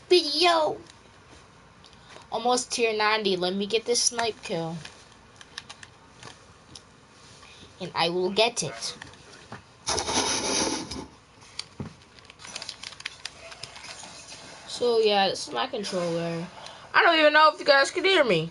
video. Almost tier 90. Let me get this snipe kill. And I will get it. So yeah, this is my controller. I don't even know if you guys can hear me.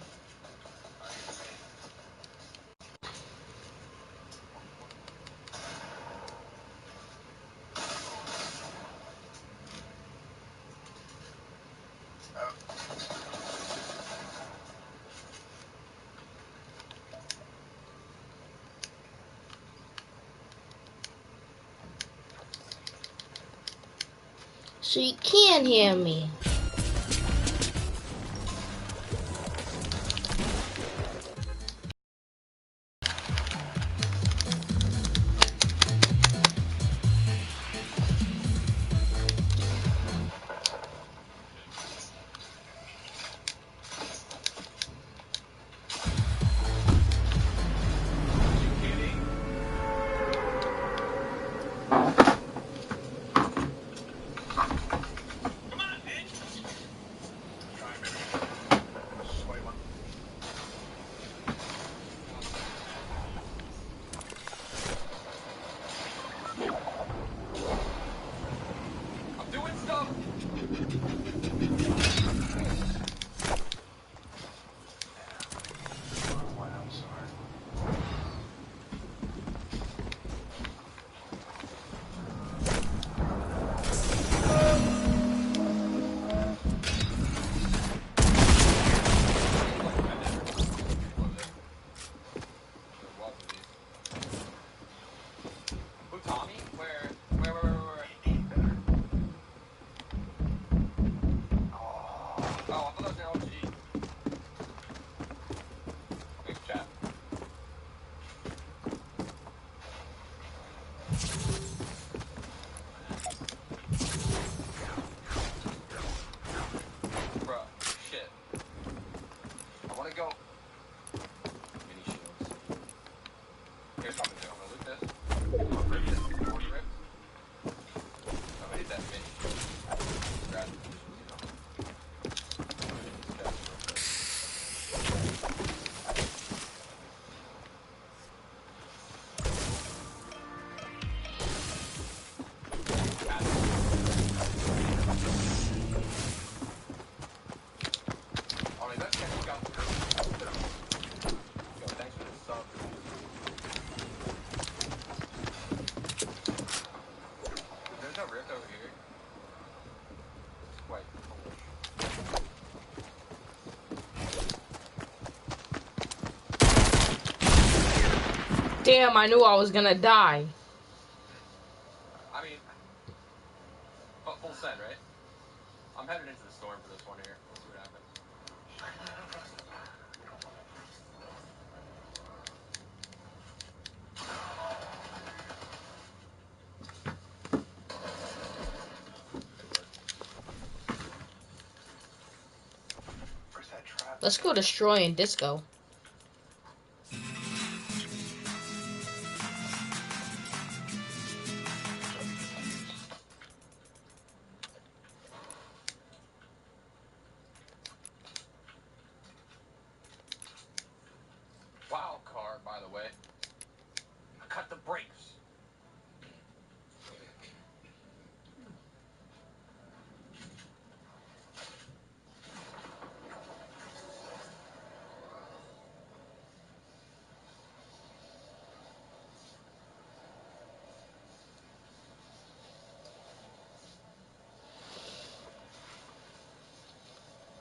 So you can hear me. Damn, I knew I was gonna die. I mean, full send, right? I'm headed into the storm for this one here. We'll see what happens. Let's go destroy and disco. Wow, car, by the way. I cut the brakes.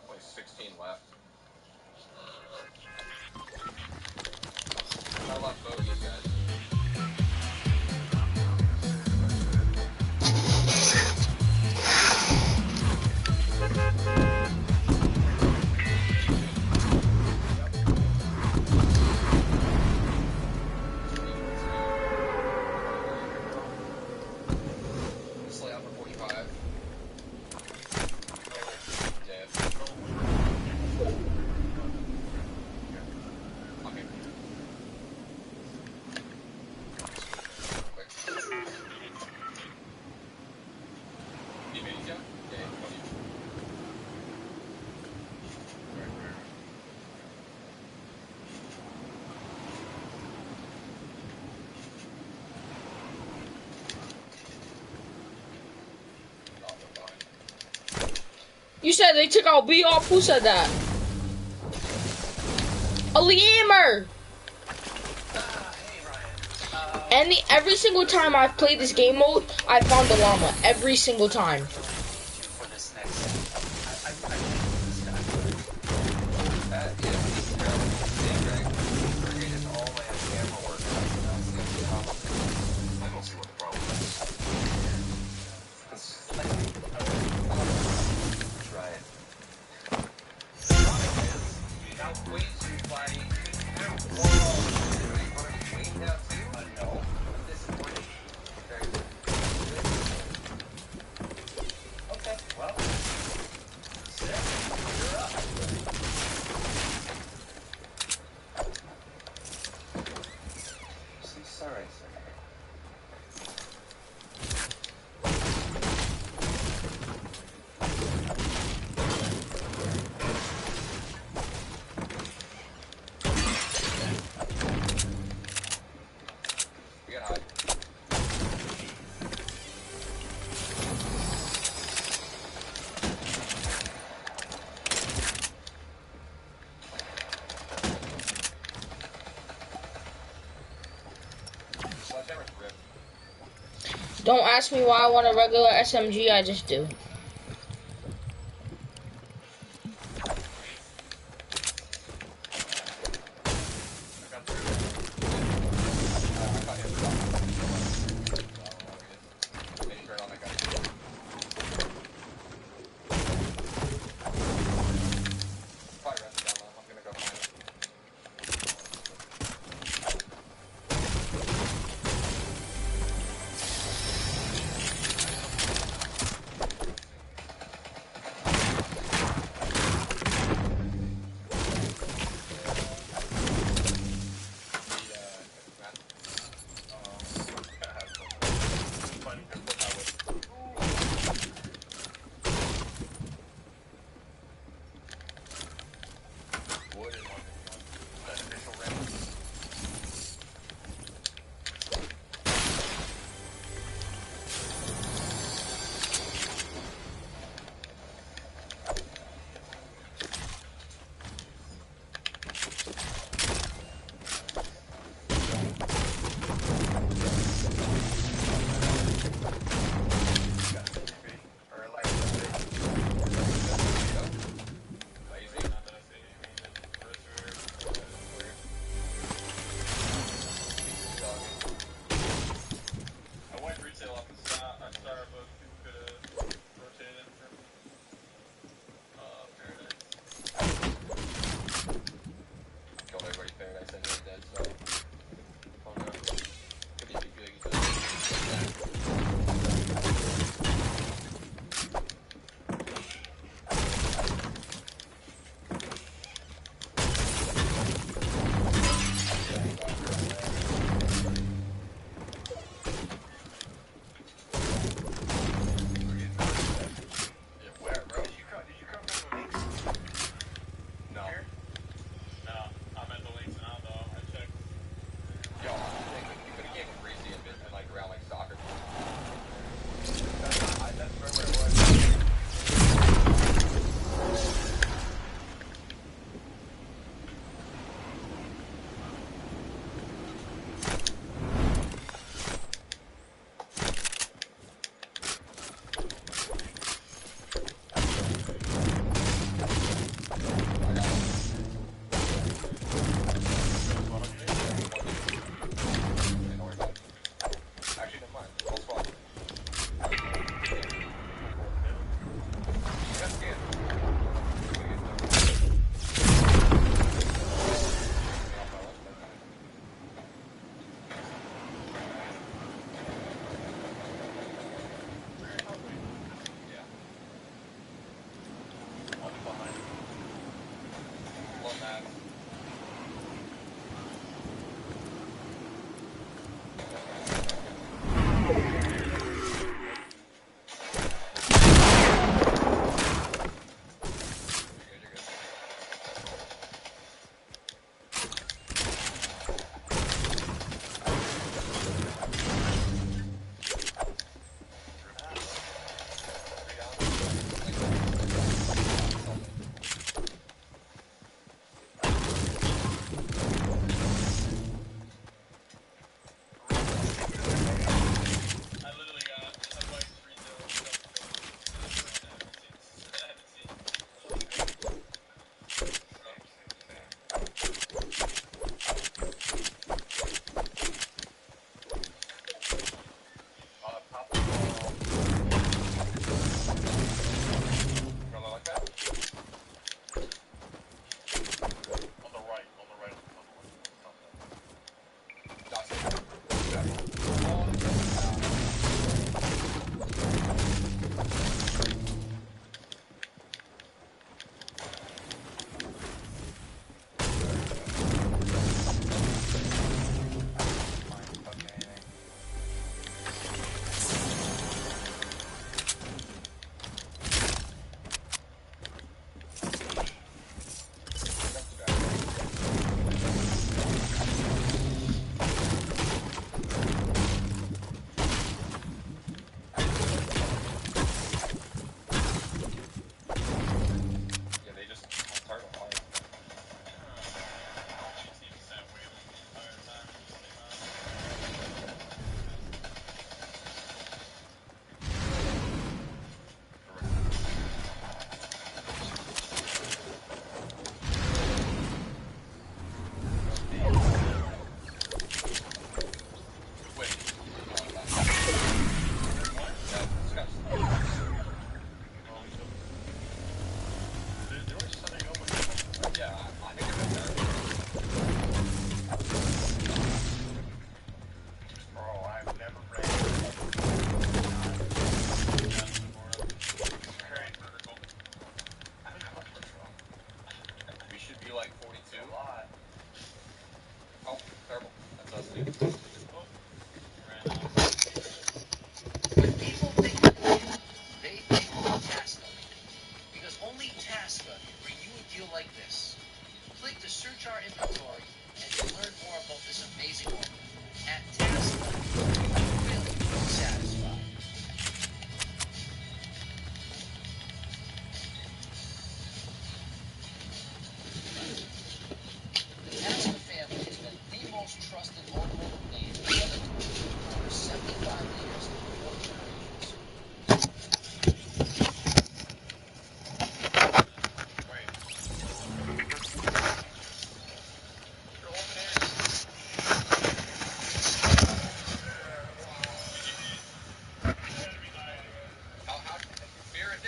Only 16 left. Not a lot of bogeys, guys. Slay out for 45. Dead. Okay. You said they took out B off? Who said that? A Liamer! Every single time I've played this game mode, I found a llama. Every single time. Don't ask me why I want a regular SMG, I just do.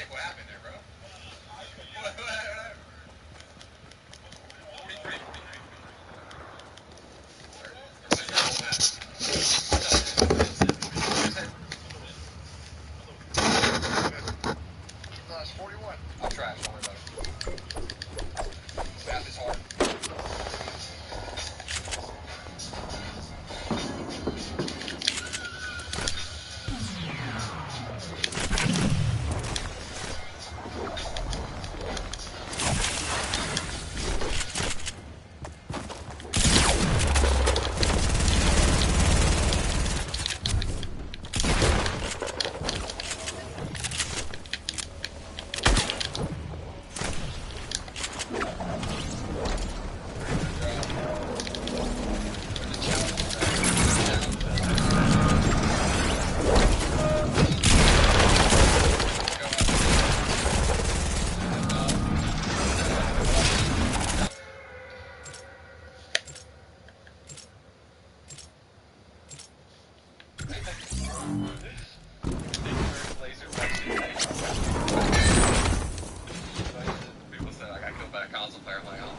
Nick, what happened there, bro? What happened? 43. No, it's 41. I'm trash, don't worry about it. Math is hard. People said I got killed by a console player. I'm like, oh.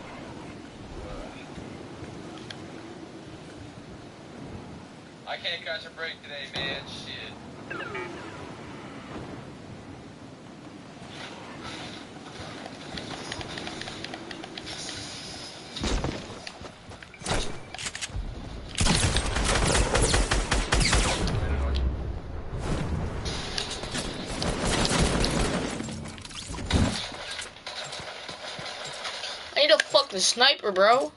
I can't catch a break today, man. Shit. I need a fucking sniper, bro.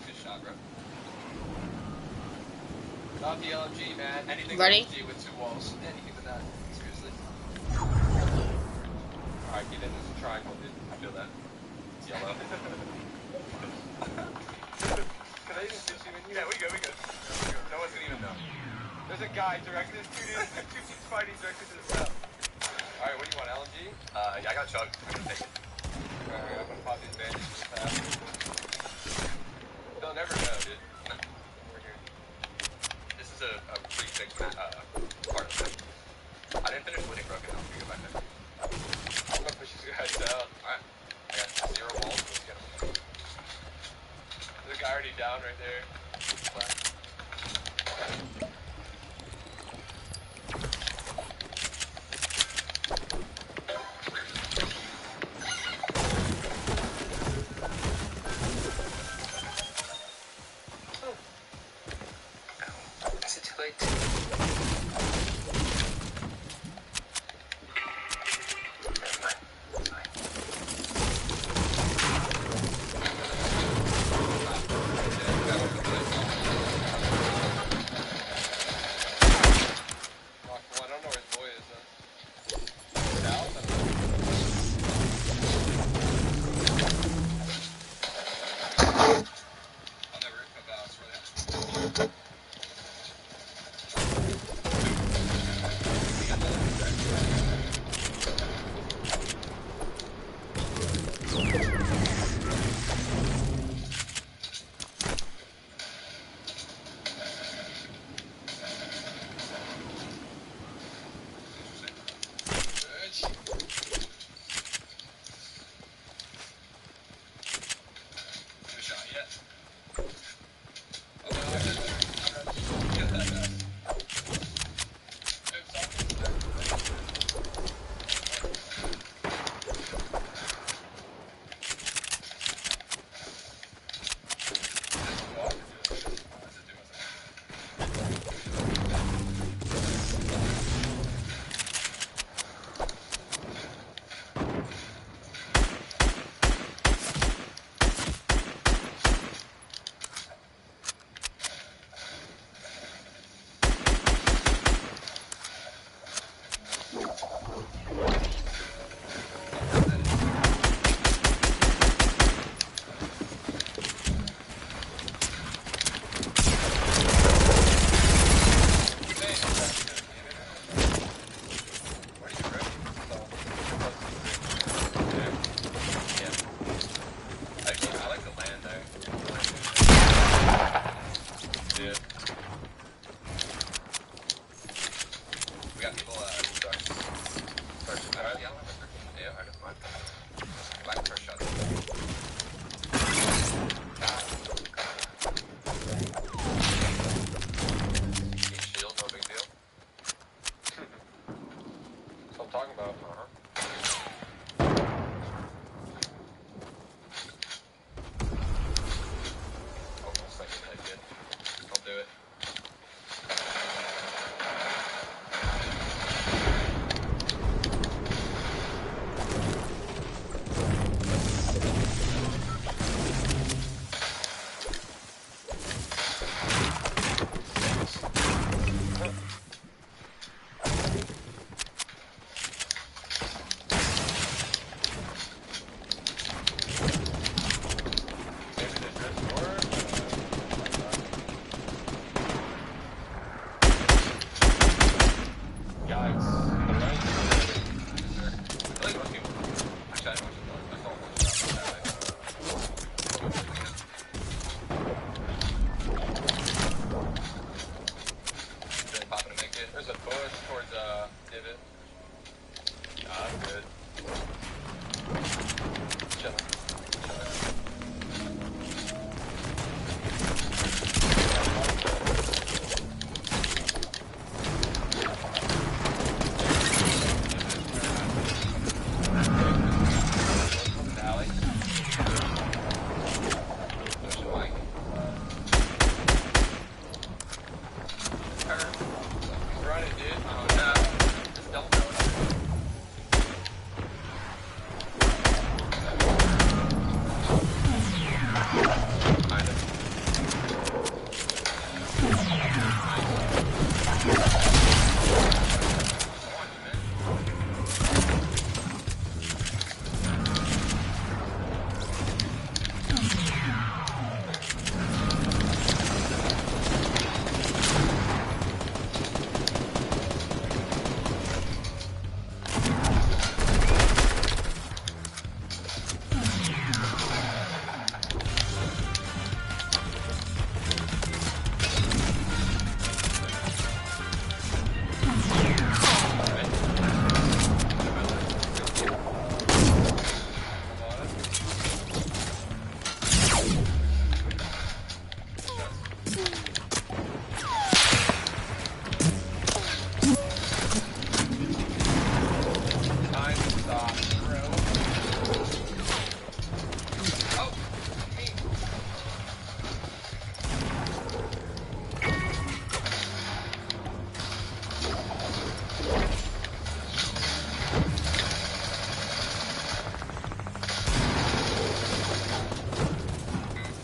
Good shot, bro. Not the LMG, man. Anything Ready? LMG with 2 walls. Anything with that. Seriously. Alright, get in this triangle, dude. I feel that. It's yellow. Can I even shoot you in here? Yeah, we go. No one's gonna even know. There's a guy directed to dude. 2 teams fighting directed to the south. Alright, what do you want, LMG? Yeah, I got Chug. I'm gonna take it. Alright, I'm gonna pop these bandages real fast. They'll never know, dude. No. We're here. This is a pretty big part of it. I didn't finish winning broken. I'll go back there. I'm gonna push these guys out. Alright. I got 0 balls. Let's get them. There's a guy already down right there. Black. Is it too late? Never mind. It's fine. Well, I don't know where his boy is, though. South? I don't know. I'll never come back, I swear. Good shot, yeah. Oh, no, Time stop, bro. Oh, me.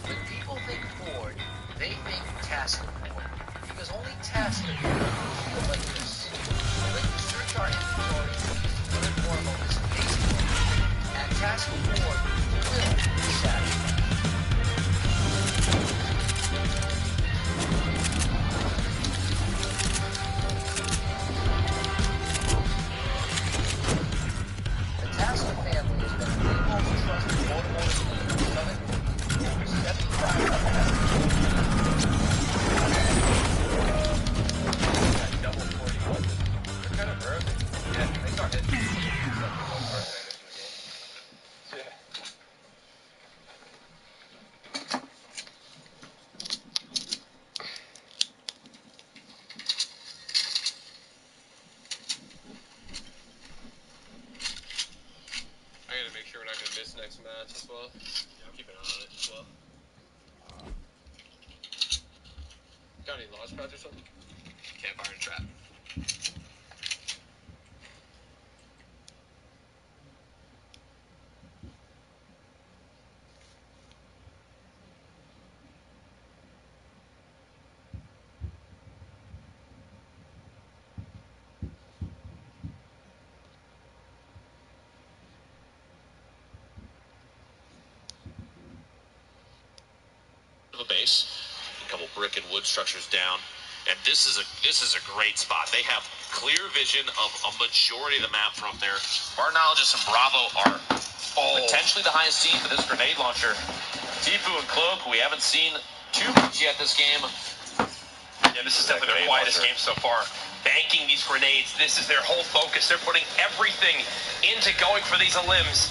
When people think Ford, they think task Ford. Because only task can feel like this. When you search our inventory, first and foremost is Facebook. And task Ford will be satisfied. The Tasker family has been the most trusted automotive dealer in Southern California for 75 That double 41. They're kind of early. Yeah, they start hitting me. Yeah. I gotta make sure we're not gonna miss next match as well. Yeah, I'm keeping an eye on it as well. Got any launch pads or something? Campfire and trap. Of a base, a couple brick and wood structures down, and this is a great spot. They have clear vision of a majority of the map from there. Bartologist and Bravo are potentially the highest team for this grenade launcher. Tifu and Cloak, we haven't seen too much yet this game. Yeah, this is definitely their quietest game so far. Banking these grenades, this is their whole focus. They're putting everything into going for these limbs.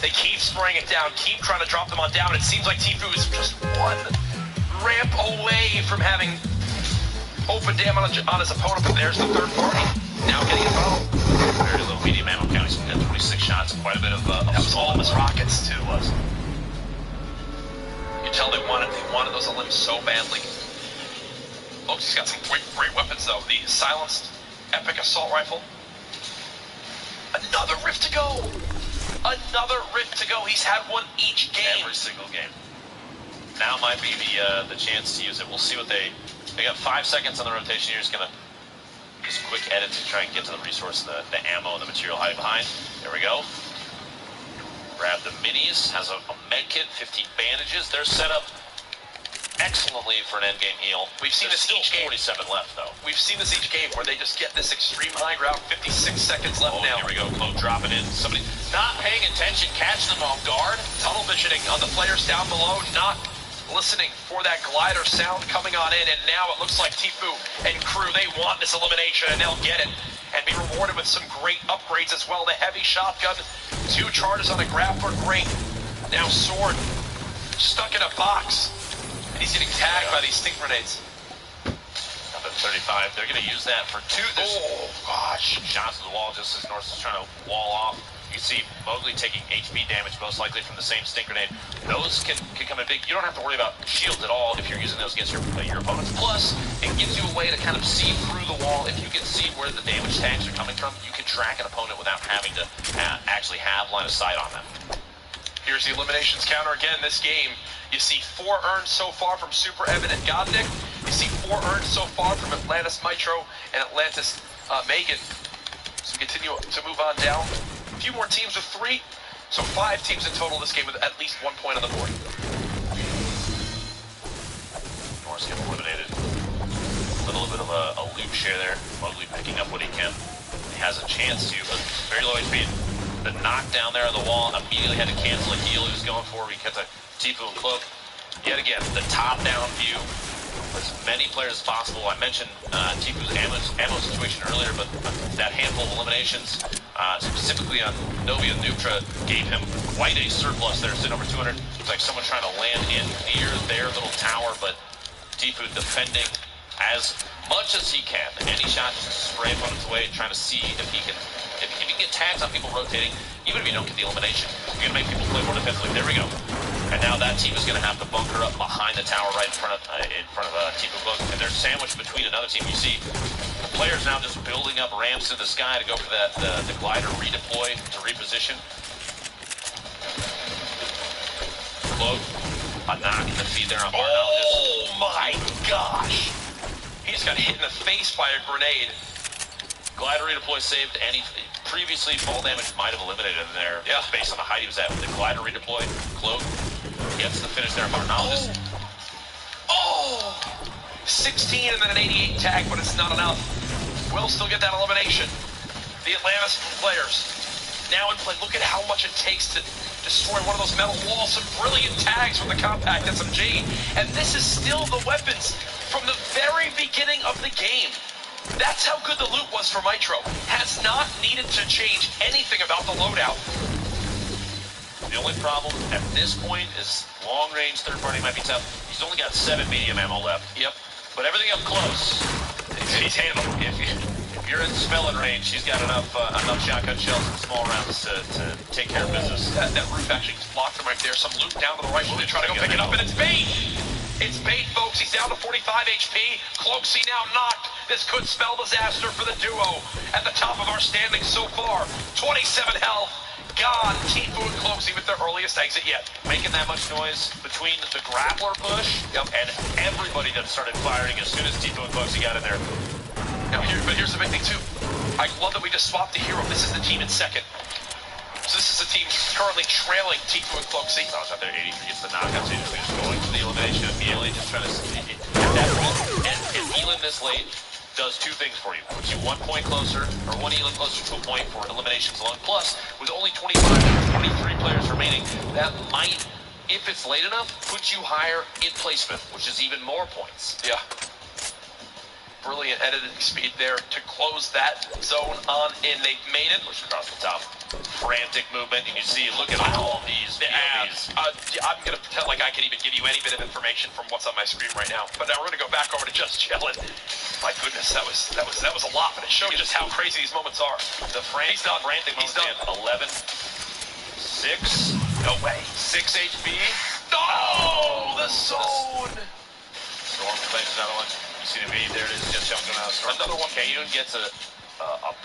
They keep spraying it down, keep trying to drop them on down. It seems like Tifu is just one ramp away from having open dam on his opponent, but there's the third party. Now getting involved. Very low medium ammo count. He's got 26 shots, quite a bit of That was all of his rockets too, was. You can tell they wanted those limbs so badly. Folks, he's got some great weapons though. The silenced epic assault rifle. Another rift to go. Another rift to go. He's had one each game. every single game. Now might be the chance to use it. We'll see what they got 5 seconds on the rotation here. Just gonna just quick edit to try and get to the resource, the ammo, and the material hiding behind. There we go. Grab the minis. Has a med kit, 15 bandages. They're set up excellently for an endgame heal. We've seen There's this each game. 47 left though. We've seen this each game where they just get this extreme high ground. 56 seconds left now. Here we go. Cloak dropping in. Somebody not paying attention, catch them off guard. Tunnel visioning on the players down below, not listening for that glider sound coming on in, and now it looks like Tifu and crew, they want this elimination, and they'll get it, and be rewarded with some great upgrades as well. The heavy shotgun, 2 charges on the grappler, great. Now Sword, stuck in a box, and he's getting tagged by these stink grenades. Up at 35. They're going to use that for 2. Oh, gosh. Shots to the wall just as Norse is trying to wall off. You see Mowgli taking HP damage, most likely from the same stink grenade. Those can come in big. You don't have to worry about shields at all if you're using those against your opponents. Plus, it gives you a way to kind of see through the wall. If you can see where the damage tags are coming from, you can track an opponent without having to actually have line of sight on them. Here's the eliminations counter again this game. You see 4 earned so far from Super Evan and Godnick. You see 4 earned so far from Atlantis Mitro and Atlantis Megan. So continue to move on down. A few more teams with 3. So 5 teams in total this game with at least 1 point on the board. Norse getting eliminated. A little bit of a loop share there. Mowgli picking up what he can. He has a chance to, but very low HP. The knockdown there on the wall, immediately had to cancel a heal he was going for. He kept a Tifu and Cloak. Yet again, the top-down view for as many players as possible. I mentioned Tifu's ammo situation earlier, but that handful of eliminations, specifically on Novi and Nutra, gave him quite a surplus there, sitting over 200. Looks like someone trying to land in near their little tower, but Tfue defending as much as he can. Any shot just to spray opponents away, trying to see if he can get tags on people rotating, even if you don't get the elimination. You're going to make people play more defensively. There we go. And now that team is going to have to bunker up behind the tower right in front of Tfue closing. And they're sandwiched between another team. You see the players now just building up ramps in the sky to go for that the glider redeploy to reposition. Cloak, a knock in the feed there on Barnell. Oh my gosh! He just got hit in the face by a grenade. Glider redeploy saved, and he previously fall damage might have eliminated him there. Yeah, based on the height he was at with the glider redeploy. Cloak gets the finish there. Barnell just. Oh! 16 and then an 88 tag, but it's not enough. We'll still get that elimination. The Atlantis players now in play. Look at how much it takes to destroy one of those metal walls. Some brilliant tags from the compact SMG. And this is still the weapons from the very beginning of the game. That's how good the loot was for Mitro. Has not needed to change anything about the loadout. The only problem at this point is long-range third-party might be tough. He's only got 7 medium ammo left. Yep. But everything up close, he's handled. If you're in spelling range, he's got enough shotgun shells and small rounds to take care of business. That roof actually just blocked him right there. Some loot down to the right. They try to go pick it up, and it's bait. It's bait, folks. He's down to 45 HP. Cloaksy now knocked. This could spell disaster for the duo at the top of our standings so far. 27 health. Gone. Tfue and Cloaksy with their earliest exit yet. Making that much noise between the grappler push and everybody that started firing as soon as Tfue and Cloaksy got in there. Now, here's the big thing, too. I love that we just swapped the hero. This is the team in second. So this is the team currently trailing Tfue and Cloaksy. I was out there, 83 gets the knockout, so he's just going for the elimination immediately, just trying to and Elin this late does 2 things for you. Puts you 1 point closer, or 1 Elin closer to a point for eliminations alone. Plus, with only 25 or 23 players remaining, that might, if it's late enough, put you higher in placement, which is even more points. Yeah. Brilliant editing speed there to close that zone on in. They've made it. Push across the top. Frantic movement, and you see, look at all these POVs. I'm going to pretend like I can even give you any bit of information from what's on my screen right now. But now we're going to go back over to just chilling. My goodness, that was a lot, but it showed you just how crazy these moments are. The frantic moments, 11, 6, no way, 6 HP. No, the zone. Storm claims another one. You see the V, there it is, just jumping out of Storm. Another one. Kayun gets a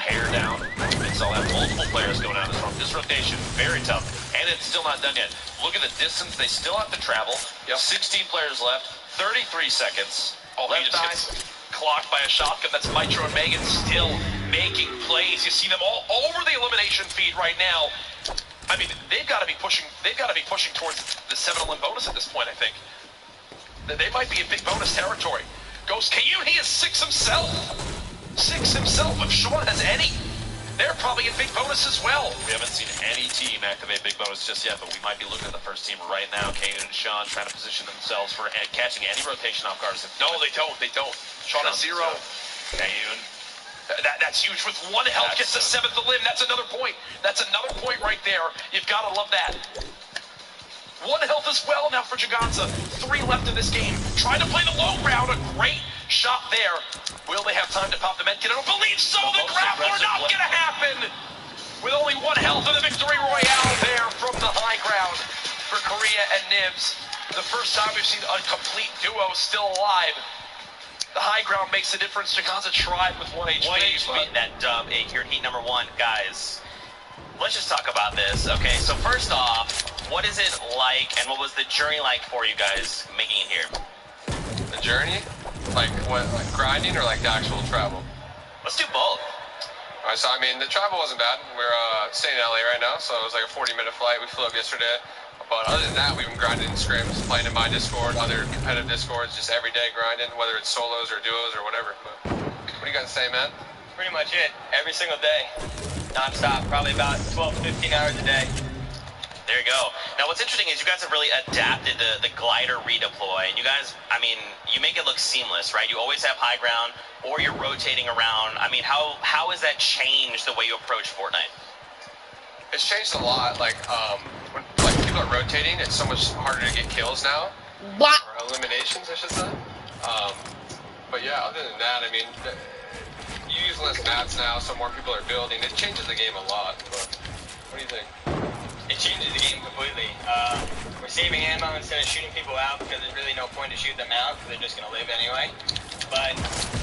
pair down. It's all that multiple players going down this Storm. This rotation, very tough, and it's still not done yet. Look at the distance they still have to travel. Yep. 16 players left, 33 seconds. Oh, he just gets clocked by a shotgun. That's Mitro and Megan still making plays. You see them all over the elimination feed right now. I mean, they've got to be pushing. They've got to be pushing towards the 7 elim bonus at this point. I think they might be in big bonus territory. Ghost Kayun, he has 6 himself. 6 himself. If Sean has any, they're probably in big bonus as well. We haven't seen any team activate big bonus just yet, but we might be looking at the first team right now. Kayun and Sean trying to position themselves for catching any rotation off guards. No, they don't. They don't. Sean has 0. Kayun. That's huge. With 1 health, gets the 7th elim. That's another point. That's another point right there. You've got to love that. 1 health as well now for Jaganza. 3 left in this game. Trying to play the low ground. A great shot there. Will they have time to pop the medkit? I don't believe so. The grappler not going to happen. With only 1 health in the victory royale there from the high ground for Korea and Nibs. The first time we've seen a complete duo still alive. The high ground makes a difference. Jaganza tried with 1 HP. 1 HP, that dumb here in heat number 1. Guys, let's just talk about this. Okay, so first off, what is it like, and what was the journey like for you guys making it here? The journey? Like what? Like grinding or like the actual travel? Let's do both. Alright, so I mean, the travel wasn't bad. We're staying in LA right now, so it was like a 40-minute flight. We flew up yesterday. But other than that, we've been grinding in scrims, playing in my Discord, other competitive Discords, just every day grinding, whether it's solos or duos or whatever. But what do you got to say, man? Pretty much it. Every single day. Non-stop. Probably about 12 to 15 hours a day. There you go. Now, what's interesting is you guys have really adapted the glider redeploy. And you guys, I mean, you make it look seamless, right? You always have high ground, or you're rotating around. I mean, how has that changed the way you approach Fortnite? It's changed a lot. Like, when people are rotating, it's so much harder to get kills now. What? Or eliminations, I should say. But yeah, other than that, I mean, you use less maps now, so more people are building. It changes the game a lot. But what do you think? It changes the game completely. We're saving ammo instead of shooting people out because there's really no point to shoot them out because they're just going to live anyway. But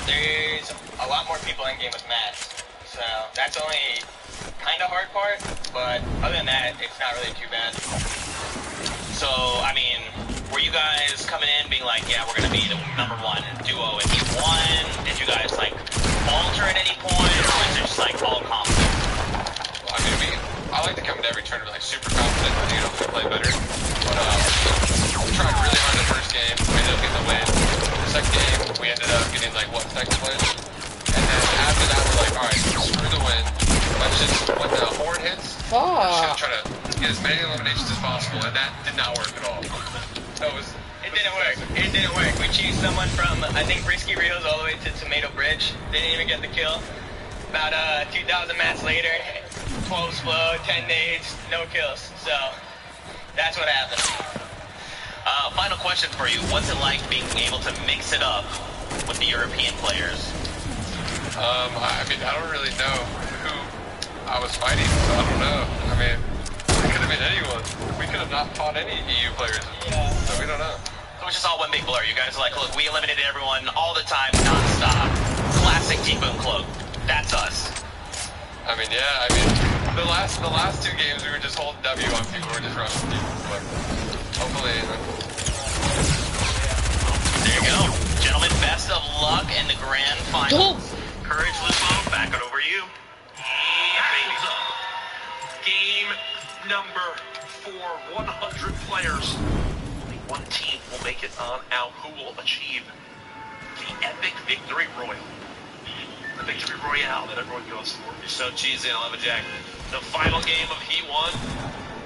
there's a lot more people in game with mats. So that's only kind of hard part, but other than that, it's not really too bad. So, I mean, were you guys coming in being like, yeah, we're going to be the #1 duo in E1? Did you guys, like, falter at any point, or was it just, like, all confident? Well, I mean, I like to come into every tournament, like, super confident. I think it'll play better. But, we tried really hard the first game. We ended up getting the win. The second game, we ended up getting, like, second place? And then after that, we're like, alright, screw the win. Let's just, when the horde hits, we're just gonna try to get as many eliminations as possible, and that did not work at all. It didn't work. It didn't work. We chased someone from, I think, Risky Reels all the way to Tomato Bridge. Didn't even get the kill. About 2,000 mats later, 12 explode, 10 nades, no kills. So, that's what happened. Final question for you. What's it like being able to mix it up with the European players? I mean, I don't really know who I was fighting, so I don't know. I mean, it could have been anyone. We could have not fought any EU players, so we don't know. It was just all one big blur. You guys are like, look, we eliminated everyone all the time, non-stop. Classic Team Boom Cloak. That's us. I mean, yeah, I mean, the last 2 games we were just holding W on people, we were just rushing people, but hopefully... There you go. Gentlemen, best of luck in the grand final. Courage, Lupo, back it over to you. Baby's up. Game number 4, 100 players. Only one team will make it on out. Who will achieve the epic victory royale? The victory royale that everyone goes for. You're so cheesy and Lumberjack. The final game of Heat 1.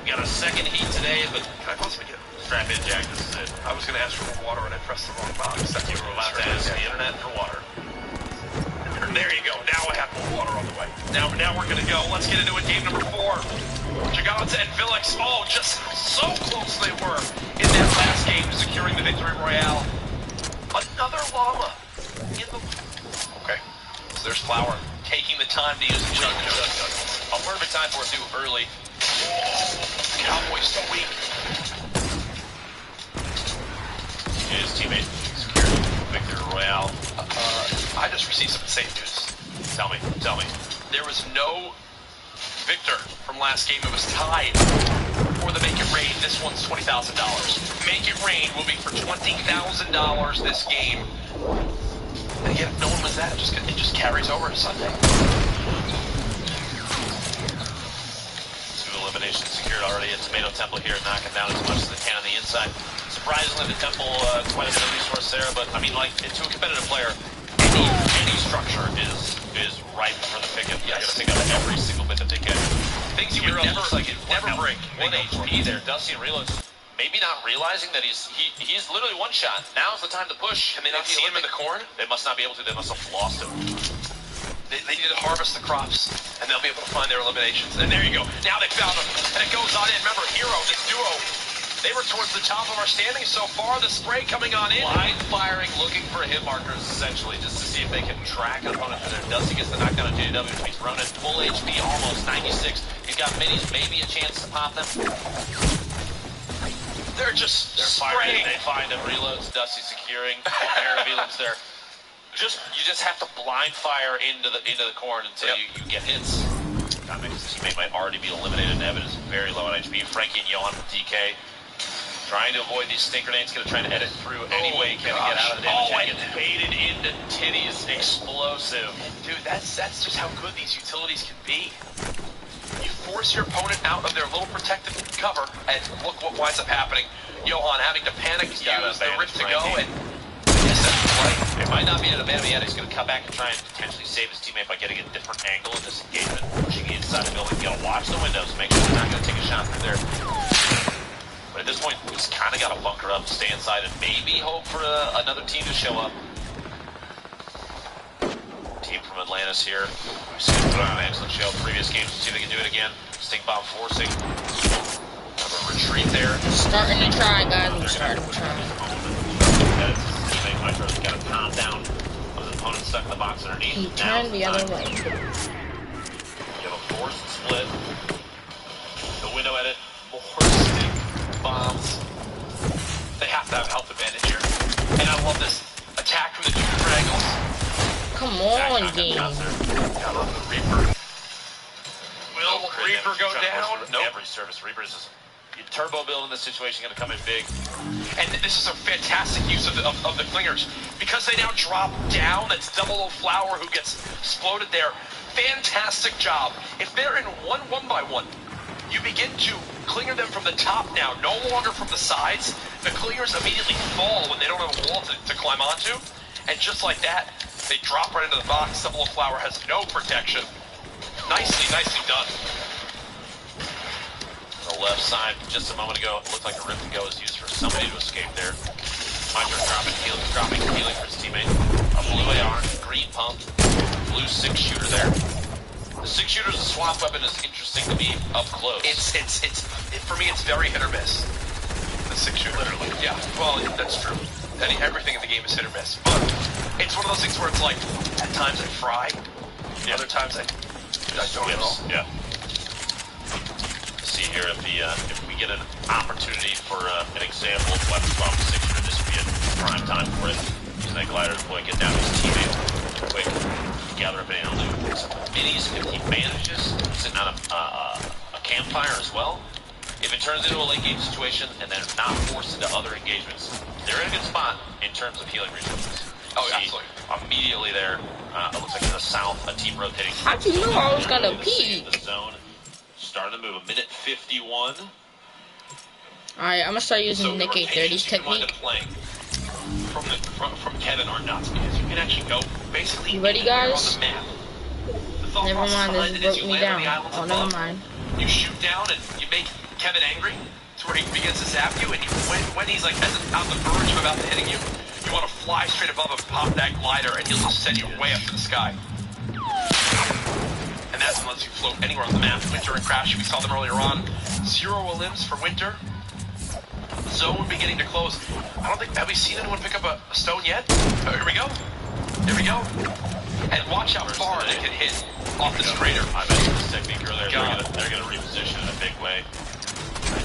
We got a second Heat today, but Can I possibly get strap in, Jack. This is it. I was going to ask for water and I pressed the wrong box. You were allowed to ask the internet for water. There you go. Now I have more water on the way. Now we're going to go. Let's get into it. Game number 4. Giganta and Villix. Oh, just so close they were in that last game, securing the victory royale. Another llama in the... Okay. So there's Flower taking the time to use the chug. A perfect time for it too early. Cowboy's so weak. His teammate secured victory royale. I just received some insane news. Tell me. There was no victor from last game. It was tied for the Make It Rain. This one's $20,000. Make It Rain will be for $20,000 this game. And again, if no one was that, it just carries over to Sunday. 2 eliminations secured already at Tomato Temple here, knocking down as much as they can on the inside. Surprisingly, the Temple, quite a bit of resource there, but I mean, like, to a competitive player, any structure is ripe for the pickup. They're going to pick up every single bit that they can. Things you would never break. 1 HP there. Dusty and Reloads maybe not realizing that he's literally one shot. Now's the time to push. Can they not see him in the corn? They must not be able to. They must have lost him. They need to harvest the crops, and they'll be able to find their eliminations. And there you go. Now they found him, and it goes on in. Remember, Hero, this duo, they were towards the top of our standings so far. The spray coming on in. Line firing, looking for hit markers, essentially, just to see if they can track an opponent for their Dusty gets the knockdown on JW, which means Ronan, full HP, almost 96. He's got minis, maybe a chance to pop them. They're Firing. spraying. They find him, reloads, Dusty securing, pair of elims there. You just have to blind fire into the corn until you get hits. That makes his teammate might already be eliminated. Evan is very low on HP. Frankie and Johan from DK trying to avoid these stink grenades, gonna try to edit through any way he can to get out of the damage. Oh, and gets baited into titties, explosive. Dude, that's just how good these utilities can be. You force your opponent out of their little protected cover, and look what winds up happening. Johan having to panic, use the rift to go, and yes, that's right. It might not be at a man yet. He's gonna come back and try and potentially save his teammate by getting a different angle in this engagement, pushing inside the building. You gotta watch the windows, make sure they're not gonna take a shot through there. But at this point, he's kind of got to bunker up, stay inside, and maybe hope for another team to show up. Team from Atlantis here. We've seen them put on an excellent show previous games. Let's see if they can do it again. Stink bomb forcing. Have a retreat there. Starting to try, guys. I'm starting to try. That's teammate Nitro got a pound down of his opponent stuck in the box underneath. He turned the other way. You have a forced split. The window edit. More stick bombs. They have to have health advantage here. And I love this attack from the two triangles. Come on, game. Reaper. Will Reaper go down? Nope. Every service. Reaper's just turbo build in this situation going to come in big. And this is a fantastic use of the clingers. Because they now drop down, that's Double O Flower who gets exploded there. Fantastic job. If they're in 1-1-by-1, you begin to clinger them from the top now, no longer from the sides. The clingers immediately fall when they don't have a wall to climb onto. And just like that, they drop right into the box. Double O Flower has no protection. Nicely done. The left side, just a moment ago, it looked like a rip to go was used for somebody to escape there. Nitro dropping healing for his teammate. A blue AR, green pump, blue 6-shooter there. The 6-shooter's swap weapon is interesting to me up close. It's for me, it's very hit or miss. The 6-shooter, literally. Yeah, well, that's true. Everything in the game is hit or miss. But it's one of those things where it's like, at times I fry, other times I don't at all. Yeah. See here if we get an opportunity for an example of weapon swap 6-shooter, this would be a prime time for it. Using that glider deploy, get down to his teammate quick, gather up any loot. Some minis, if he manages, sitting on a campfire as well. If it turns into a late game situation and they're not forced into other engagements, they're in a good spot in terms of healing resources. Oh, absolutely. Immediately there, it looks like in the south, a team rotating. How'd you know I was gonna peek? The zone starting to move. 1:51. Alright, I'm gonna start using So Nick the rotations 830's you can wind up technique. playing from Kevin are nuts because you can actually go basically You ready, anywhere guys? on the map. The thought Never process mind, behind this it is broke you me land on down. the islands Oh, above, never mind. you shoot down and you make Kevin angry to where he begins to zap you, and when he's like on the verge of about to hitting you, you want to fly straight above him, pop that glider, and he'll just send you way up to the sky. And that's what lets you float anywhere on the map. Winter and Crash, we saw them earlier on. 0 limbs for Winter. Zone beginning to close. I don't think, have we seen anyone pick up a stone yet? Oh, here we go. Here we go. And watch how far they can hit off this crater. I mentioned this technique earlier. They're gonna reposition in a big way.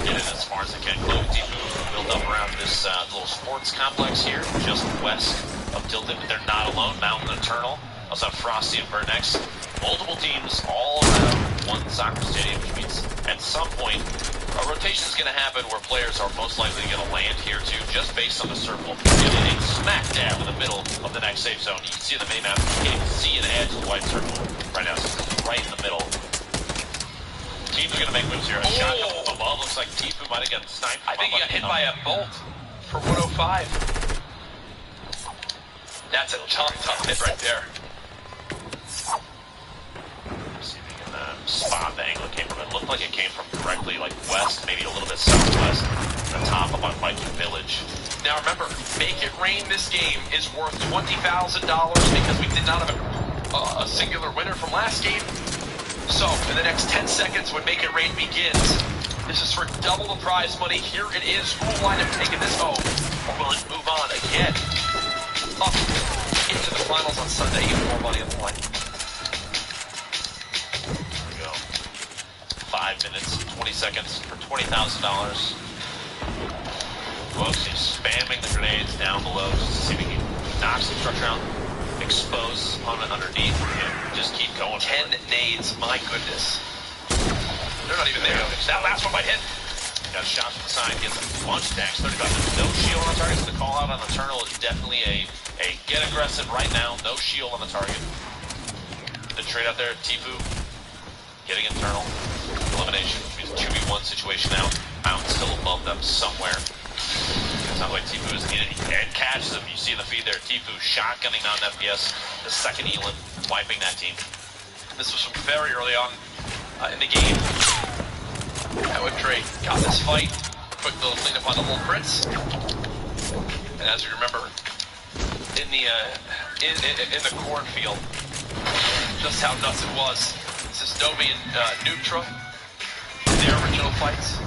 Get it as far as they can. Cloak Tifu built up around this little sports complex here, just west of Tilted, but they're not alone. Mountain Eternal, also have Frosty and Burnex. Multiple teams all around one soccer stadium, which means at some point a rotation is going to happen where players are most likely going to land here too, just based on the circle. It's smack dab in the middle of the next safe zone. You can see the main map. You can see an edge of the white circle right now. It's right in the middle. Teams are going to make moves here. A shot up above. Looks like Tifu might have gotten sniped. I think he got hit by a bolt for 105. That's a tough hit right there. See if we can spot the angle it came from. It looked like it came from directly like west, maybe a little bit southwest, the top of on Viking Village. Now remember, Make It Rain this game is worth $20,000 because we did not have a singular winner from last game. So, in the next 10 seconds when Make It Rain begins, this is for double the prize money. Here it is. Who will wind up taking this home? Or will it move on again? Up into the finals on Sunday. Even more money on the line. Here we go. 5 minutes, 20 seconds for $20,000. Folks, he's spamming the grenades down below just to see if he can knock some structure out, expose opponent underneath, and just keep going. 10 nades, my goodness. They're not even there. That last one might hit. Got shots from the side, gets a bunch of stacks, 35. No shield on the target, so the call out on Eternal is definitely a get aggressive right now. No shield on the target. The trade out there, Tifu getting Eternal. Elimination, which means 2v1 situation now. Mountain still above them somewhere. It sounds like Tifu is needed. And catches him. You see in the feed there, Tifu shotgunning on FPS. The second Elan, wiping that team. This was from very early on in the game. Whip Trade got this fight. Quick little cleanup on the whole crits. And as you remember, in the cornfield, just how nuts it was. This is Novi and Nutra in their original fights.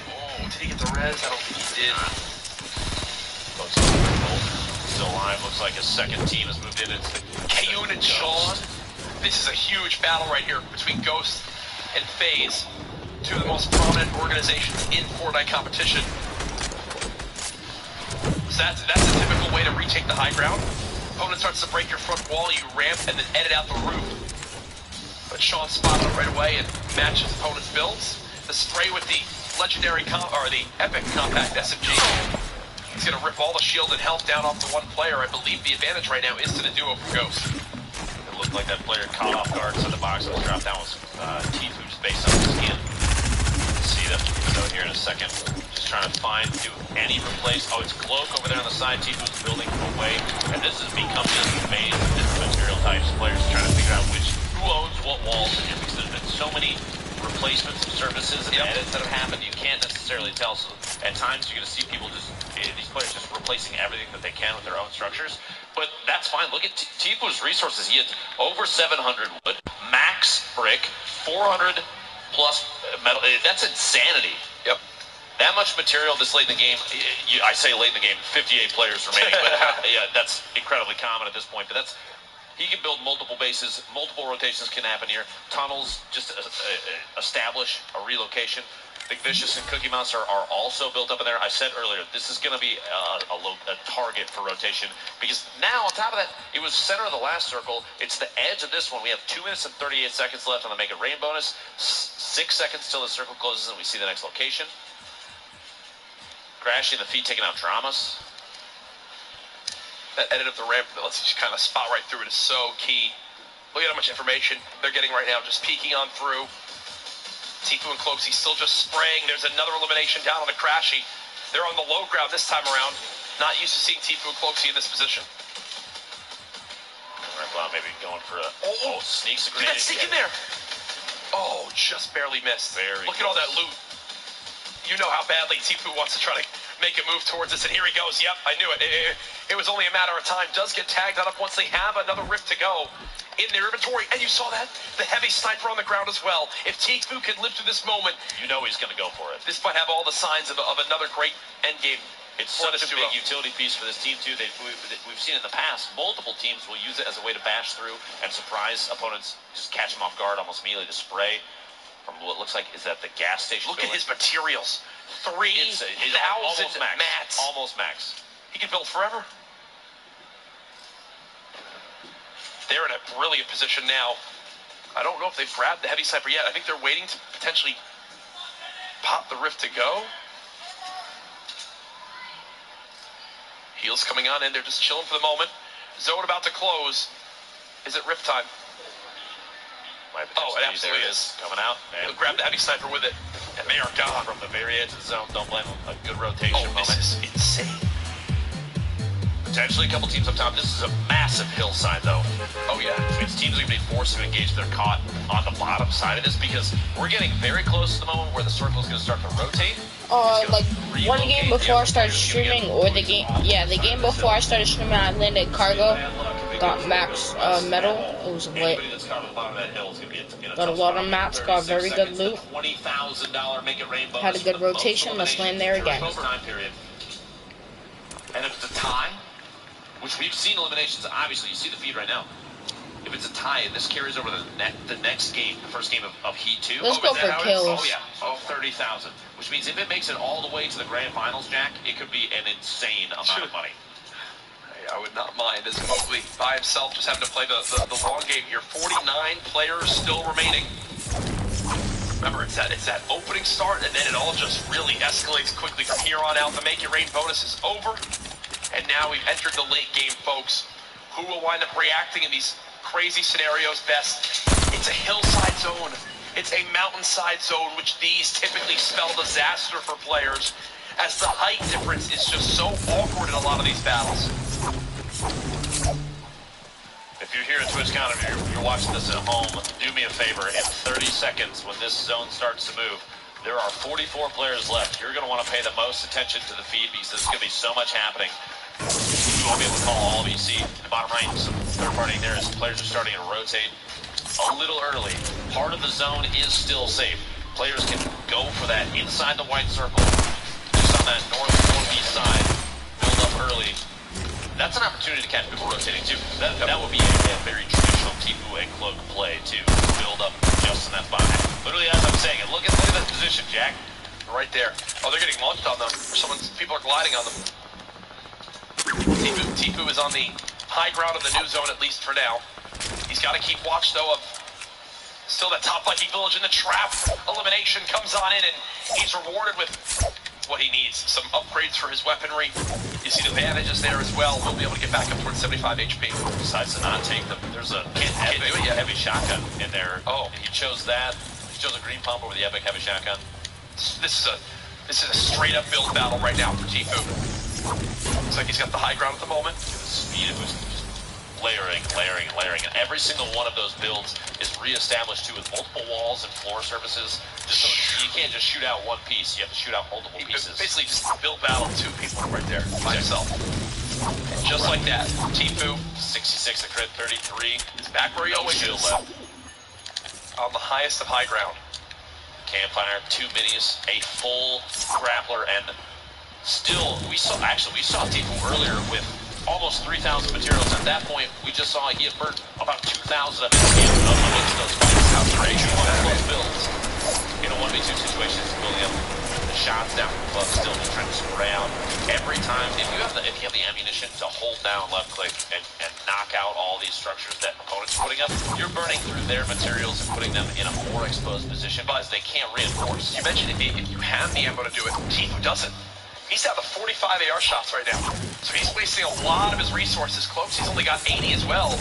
Oh, did he get the res? I don't think he did. Folks, like a second team has moved in. It's the Kayun and Sean. This is a huge battle right here between Ghost and FaZe, two of the most prominent organizations in Fortnite competition. So that's a typical way to retake the high ground. Opponent starts to break your front wall, you ramp and then edit out the roof. But Sean spotted it right away and matches opponent's builds. The spray with the legendary the epic compact SMG. He's gonna rip all the shield and health down off the one player. I believe the advantage right now is to the duo for Ghost. It looked like that player caught off guard, so the box was dropped. That was Tfue just based on his skin. See that so here in a second. Just trying to do any replace. Oh, it's Cloak over there on the side. Tfue's building away. And this has become this maze of different material types. Players trying to figure out who owns what walls in here, because there's been so many replacements of surfaces and edits that have happened, you can't necessarily tell. So at times you're going to see people these players just replacing everything that they can with their own structures. But that's fine. Look at Tfue's resources. He had over 700 wood, max brick, 400 plus metal. That's insanity. Yep. That much material this late in the game. I say late in the game, 58 players remaining, but yeah, that's incredibly common at this point. But he can build multiple bases, multiple rotations can happen here. Tunnels, just establish a relocation. Big Vicious and Cookie Mouse are also built up in there. I said earlier, this is going to be a target for rotation, because now on top of that, it was center of the last circle. It's the edge of this one. We have 2 minutes and 38 seconds left on the Make It Rain bonus. 6 seconds till the circle closes and we see the next location. Crashing the feet, taking out Dramas. That edit of the ramp that lets you just kind of spot right through it is so key. Look at how much information they're getting right now, just peeking on through. Tfue and Cloaksy still just spraying. There's another elimination down on the Crashy. They're on the low ground this time around. Not used to seeing Tfue and Cloaksy in this position. Maybe going for a sneaks a Did grenade. that sneak in there? Oh, just barely missed. Look at all that loot. You know how badly Tfue wants to try to make a move towards us, and here he goes. Yep, I knew it. It was only a matter of time. Does get tagged on up once they have another rift to go in their inventory. And you saw that? The heavy sniper on the ground as well. If Tfue can live through this moment, you know he's going to go for it. This might have all the signs of another great endgame. It's such a big utility piece for this team, too. We've seen in the past, multiple teams will use it as a way to bash through and surprise opponents, just catch them off guard almost immediately to spray from what looks like is that the gas station. Look at his materials. 3,000 mats. Almost max. He can build forever. They're in a brilliant position now. I don't know if they've grabbed the heavy sniper yet. I think they're waiting to potentially pop the rift to go. Heals coming on in. They're just chilling for the moment. Zone about to close. Is it rift time? Oh, it absolutely is. Coming out. He'll grab the heavy sniper with it. And they are gone. From the very edge of the zone. Don't blame them. A good rotation moment. This is insane. Potentially a couple teams up top. This is a massive hillside, though. Oh, yeah. Which teams are going to be forced to engage. They're caught on the bottom side of this because we're getting very close to the moment where the circle is going to start to rotate. Like one game before I started streaming, or the game before I started streaming, I landed cargo, got max metal. It was lit. Got a lot of mats, got very good loot. Had a good rotation. Let's land there again. And if it's a tie, which we've seen eliminations, obviously you see the feed right now. If it's a tie and this carries over the next game, the first game of Heat 2. Let's go for kills. Oh yeah, 30,000. Which means if it makes it all the way to the grand finals, Jack, it could be an insane amount of money. Hey, I would not mind as Mowgli by himself just having to play the long game here. 49 players still remaining. Remember, it's that opening start, and then it all just really escalates quickly from here on out. The Make It Rain bonus is over, and now we've entered the late game, folks. Who will wind up reacting in these crazy scenarios best? It's a hillside zone. It's a mountainside zone, which these typically spell disaster for players, as the height difference is just so awkward in a lot of these battles. If you're here at TwitchCon, if you're watching this at home, do me a favor. In 30 seconds, when this zone starts to move, there are 44 players left. You're going to want to pay the most attention to the feed because there's going to be so much happening. You won't be able to call all of you. See, the bottom right, some third party there as players are starting to rotate a little early. Part of the zone is still safe. Players can go for that inside the white circle, just on that northeast side, build up early. That's an opportunity to catch people rotating too. That would be a very traditional Tfue and Cloak play to build up just in that spot. Literally, as I'm saying it, look at that position, Jack. Right there. Oh, they're getting launched on them. People are gliding on them. Tfue is on the high ground of the new zone, at least for now. He's got to keep watch, though, of still that top Viking village in the trap. Elimination comes on in, and he's rewarded with what he needs. Some upgrades for his weaponry. You see the bandages there as well. We'll be able to get back up towards 75 HP. Decides to not take them. There's a heavy shotgun in there. Oh. He chose that. He chose a green pump over the epic heavy shotgun. This is a straight up build battle right now for Tfue. Looks like he's got the high ground at the moment. Speed of just layering. And every single one of those builds is reestablished too with multiple walls and floor surfaces. Just so you can't just shoot out one piece, you have to shoot out multiple pieces. Basically just build battle two people right there by himself. And just like that, Tfue, 66 a crit, 33. is back where he always shield is. left. On the highest of high ground. Campfire, 2 minis, a full grappler, and still, we saw Tfue earlier with almost 3,000 materials. At that point, we just saw he had burnt about 2,000 of his skills amongst those fights. Outrageous. One of those builds. In a 1v2 situation, he's building up the shots down from above, still just trying to spray out. Every time, if you have the ammunition to hold down left click and knock out all these structures that opponents are putting up, you're burning through their materials and putting them in a more exposed position because they can't reinforce. You mentioned if you have the ammo to do it, Tfue doesn't. He's down to 45 AR shots right now. So he's wasting a lot of his resources. Cloaksy's only got 80 as well.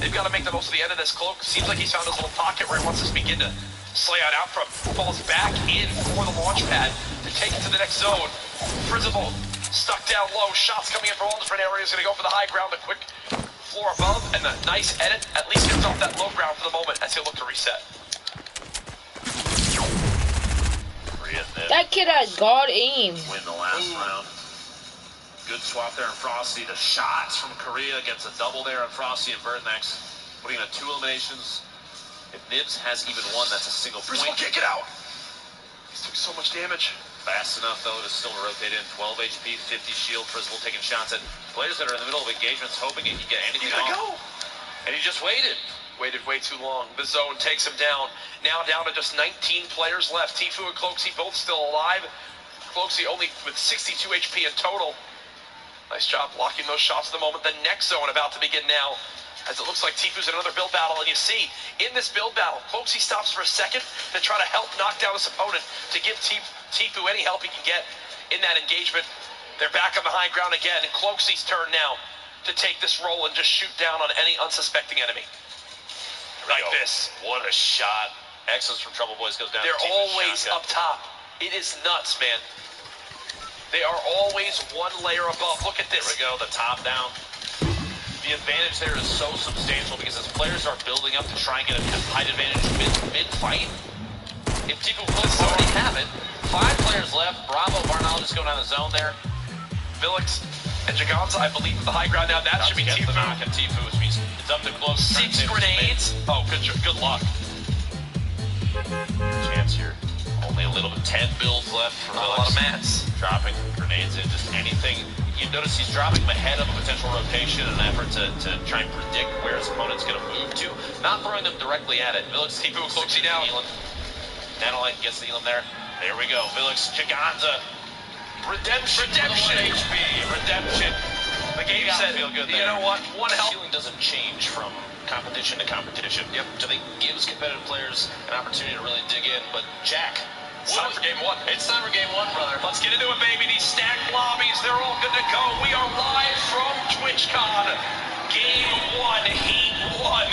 They've got to make the most of the end of this. Cloak seems like he's found his little pocket where he wants to begin to slay out from. Falls back in for the launch pad to take it to the next zone. Frizzable stuck down low. Shots coming in from all different areas. Going to go for the high ground. The quick floor above and the nice edit at least gets off that low ground for the moment as he'll look to reset. That kid has God aim. Win the last round. Good swap there on Frosty. The shots from Korea gets a double there on Frosty and Bertnex. Putting in 2 eliminations. If Nibs has even one, that's a single point. Frizzable can't get out. He's doing so much damage. Fast enough, though, to still rotate in. 12 HP, 50 shield. Frizzable taking shots at players that are in the middle of engagements, hoping he can get anything off. Go. And he just waited. Waited way too long. The zone takes him down. Now down to just 19 players left. Tfue and Cloaksy both still alive. Cloaksy only with 62 HP in total. Nice job blocking those shots at the moment. The next zone about to begin now, as it looks like Tfue's in another build battle. And you see, in this build battle, Cloaksy stops for a second to try to help knock down his opponent, to give Tfue any help he can get in that engagement. They're back on the high ground again, and Cloaksy's turn now to take this role and just shoot down on any unsuspecting enemy. Like this. What a shot. Excellence from Trouble Boys goes down. They're always up top. It is nuts, man. They are always one layer above. Look at this. Here we go, the top down. The advantage there is so substantial because as players are building up to try and get a height advantage mid-fight, if Tfue already have it, 5 players left. Bravo, Barnall just going down the zone there. Villix and Jaganza, I believe, with the high ground now. That should be Tfue. The knock on Tfue, which means it's up to close. 6 grenades. Oh, good luck. Chance here. Only a little bit. 10 builds left for Not a lot of mats. Dropping grenades in, just anything. You notice he's dropping them ahead of a potential rotation in an effort to try and predict where his opponent's going to move to. Not throwing them directly at it. Villix, Tfue and Cloaksy down. Nanolite gets the Elam there. There we go. Villix, Jaganza. Redemption. Redemption. The game said, feel good you there. know what? One help. Healing doesn't change from competition to competition. Yep. So they gives competitive players an opportunity to really dig in. But Jack, It's time for game 1. It's time for game 1, brother. Let's get into it, baby. These stacked lobbies, they're all good to go. We are live from TwitchCon. Game 1, Heat 1.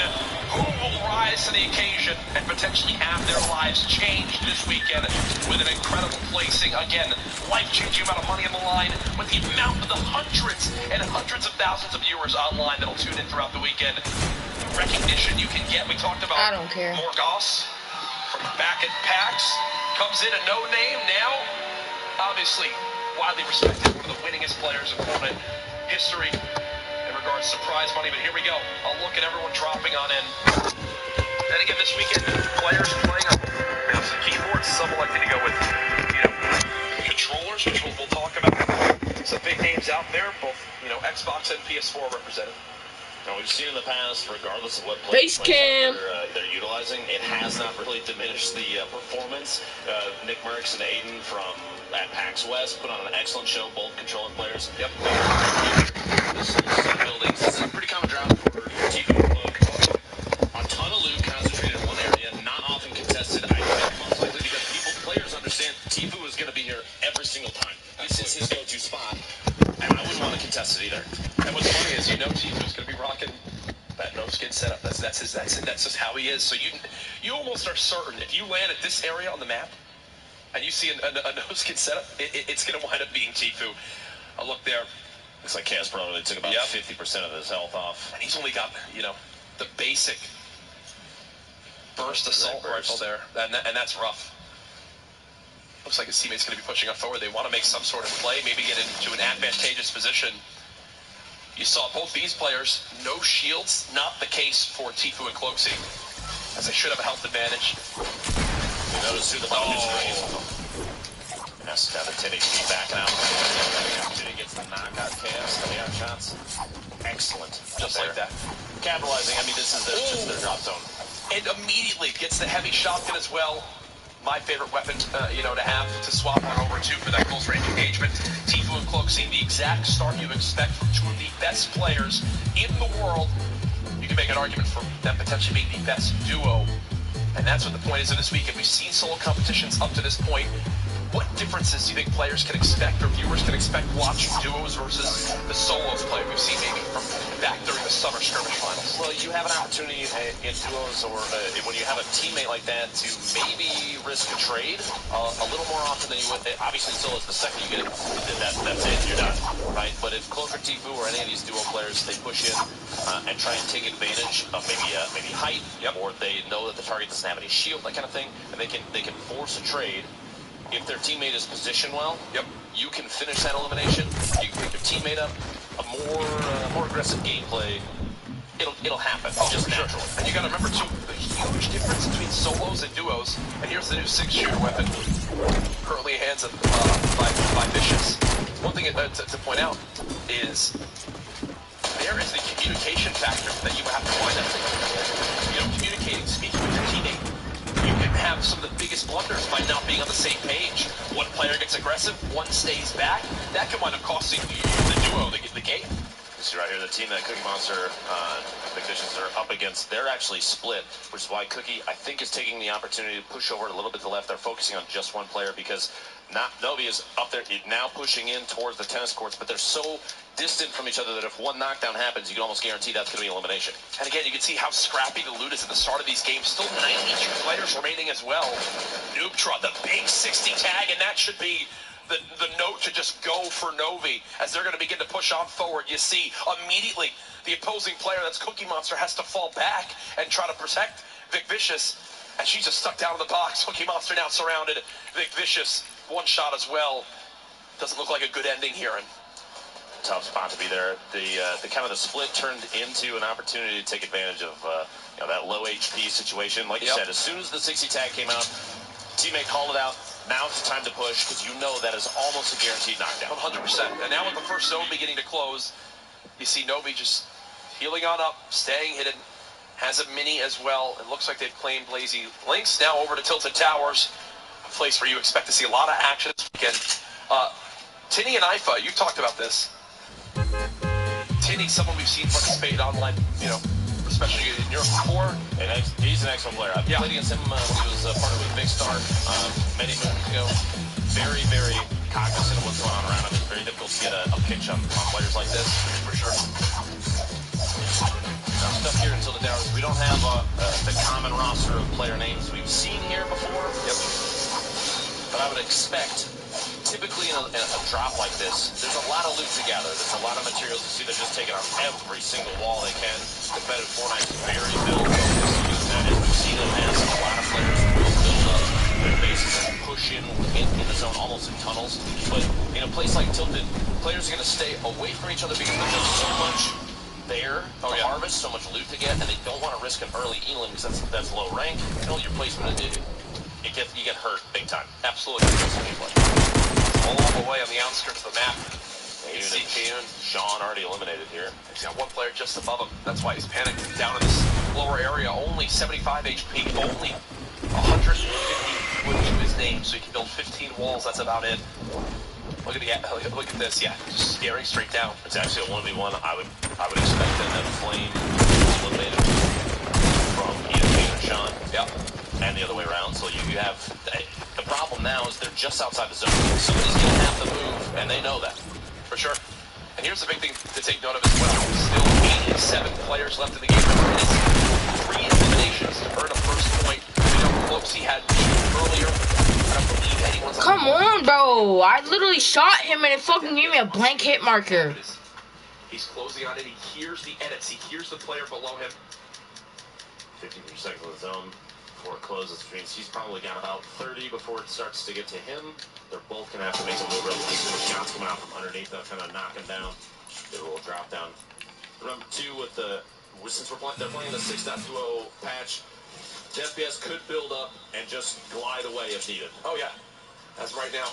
Who will rise to the occasion and potentially have their lives changed this weekend with an incredible placing? Again, life-changing amount of money on the line with the amount of the hundreds and hundreds of thousands of viewers online that'll tune in throughout the weekend. The recognition you can get. We talked about I don't care. Morgos from back at PAX. Comes in a no-name now. Obviously, widely respected, one of the winningest players in Fortnite history in regards to prize money. But here we go. A look at everyone dropping on in. Then again, this weekend, players playing on some keyboards. Some elected to go with, controllers, which we'll talk about. Some big names out there, both, you know, Xbox and PS4 represented. Now, we've seen in the past, regardless of what Base cam. they're utilizing, it has not really diminished the performance. Nick Merckx and Aiden from at PAX West put on an excellent show, both controller players. Yep. Buildings. This is a pretty common drought for Tifu to look. A ton of loot concentrated in one area, not often contested. I think most likely because players understand Tifu is going to be here every single time. This is his go-to spot, and I wouldn't want to contest it either. And what's funny is, you know, Tifu's going to be rocking that no skin setup. That's just how he is. So you almost are certain if you land at this area on the map and you see a no skin setup, it's going to wind up being Tifu. A look there. Looks like Casper only took about 50% of his health off. And he's only got, you know, the basic burst assault rifle there. And that's rough. Looks like his teammate's going to be pushing up forward. They want to make some sort of play, maybe get into an advantageous position. You saw both these players, no shields, not the case for Tifu and Cloakzy, as they should have a health advantage. You notice who the button is. That's got the 10 HP backing out. He gets the knockout cast, the AR shots. Excellent. Just like that. Capitalizing, I mean, this is their drop zone. And immediately gets the heavy shotgun as well. My favorite weapon, you know, to have to swap on over to for that close range engagement. Tifu and Cloakzy, the exact start you expect from two of the best players in the world. You can make an argument for them potentially being the best duo. And that's what the point is of this week. If we've seen solo competitions up to this point, what differences do you think players can expect or viewers can expect watching duos versus the solos play we've seen maybe from back during the summer skirmish finals? Well, you have an opportunity in duos or when you have a teammate like that to maybe risk a trade a little more often than you would. Obviously, solos, the second you get it, that's it, you're done, right? But if Cloak or Tifu or any of these duo players, they push in and try and take advantage of maybe height, or they know that the target doesn't have any shield, that kind of thing, and they can force a trade. If their teammate is positioned well, you can finish that elimination. You can pick your teammate up. A more aggressive gameplay, it'll happen just naturally. And you got to remember too, the huge difference between solos and duos. And here's the new 6-shooter weapon, currently in hands of by Vicious. One thing to point out is there is the communication factor that you have to wind up. You know, communicating, speaking with your teammate. You can have some of the biggest blunders by not being on the same page. One player gets aggressive, one stays back. That can wind up costing the duo the game. You see right here, the team that Cookie Monster Big Vicious are up against, they're actually split, which is why Cookie, I think, is taking the opportunity to push over a little bit to the left. They're focusing on just one player because Novi is up there now pushing in towards the tennis courts, but they're so distant from each other that if one knockdown happens, you can almost guarantee that's going to be elimination. And again, you can see how scrappy the loot is at the start of these games. Still 92 players remaining as well. Noobtra, the big 60 tag, and that should be the note to just go for Novi as they're going to begin to push on forward. You see immediately the opposing player, that's Cookie Monster, has to fall back and try to protect Vic Vicious, and she's just stuck down in the box. Cookie Monster now surrounded. Vic Vicious, one shot as well. Doesn't look like a good ending here. And tough spot to be there. The kind of the split turned into an opportunity to take advantage of you know, that low HP situation. Like you said, as soon as the 60 tag came out, teammate called it out. Now it's time to push because you know that is almost a guaranteed knockdown. 100%. And now with the first zone beginning to close, you see Novi just healing on up, staying hidden. Has a mini as well. It looks like they've claimed Lazy Links. Now over to Tilted Towers, a place where you expect to see a lot of action this weekend. Tinny and Ifa, you talked about this. Tinny, someone we've seen participate in online, you know, especially in Europe before. And he's an excellent player. I played against him when he was partnered with Big Star many moons ago. Very, very cognizant of what's going on around him. It's very difficult to get a pitch on players like this, for sure. Now, stuff here until the Towers. We don't have the common roster of player names we've seen here before. But I would expect, typically in a drop like this, there's a lot of loot to gather. There's a lot of materials to see. They're just taking on every single wall they can. Competitive Fortnite is very build focused. That is, we've seen in the past a lot of players will build up their bases and push in the zone almost in tunnels. But in a place like Tilted, players are going to stay away from each other because there's so much there to harvest, so much loot to get, and they don't want to risk an early elim because that's low rank. You know, your placement, you get hurt big time. Absolutely. All the way on the outskirts of the map. see Kayun. Sean already eliminated here. He's got one player just above him. That's why he's panicked. Down in this lower area, only 75 HP, only 150 wood to his name, so he can build 15 walls. That's about it. Look at this, yeah, just staring straight down. It's actually a 1v1. I would expect them to have Flame eliminated from either Kayun or Sean. Yeah. And the other way around. So you have the problem now is they're just outside the zone. Somebody's going to have to move, and they know that for sure. And here's the big thing to take note of as well. Still 87 players left in the game. It is 3 eliminations to earn a first point. You know, close he had earlier. I don't believe anyone's. Come on, bro! I literally shot him and it fucking gave me a blank hit marker. He's closing on it. He hears the edits. He hears the player below him. 53 seconds of the zone before it closes, which means he's probably got about 30 before it starts to get to him. They're both gonna have to make a move. Shots coming out from underneath that, kind of knock him down. Get a little drop down. Remember too, since they're playing the 6.20 patch, the FPS could build up and just glide away if needed. Oh yeah, as right now,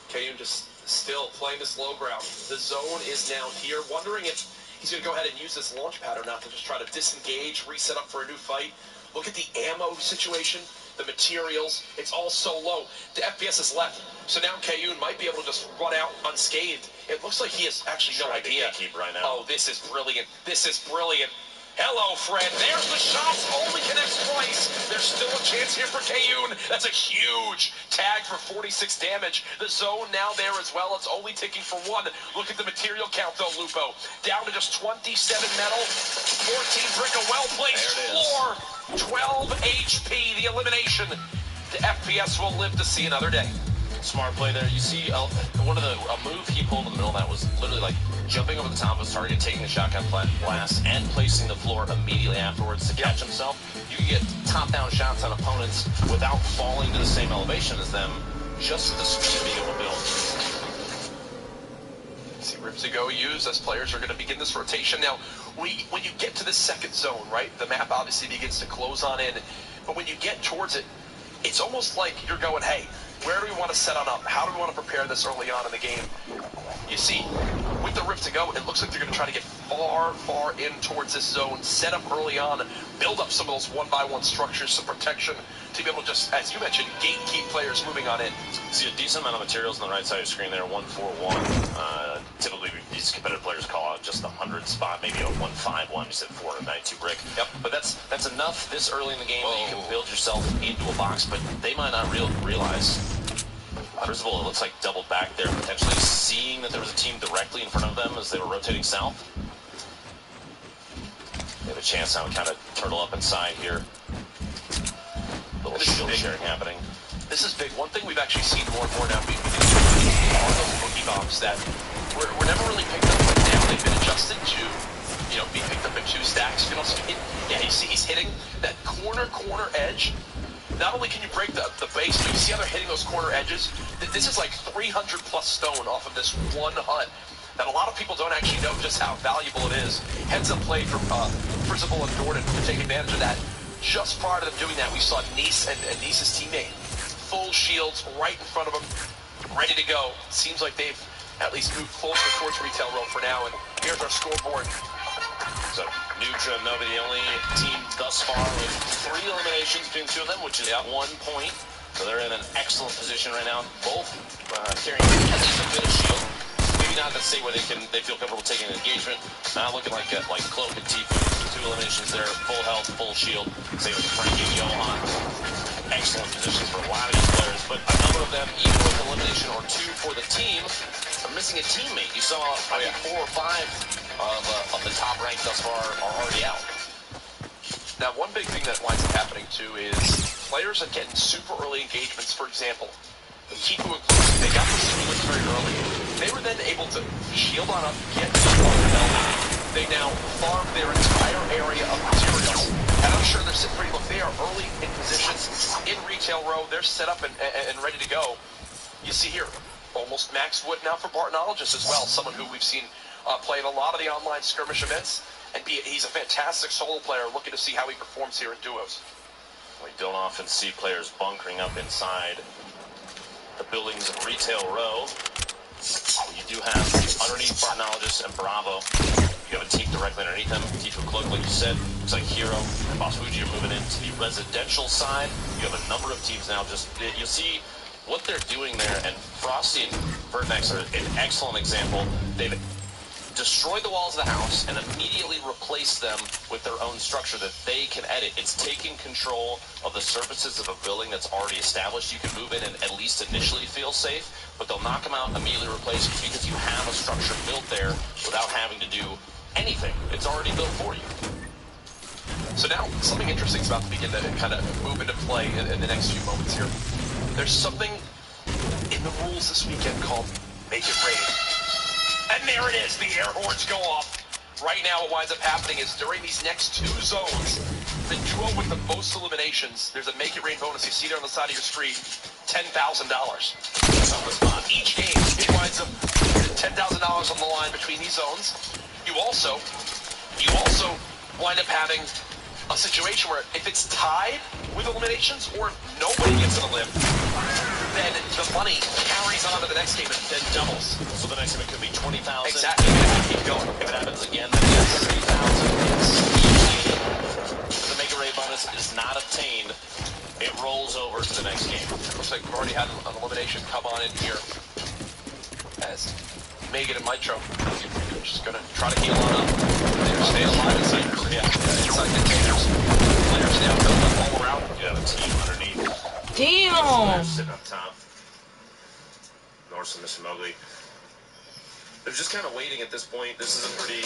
Kayun just still playing this low ground. The zone is now here, wondering if he's going to go ahead and use this launch pad or not to just try to disengage, reset up for a new fight. Look at the ammo situation, the materials, it's all so low. The FPS is left, so now Kayun might be able to just run out unscathed. It looks like he has actually no idea. Right now. Oh, this is brilliant. This is brilliant. Hello, Fred. There's the shots. Only connects twice. There's still a chance here for Kayun. That's a huge tag for 46 damage. The zone now there as well. It's only ticking for 1. Look at the material count, though, Lupo. Down to just 27 metal, 14 brick, a well-placed floor, 12 HP, the elimination. The FPS will live to see another day. Smart play there. You see a move he pulled in the middle of that was literally like jumping over the top of his target, taking the shotgun blast, and placing the floor immediately afterwards to catch himself. You can get top-down shots on opponents without falling to the same elevation as them, just with the speed of being able to build. See Rip2Go used as players are going to begin this rotation. Now, when you get to the second zone, right, the map obviously begins to close on in, but when you get towards it, it's almost like you're going, hey, where do we want to set on up? How do we want to prepare this early on in the game? You see, with the Rip2Go, it looks like they're going to try to get far, far in towards this zone, set up early on, build up some of those one-by-one structures, some protection, to be able to just, as you mentioned, gatekeep players moving on in. See a decent amount of materials on the right side of the screen there, 141. Typically, these competitive players call out just the 100 spot, maybe a 151. You said 492 brick. Yep. But that's enough this early in the game that you can build yourself into a box, but they might not realize. First of all, it looks like doubled back there, potentially seeing that there was a team directly in front of them as they were rotating south. They have a chance now to kind of turtle up inside here. Little shield sharing happening. This is big. One thing we've actually seen more and more now are those boogie bombs that were never really picked up, but now they've been adjusted to, you know, be picked up in 2 stacks. You can also hit, yeah, you see he's hitting that corner edge. Not only can you break the base, but you see how they're hitting those corner edges? This is like 300 plus stone off of this one hut that a lot of people don't actually know just how valuable it is. Heads up play from Frizzable and Jordan to take advantage of that. Just prior to them doing that, we saw Nice and Nice's teammate, full shields right in front of them, ready to go. Seems like they've at least moved closer towards Retail Row for now, and here's our scoreboard. So, Nutra and Nova, the only team thus far with 3 eliminations between the 2 of them, which is 1 point. So they're in an excellent position right now. Both carrying at least a bit of shield. Maybe not to say where they feel comfortable taking an engagement. Not looking like Cloak and Tifu. 2 eliminations there, full health, full shield. Same with Frankie and Johan. Excellent positions for a lot of these players, but a number of them, even with elimination or 2 for the team, are missing a teammate. You saw, I think, 4 or 5 of the top rank thus far are already out. Now, one big thing that winds up happening too is players are getting super early engagements. For example, Kipu included, they got the stimulus very early. They were then able to shield on up, get to the belt. They now farm their entire area of materials. And I'm sure they're sitting pretty, look, they are early in positions in Retail Row. They're set up and ready to go. You see here, almost max wood now for Bartonologist as well, someone who we've seen play in a lot of the online skirmish events, and he's a fantastic solo player, looking to see how he performs here in duos. We don't often see players bunkering up inside the buildings of Retail Row. You do have, underneath Bartologist and Bravo, you have a team directly underneath them. Tifu Cloak, like you said, looks like Hero and Boss Fuji are moving into the residential side. You have a number of teams now. Just you'll see what they're doing there, and Frosty and Vertex are an excellent example. They've destroyed the walls of the house and immediately replaced them with their own structure that they can edit. It's taking control of the surfaces of a building that's already established. You can move in and at least initially feel safe, but they'll knock them out and immediately replace it because you have a structure built there without having to do anything. It's already built for you. So now, something interesting is about to begin to kind of move into play in the next few moments here. There's something in the rules this weekend called Make It Rain. And there it is, the air horns go off. Right now, what winds up happening is during these next 2 zones, the duo with the most eliminations, there's a Make It Rain bonus. You see there on the side of your screen, $10,000. Each game, it winds up $10,000 on the line between these zones. You also wind up having a situation where if it's tied with eliminations or if nobody gets an elim, then the money carries on to the next game and then doubles. So the next game it could be 20,000. Exactly. Keep going. If it happens again, then it's 30,000. If the Make It Rain bonus is not obtained, it rolls over to the next game. Looks like we've already had an elimination come on in here as Megan and Mitro just gonna try to heal on up. They're staying alive inside. Inside containers. Players now built up all around. You have a team underneath. Damn! Sitting up top. Norse and Mr. Mowgli. They're just kind of waiting at this point. This is a pretty...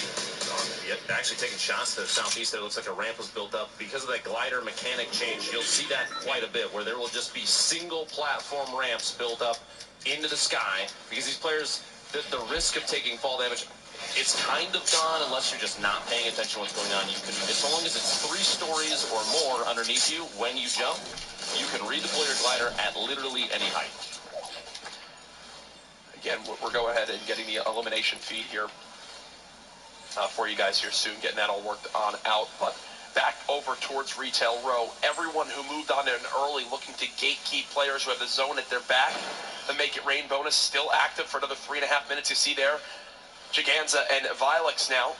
actually taking shots to the southeast. There looks like a ramp was built up. Because of that glider mechanic change, you'll see that quite a bit, where there will just be single platform ramps built up into the sky. Because these players, the risk of taking fall damage, it's kind of gone unless you're just not paying attention to what's going on. You can, as long as it's 3 stories or more underneath you when you jump, you can redeploy your glider at literally any height. Again, we're going ahead and getting the elimination feed here for you guys here soon, getting that all worked on out. But back over towards Retail Row, everyone who moved on in early looking to gatekeep players who have the zone at their back. The Make It Rain bonus still active for another 3.5 minutes. You see there, Giganza and Vilex now.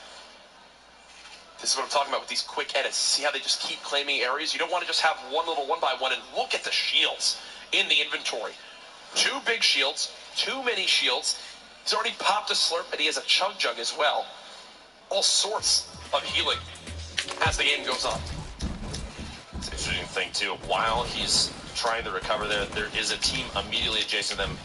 This is what I'm talking about with these quick edits. See how they just keep claiming areas? You don't want to just have one little 1x1, and look at the shields in the inventory. 2 big shields, 2 mini shields. He's already popped a slurp, and he has a chug jug as well. All sorts of healing as the game goes on. It's an interesting thing, too. While he's trying to recover there, there is a team immediately adjacent to them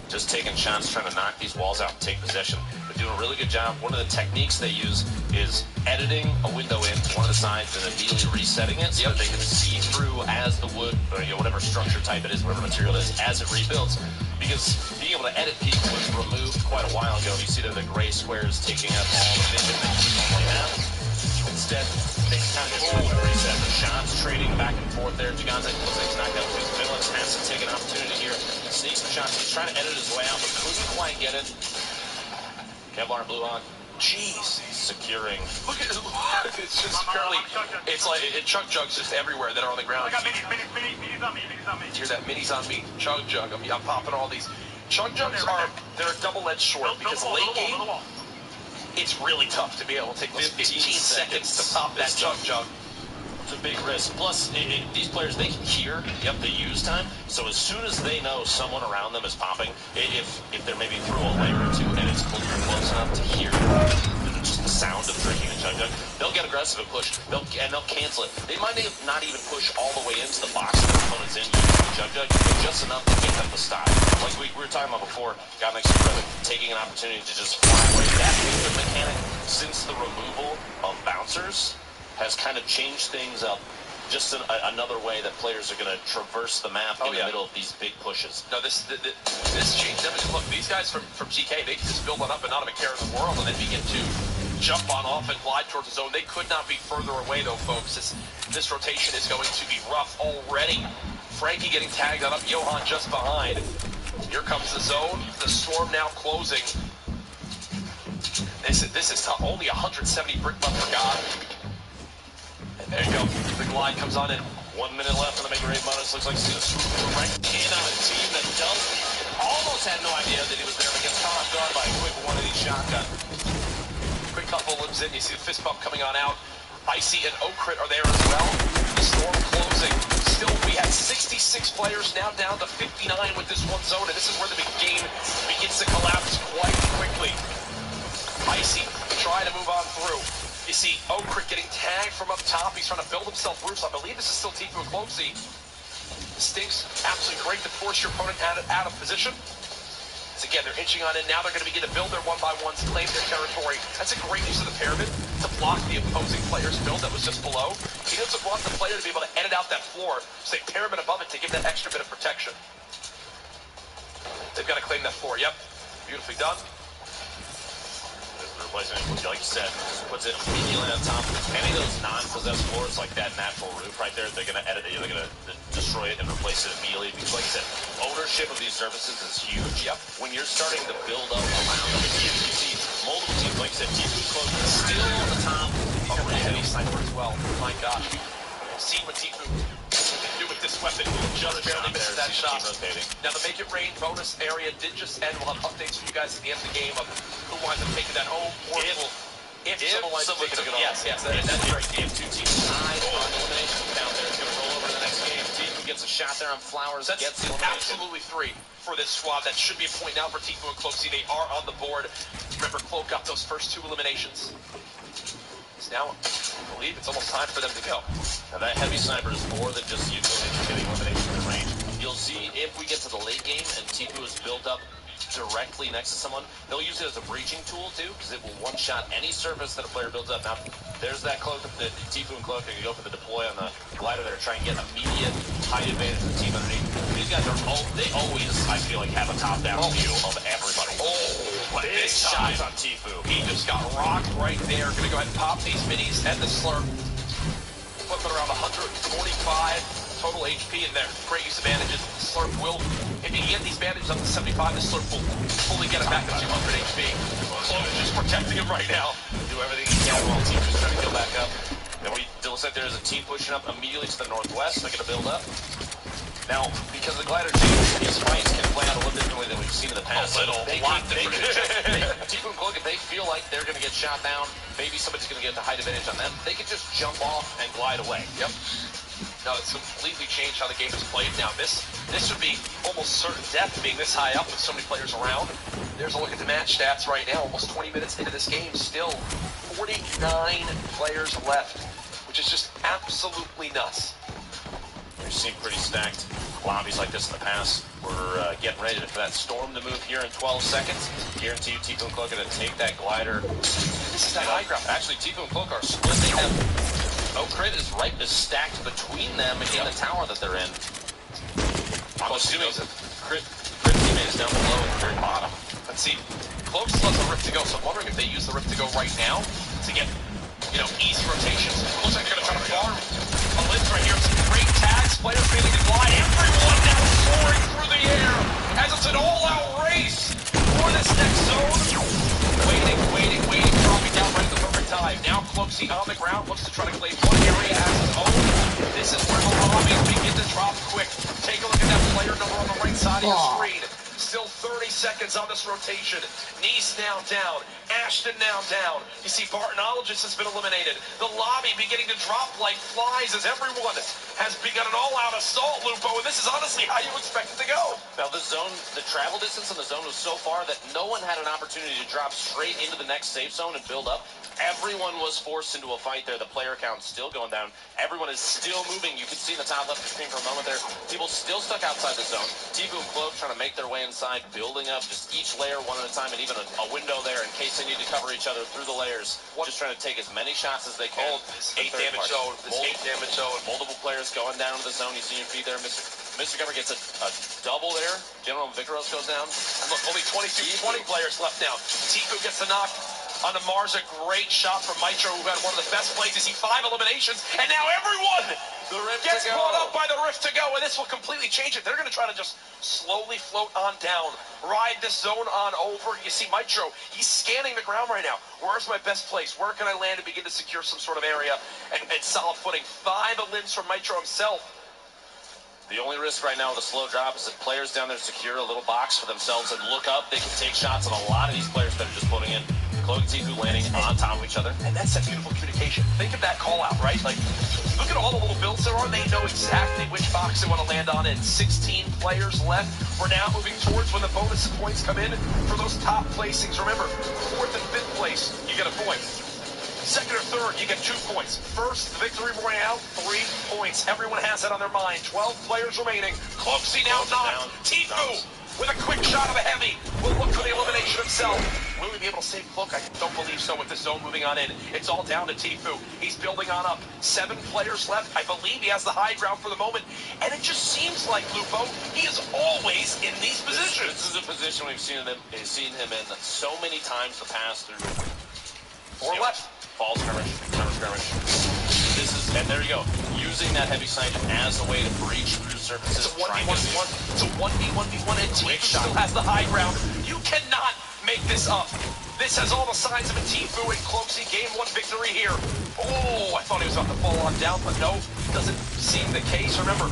just taking shots, trying to knock these walls out and take possession. They're doing a really good job. One of the techniques they use is editing a window in to one of the sides and immediately resetting it so that they can see through as the wood, or whatever structure type it is, whatever material it is, as it rebuilds. Because being able to edit people was removed quite a while ago. You see that the gray squares taking up all the vision that you normally have. Instead, they kind of just reset the shots, trading back and forth there. Giganza looks like he's knocked out. Villains has to take an opportunity here. Sneaks the shots. He's trying to edit his way out, but couldn't quite get it. Kevlar Blue Hawk. Jeez. Securing. Look at it. It's just purely, it's like chug jugs just everywhere that are on the ground. I got minis on me. Hear that? Minis on me. Chug jug. I'm popping all these. Chug jugs they're a double-edged sword because late game, it's really tough to be able to take those 15 seconds to pop that chug jug. It's a big risk. Plus, these players, they can hear the use time. So as soon as they know someone around them is popping, if they're maybe through a layer or 2 and it's close enough to hear just the sound of drinking a chug jug, they'll get aggressive and push. They'll cancel it. They might not even push all the way into the box that the opponent's in using the chug jug, but just enough to get them to stop. Like we were talking about before, God makes you brother, taking an opportunity to just fly away. That movement mechanic, since the removal of bouncers, has kind of changed things up. Just another way that players are going to traverse the map in the middle of these big pushes. No, this changed everything. Look, these guys from GK, they can just build one up and not have a care in the world, and then begin to jump on off and glide towards the zone. They could not be further away, though, folks. This rotation is going to be rough already. Frankie getting tagged on up, Johan just behind. Here comes the zone. The storm now closing. This is tough. Only 170 brick left for God. There you go. The glide comes on in. 1 minute left on the Make It Rain bonus. Looks like it's going to swoop right in on a team that does all almost had no idea that he was there, but gets caught off guard by a quick one of these shotgun. Quick couple limbs in. You see the fist bump coming on out. Icy and Okrit are there as well. The storm closing. Still, we had 66 players, now down to 59 with this one zone, and this is where the game begins to collapse quite quickly. Icy trying to move on through. You see Okrit getting tagged from up top. He's trying to build himself roofs. I believe this is still Tfue and Cloakzy. The stinks, absolutely great to force your opponent out of position. So again, they're inching on in. Now they're going to begin to build their one-by-ones, claim their territory. That's a great use of the pyramid to block the opposing player's build that was just below. He doesn't want the player to be able to edit out that floor, so they pyramid above it to give that extra bit of protection. They've got to claim that floor. Yep, beautifully done. Replacement, which, like you said, puts it immediately on top. Any of those non-possessed floors, like that natural roof right there, they're going to edit it, they're going to destroy it and replace it immediately. Because, like I said, ownership of these services is huge. Yep. When you're starting to build up around them, you see multiple teams, like you said, Tfue Cloak still on the top. Oh, heavy sniper as well. My gosh. See what Tfue can do with this weapon. Just barely missed that shot. Now, the Make It Rain bonus area did just end. We'll have updates for you guys at the end of the game of who winds up taking that home. Or if someone winds up taking it home. Yes, that's right. If two teams tied on elimination down there, it's going to roll over to the next game. Tfue gets a shot there on Flowers, That's gets the elimination. absolutely 3 for this squad. That should be a point now for Tfue and Cloakzy. They are on the board. Remember, Cloak got those first 2 eliminations. So now, I believe it's almost time for them to go. Now that heavy sniper is more than just getting elimination in range. You'll see if we get to the late game and Tfue is built up directly next to someone, they'll use it as a breaching tool too, because it will one-shot any surface that a player builds up. Now, there's that cloak that Tfue and Cloak can go for the deploy on the glider there, try and get immediate high advantage of the team underneath. These guys are they always, I feel like, have a top-down view of everybody. What a big shots on Tfue. He just got rocked right there. Gonna go ahead and pop these minis and the slurp. Flipping around 145 total HP in there. Great use of bandages. The slurp will, if you can get these bandages up to 75, the slurp will fully get it back to 200 HP. Cloak is just protecting him right now. Do everything he can while Tfue's trying to go back up. Then it looks like there's a team pushing up immediately to the northwest. They're going to build up. Now, because the glider change, these fights can play out a little differently than we've seen in the past. Tfue and Cloak, if they feel like they're going to get shot down, maybe somebody's going to get the height advantage on them, they can just jump off and glide away. Yep. Now, it's completely changed how the game is played now. This would be almost certain death being this high up with so many players around. There's a look at the match stats right now. Almost 20 minutes into this game, still 49 players left, which is just absolutely nuts. We've seen pretty stacked lobbies like this in the past. We're getting ready for that storm to move here in 12 seconds. Guarantee you Tfue and Cloak are going to take that glider. This is that high ground. Actually, Tfue and Cloak are split. They have Okrit is stacked between them in the tower that they're in. I'm assuming Crit teammate is down below at the very bottom. Let's see. Cloak still has a rift to go, so I'm wondering if they use the rift to go right now to get, easy rotations. Looks like they're going to try to farm a lift right here. Some great tags. Players failing to glide. Everyone now soaring through the air as it's an all-out race for this next zone. Waiting, dropping down right at the perfect time. Now Cloakzy on the ground, looks to try to claim one area as his own. This is where the lobbies begin to drop quick. Take a look at that player number on the right side of your screen. Still 30 seconds on this rotation. Nice now down. Ashton now down. You see Bartonologist has been eliminated. The lobby beginning to drop like flies as everyone has begun an all-out assault, Lupo, and this is honestly how you expect it to go. Now the travel distance in the zone was so far that no one had an opportunity to drop straight into the next safe zone and build up. Everyone was forced into a fight there. The player count's still going down. Everyone is still moving. You can see in the top left of the screen for a moment there. People still stuck outside the zone. Tfue and Cloak trying to make their way inside, building up just each layer one at a time, and even a window there in case they need to cover each other through the layers. Just trying to take as many shots as they can. This 8 damage zone. Multiple players going down to the zone. You see your feed there. Mr. Gummer gets a double there. General Vicaros goes down. And look, only 20 players left now. Tfue gets the knock on the Mars. A great shot from Mitro, who had one of the best plays. You see 5 eliminations, and now everyone gets brought up by the rift to go, and this will completely change it. They're going to try to just slowly float on down, ride this zone on over. You see Mitro, he's scanning the ground right now. Where's my best place? Where can I land and begin to secure some sort of area and solid footing? 5 elims from Mitro himself. The only risk right now with a slow drop is if players down there secure a little box for themselves and look up, they can take shots on a lot of these players that are just floating in. Cloak and Tfue landing on top of each other. And that's that beautiful communication. Think of that call out, right? Like, look at all the little builds there are. They know exactly which box they want to land on, and 16 players left. We're now moving towards when the bonus points come in for those top placings. Remember, 4th and 5th place, you get a point. 2nd or 3rd, you get 2 points. First, the Victory Royale, 3 points. Everyone has that on their mind. 12 players remaining. Cloakzy now knocked. Tfue with a quick shot of a heavy will look for the elimination himself. Will he be able to save Cloak? I don't believe so with the zone moving on in. It's all down to Tfue. He's building on up. 7 players left. I believe he has the high ground for the moment. And it just seems like, Lupo, he is always in these positions. This is a position we've seen him in so many times the past through. Or left. Fall skirmish, counter skirmish. This is, and there you go. Using that heavy sight as a way to breach through surfaces. It's a 1v1v1. It's a 1v1v1, and Tfue still has the high ground. You cannot make this up. This has all the signs of a Tfue and Cloakzy Game 1 victory here. Oh, I thought he was about to fall on down, but no, doesn't seem the case. Remember,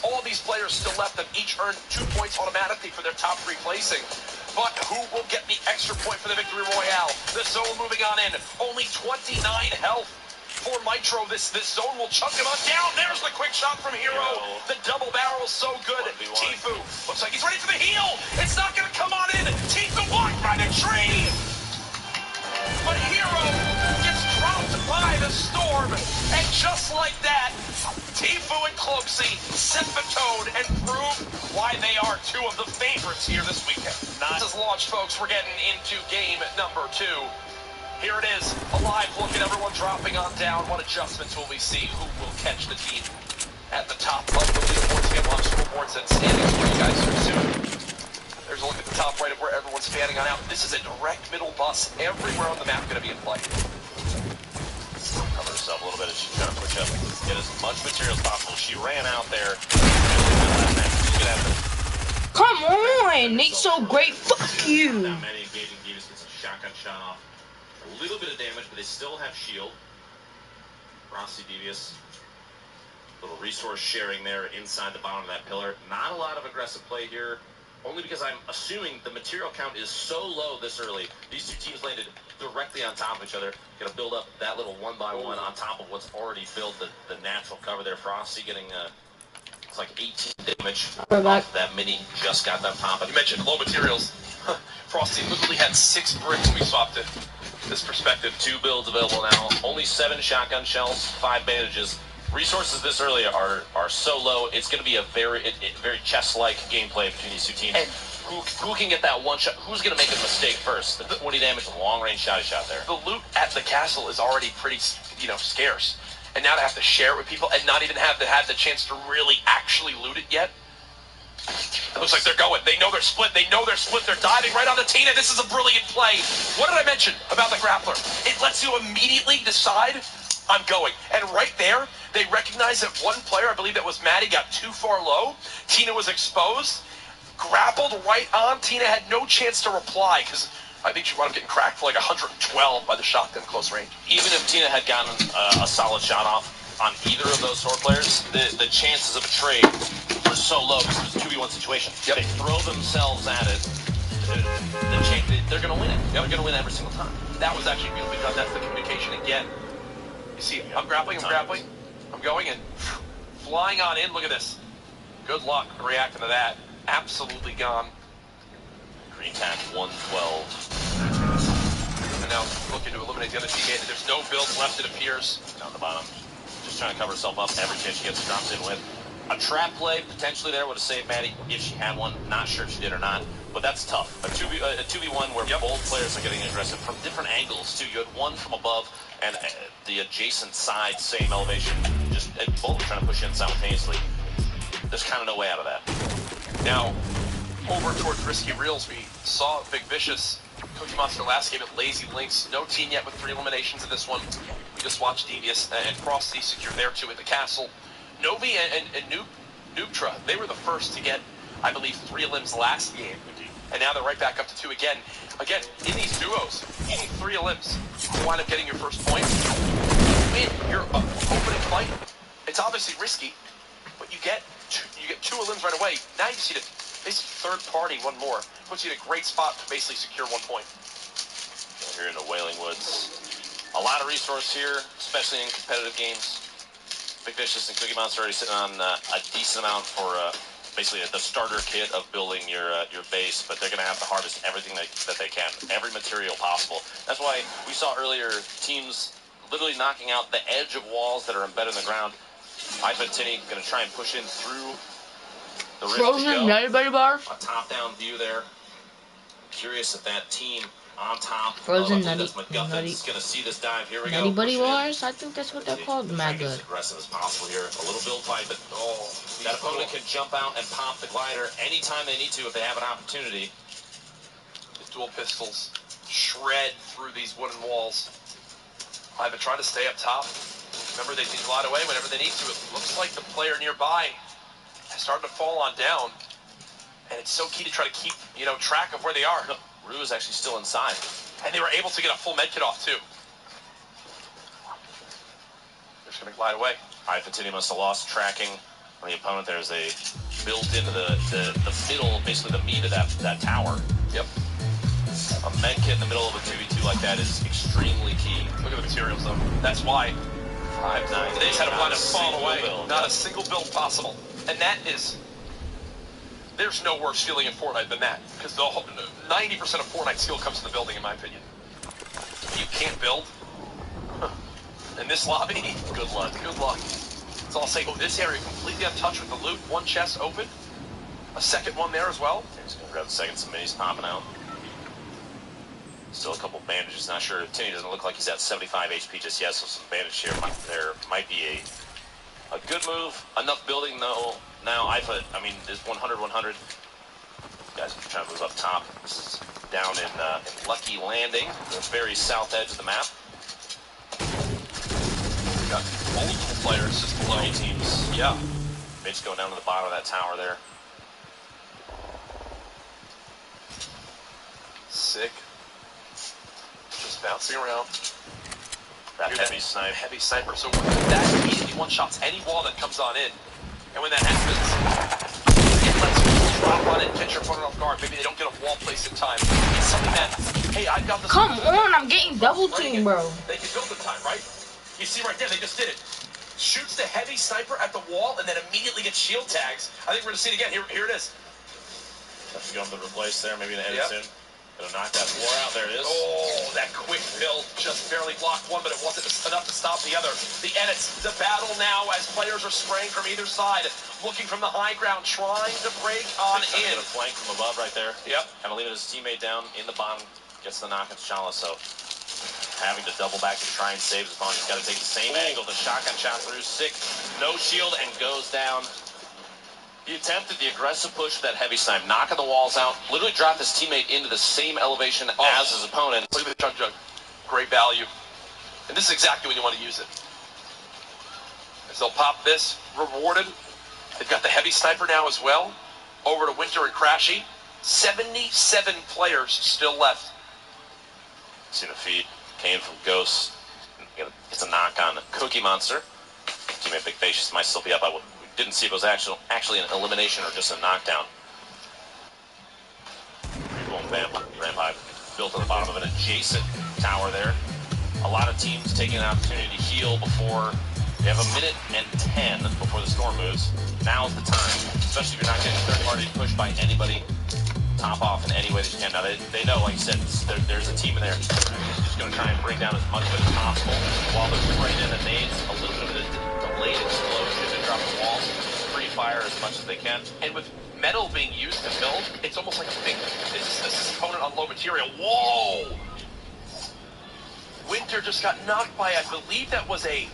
all these players still left them each earned 2 points automatically for their top 3 placing. But who will get the extra point for the Victory Royale? The zone moving on in. Only 29 health for Mitro. This zone will chunk him on down. There's the quick shot from Hero. The double barrel is so good. Tfue looks like he's ready for the heal. It's not going to come on in. Tfue blocked by the tree. But Hero gets dropped by the storm. And just like that, Tfue and Cloakzy set the tone and prove why they are 2 of the favorites here this weekend. This is launched, folks. We're getting into game number 2. Here it is, a live look at everyone dropping on down. What adjustments will we see? Who will catch the team at the top of the leaderboards? We have lots of boards and standings for you guys here soon. There's a look at the top right of where everyone's fanning on out. This is a direct middle bus. Everywhere on the map going to be in play. Cover herself a little bit as she's trying to push up, get as much material as possible. She ran out there. Come on, Nate's so great. Fuck you. Not many engaging Divas gets a shotgun shot off. A little bit of damage, but they still have shield. Frosty Devious. Little resource sharing there inside the bottom of that pillar. Not a lot of aggressive play here. Only because I'm assuming the material count is so low this early. These 2 teams landed directly on top of each other. Gonna build up that little 1x1 on top of what's already built, the natural cover there. Frosty getting it's like 18 damage off that mini just got them popping. You mentioned low materials. Frosty literally had 6 bricks when we swapped it. This perspective. 2 builds available now. Only 7 shotgun shells, 5 bandages. Resources this early are so low. It's going to be a very chess-like gameplay between these 2 teams. And who can get that one shot? Who's going to make a mistake first? The 20 damage long-range shot there. The loot at the castle is already pretty, scarce. And now to have to share it with people and not even have the chance to really actually loot it yet. It looks like they're going. They know they're split. They're diving right on the Tina. This is a brilliant play. What did I mention about the grappler? It lets you immediately decide, I'm going. And right there, they recognize that one player, I believe that was Maddie, got too far low. Tina was exposed, grappled right on. Tina had no chance to reply because I think she wound up getting cracked for like 112 by the shotgun close range. Even if Tina had gotten a solid shot off on either of those sword players, the chances of a trade were so low because it was a 2v1 situation. Yep. They throw themselves at it. They're going to win it. They're going to win every single time. That was actually beautifully done. That's the communication again. You see, I'm grappling, I'm going and flying on in. Look at this. Good luck reacting to that. Absolutely gone. Green tag 112. And now looking to eliminate the other teammate. There's no build left, it appears. Down the bottom. Just trying to cover herself up. Every chance she gets drops in with. A trap play potentially there would have saved Maddie if she had one. Not sure if she did or not. But that's tough. A 2v1 where both players are getting aggressive from different angles too. You had one from above and the adjacent side, same elevation. Just both trying to push in simultaneously. There's kind of no way out of that. Now, over towards Risky Reels, we saw Big Vicious, Cookie Monster last game at Lazy Links. No team yet with 3 eliminations in this one. We just watched Devious and Frosty secure their 2 at the castle. Novi and Noobtra, they were the first to get, I believe, 3 elims last game. And now they're right back up to 2 again. Again, in these duos, you need 3 elims. You wind up getting your first point. You win your opening fight. It's obviously risky, but you get you get 2 limbs right away. Now you just need a basically third party, one more. Puts you in a great spot to basically secure 1 point. So here in the Wailing Woods, a lot of resource here, especially in competitive games. Big Vicious and Cookie Monster already sitting on a decent amount for basically the starter kit of building your base, but they're going to have to harvest everything that they can, every material possible. That's why we saw earlier teams literally knocking out the edge of walls that are embedded in the ground. Ifa and Tinny going to try and push in through the rift. Frozen Nutty Buddy bars. A top-down view there. I'm curious if that team on top Frozen of Nutty MacGuffin's going to see this dive. Here we Nutty go. Buddy bars. I think that's what they're called. Mad good. As aggressive as possible here. A little build fight, but that opponent can jump out and pop the glider anytime they need to if they have an opportunity. These dual pistols shred through these wooden walls. I've been trying to stay up top. Remember, they can glide away whenever they need to. It looks like the player nearby has started to fall on down, and it's so key to try to keep, track of where they are. No, Rue is actually still inside. And they were able to get a full med kit off, too. They're just going to glide away. Ifa Tinny must have lost tracking on the opponent. There's a built into the middle, basically the meat of that tower. Yep. A med kit in the middle of a 2v2 like that is extremely key. Look at the materials, though. That's why 5-9. they just had a blind to fall away. Build. Not a single build possible. And that is... There's no worse feeling in Fortnite than that. Because 90% of Fortnite skill comes in the building, in my opinion. You can't build. In this lobby, good luck. Good luck. So I'll say, this area completely untouched with the loot. 1 chest open. A second one there as well. He's going to grab the second. Some minis popping out. Still a couple bandages. Not sure. Tinny doesn't look like he's at 75 HP just yet, so some bandage here. There might be a good move. Enough building, though. Now, Ifa, is 100-100. Guys are trying to move up top. This is down in Lucky Landing, the very south edge of the map. We've got multiple players just below. 3 teams. Yeah. Mitch going down to the bottom of that tower there. Sick. Just bouncing around. That heavy snipe. Heavy sniper. So that immediately one-shots any wall that comes on in. And when that happens, it lets you drop on it, catch your opponent off guard. Maybe they don't get a wall placed in time. It's something that, hey, I've got this. Come on, I'm getting double teamed, bro. They can build in time, right? You see right there, they just did it. Shoots the heavy sniper at the wall and then immediately gets shield tags. I think we're going to see it again. Here it is. That's going to replace there, maybe in the edit soon. Gonna knock that 4 out. There it is. Oh, that quick build just barely blocked one, but it wasn't enough to stop the other. The edits, the battle now as players are spraying from either side, looking from the high ground, trying to break on in. Get a flank from above right there. Yep. Kind of leaving his teammate down in the bottom. Gets the knock at Shala, so having to double back to try and save his opponent. He's got to take the same angle. The shotgun shot through. Sick. No shield and goes down. He attempted the aggressive push with that heavy snipe, knocking the walls out, literally dropped his teammate into the same elevation as his opponent. Look at the jug. Great value. And this is exactly when you want to use it. As they'll pop this, rewarded. They've got the heavy sniper now as well. Over to Winter and Crashy. 77 players still left. See the feed. Came from Ghost. Gets a knock on Cookie Monster. Teammate Big Facious might still be up. I didn't see if it was actually an elimination or just a knockdown. Vampire built on the bottom of an adjacent tower there. A lot of teams taking an opportunity to heal before they have 1 minute and 10 before the storm moves. Now's the time, especially if you're not getting third party pushed by anybody. Top off in any way that you can. Now they know, like you said, there's a team in there just going to try and bring down as much of it as possible while they're spraying in the nades. A little bit of a delayed explosion to drop the walls, free fire as much as they can. And with metal being used to build, it's almost like a big this opponent on low material. Whoa! Winter just got knocked by, I believe that was a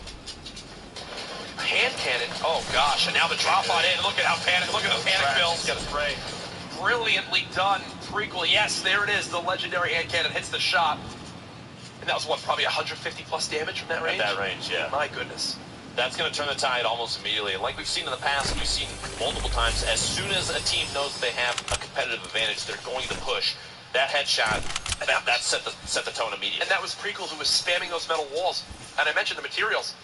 hand cannon. Oh gosh, and now the drop on in. Look at how look at the panic build. Got a spray. Brilliantly done. Prequel. Yes, there it is. The legendary hand cannon hits the shot. And that was what, probably 150 plus damage from that range? At that range, yeah. My goodness. That's going to turn the tide almost immediately. And like we've seen in the past, we've seen multiple times, as soon as a team knows they have a competitive advantage, they're going to push. That headshot, that set the tone immediately. And that was Prequel who was spamming those metal walls. And I mentioned the materials.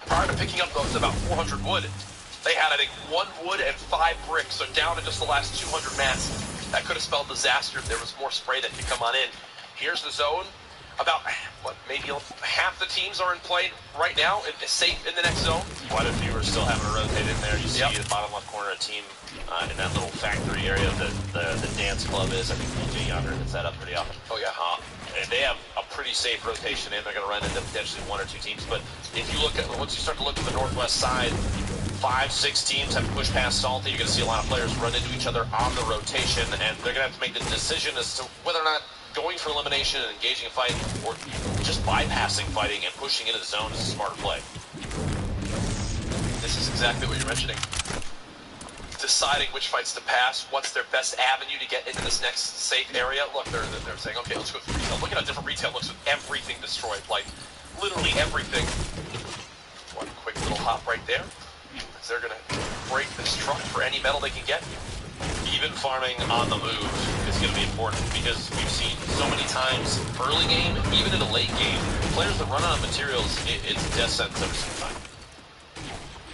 Prior to picking up those about 400 wood, They had, I think, 1 wood and 5 bricks, so down to just the last 200 mats. That could have spelled disaster if there was more spray that could come on in. Here's the zone. About, what, maybe half the teams are in play right now, safe in the next zone. Quite a few are still having to rotate in there. You see the bottom left corner, a team in that little factory area the dance club is. I think DJ Yonder hits that up pretty often. Oh, yeah. And they have a pretty safe rotation in. They're going to run into potentially 1 or 2 teams. But if you look at, once you start to look at the northwest side, 5, 6 teams have pushed past Salty. You're going to see a lot of players run into each other on the rotation, and they're going to have to make the decision as to whether or not going for elimination and engaging a fight, or just bypassing fighting and pushing into the zone is a smarter play. This is exactly what you're mentioning. Deciding which fights to pass, what's their best avenue to get into this next safe area. Look, they're saying, okay, let's go through retail. Look at how different retail looks with everything destroyed, like literally everything. One quick little hop right there. They're going to break this truck for any metal they can get. Even farming on the move is going to be important, because we've seen so many times early game, even in the late game, players that run out of materials, it's a death sentence every single time.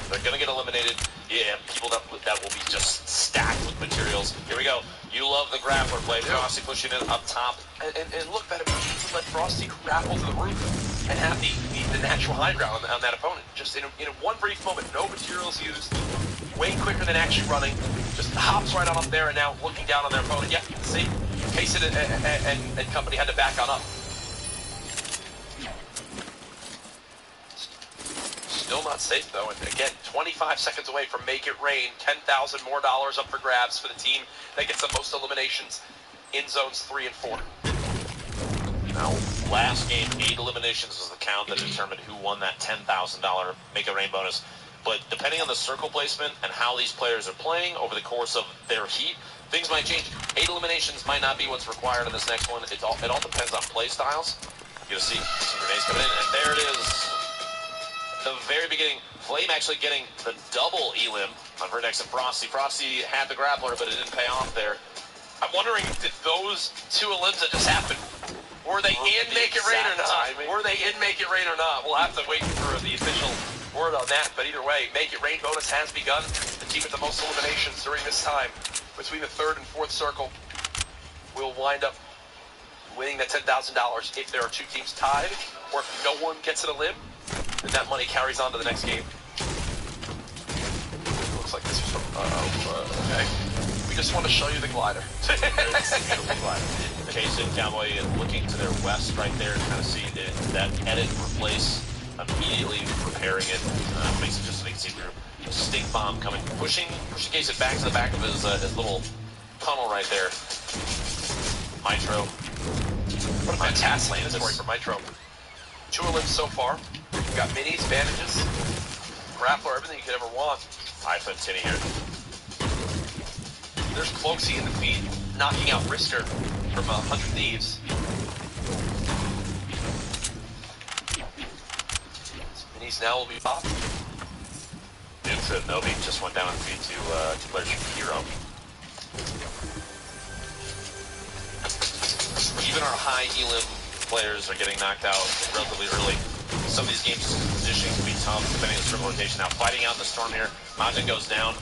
They're going to get eliminated. Yeah, people that will be just stacked with materials. Here we go. You love the grappler play. Frosty pushing it up top. And look, that let Frosty grapple to the roof and have the natural high ground on that opponent. Just in one brief moment, no materials used, way quicker than actually running, just hops right on up there and now looking down on their opponent. Yeah, see, Kaysen and company had to back on up. Still not safe though, and again, 25 seconds away from Make It Rain, $10,000 more up for grabs for the team that gets the most eliminations in zones 3 and 4. Now, last game, 8 eliminations was the count that determined who won that $10,000 Make It Rain bonus. But depending on the circle placement and how these players are playing over the course of their heat, things might change. 8 eliminations might not be what's required in this next one. It all depends on play styles. You're going to see some grenades coming in, and there it is. The very beginning, Flame actually getting the double elim on Vertex and Frosty. Frosty had the grappler, but it didn't pay off there. I'm wondering, did those 2 elims that just happened, were they in Make It Rain or not? Were they in Make It Rain or not? We'll have to wait for the official word on that, but either way, Make It Rain bonus has begun. The team with the most eliminations during this time, between the 3rd and 4th circle, will wind up winning that $10,000. If there are 2 teams tied, or if no one gets an elim, then that money carries on to the next game. Looks like this is from, okay. We just want to show you the glider. Kaysen, Cowboy looking to their west right there to kind of see that edit replace, immediately repairing it, makes it just so they can see through. Stink bomb coming, pushing Kaysen back to the back of his little tunnel right there. Mitro. What a fantastic story for Mitro. 2 elims so far. We've got minis, bandages, grappler, everything you could ever want. iPhone Tinny here. There's Cloaksy in the feed, knocking out Risker from 100 Thieves. Minis now will be popped. Novi just went down on feed to players from Hero. Even our high elim players are getting knocked out relatively early. Some of these games, positioning can be tough depending on the circle rotation. Now, fighting out in the storm here, Majin goes down.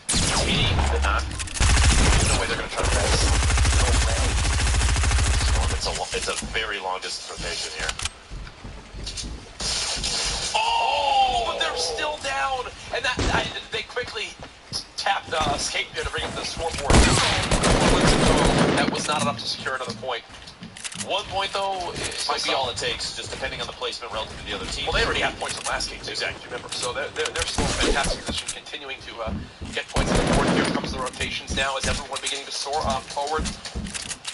Speedy did not. There's no way they're going to try to pass. No way. It's a very long distance rotation here. Oh, but they're still down. And they quickly tapped Escape there to bring up the scoreboard. That was not enough to secure another point. 1 point, though, it might be all it takes, just depending on the placement relative to the other team. Well, they already had points in last game, too. Exactly. Remember, so they're still in a fantastic position, continuing to get points on the board. Here comes the rotations now as everyone beginning to soar forward.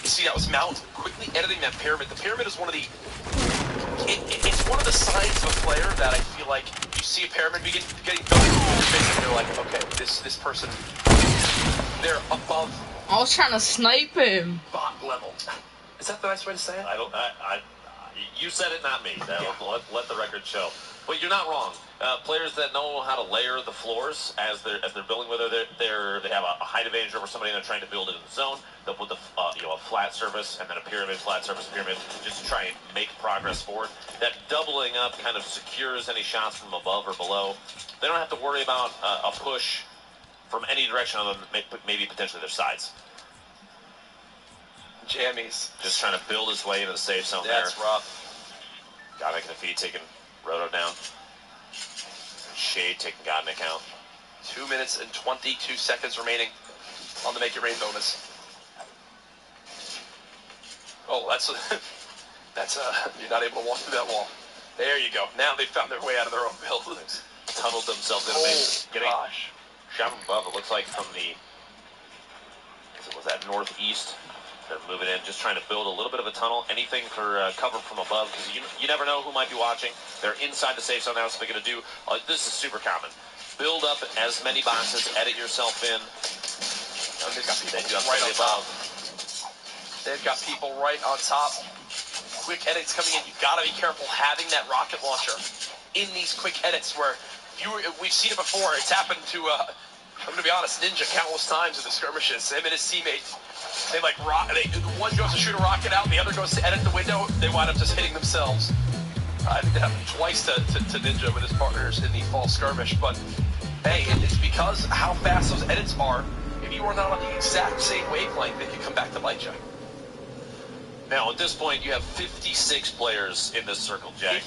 You see that was Mount quickly editing that pyramid. The pyramid is one of the... It's one of the signs of a player that I feel like you see a pyramid getting built, and they're like, okay, this person, they're above... I was trying to snipe him. Bot level. Is that the nice way to say it? You said it, not me. Let the record show. But you're not wrong. Players that know how to layer the floors as they're building, whether they have a height advantage over somebody and they're trying to build it in the zone, they'll put a flat surface and then a pyramid, flat surface, pyramid, just to try and make progress forward. That doubling up kind of secures any shots from above or below. They don't have to worry about a push from any direction other than maybe potentially their sides. Jammies. Just trying to build his way into the safe zone there. That's rough. Godnick in the feed, taking Roto down. Shade taking Godnick out. 2 minutes and 22 seconds remaining on the Make It Rain bonus. Oh, that's you're not able to walk through that wall. There you go. Now they found their way out of their own build. Tunneled themselves in. Oh, gosh. Shot from above, it looks like from the, was that northeast? They're moving in, just trying to build a little bit of a tunnel. Anything for cover from above, because you never know who might be watching. They're inside the safe zone now, so they're going to do, this is super common. Build up as many boxes, edit yourself in. They've got people right on top. They've got people right on top. Quick edits coming in. You've got to be careful having that rocket launcher in these quick edits where we've seen it before. It's happened to, I'm going to be honest, Ninja countless times in the skirmishes. Him and his teammates, one goes to shoot a rocket out, the other goes to edit the window. They wind up just hitting themselves. I think that happened twice to Ninja with his partners in the fall skirmish. But hey, it's because how fast those edits are. If you are not on the exact same wavelength, they can come back to bite you. Now, at this point, you have 56 players in this circle, Jack.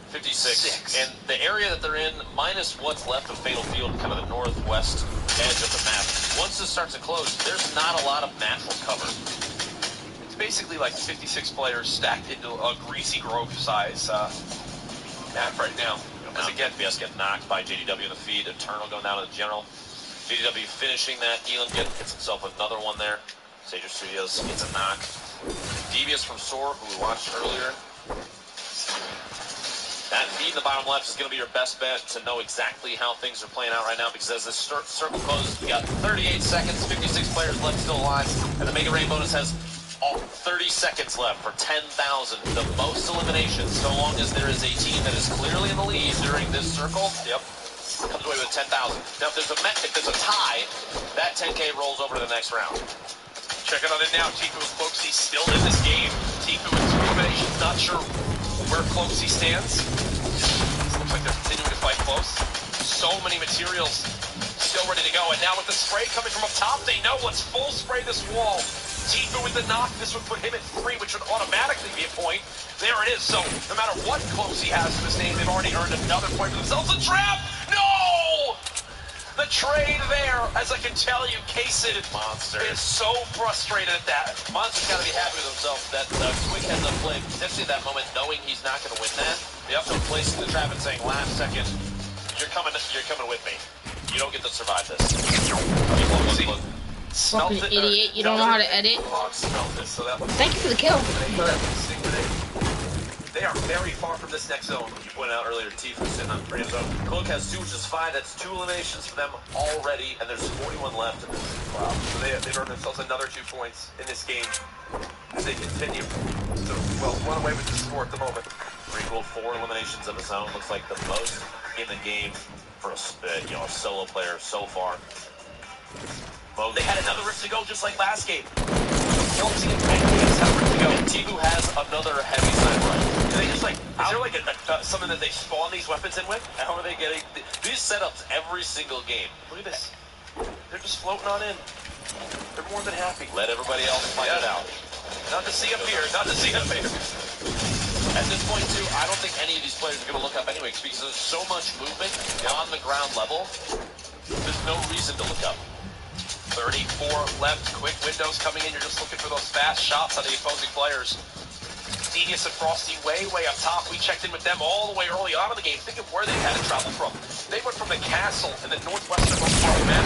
56. And the area that they're in, minus what's left of Fatal Field, kind of the northwest edge of the map, once this starts to close, there's not a lot of natural cover. It's basically like 56 players stacked into a Greasy Grove size map right now. As again, BS get knocked by JDW in the feed. Eternal going down to the general. JDW finishing that. Elam gets himself another one there. Sager Studios gets a knock. Devious from Soar, who we watched earlier. That feed in the bottom left is going to be your best bet to know exactly how things are playing out right now, because as this circle closes, we got 38 seconds, 56 players left still alive, and the Mega Rain bonus has 30 seconds left for 10,000. The most eliminations, so long as there is a team that is clearly in the lead during this circle, comes away with 10,000. Now, if there's a tie, that 10K rolls over to the next round. Checking on it now. Tifu and Cloakzy still in this game. Tifu with 2 eliminations, not sure where Cloakzy stands. Looks like they're continuing to fight close. So many materials still ready to go. And now with the spray coming from up top, they know let's full spray this wall. Tifu with the knock. This would put him at 3, which would automatically be a point. There it is. So no matter what Cloakzy has to his name, they've already earned another point for themselves. A trap! No! The trade there, as I can tell you, Kaysen Monster is so frustrated at that. Monster's got to be happy with himself that Quick has a play, potentially at that moment, knowing he's not going to win that. So placing the trap and saying, last second, you're coming with me. You don't get to survive this. Fucking idiot, you don't know how to edit. Thank you for the kill. They are very far from this next zone. You pointed out earlier, Tifu sitting on the free zone. Cloak has 2, which is 5. That's 2 eliminations for them already, and there's 41 left in this. Wow. So they've earned themselves another 2 points in this game as they continue to, run away with the score at the moment. Regal 4 eliminations of his own. Looks like the most in the game for a solo player so far. They had another rift to go, just like last game. 14 and 10 games have rift to go. And Tifu has another heavy side rifle. Is there like something that they spawn these weapons in with? How are they getting these setups every single game? Look at this. They're just floating on in. They're more than happy. Let everybody else find it out. Not to see up here. Not to see up here. At this point, too, I don't think any of these players are going to look up anyway, because there's so much movement on the ground level. There's no reason to look up. 34 left. Quick windows coming in. You're just looking for those fast shots on the opposing players. Devious and Frosty way up top. We checked in with them all the way early on in the game. Think of where they had to travel from. They went from the castle in the northwesternmost part of the map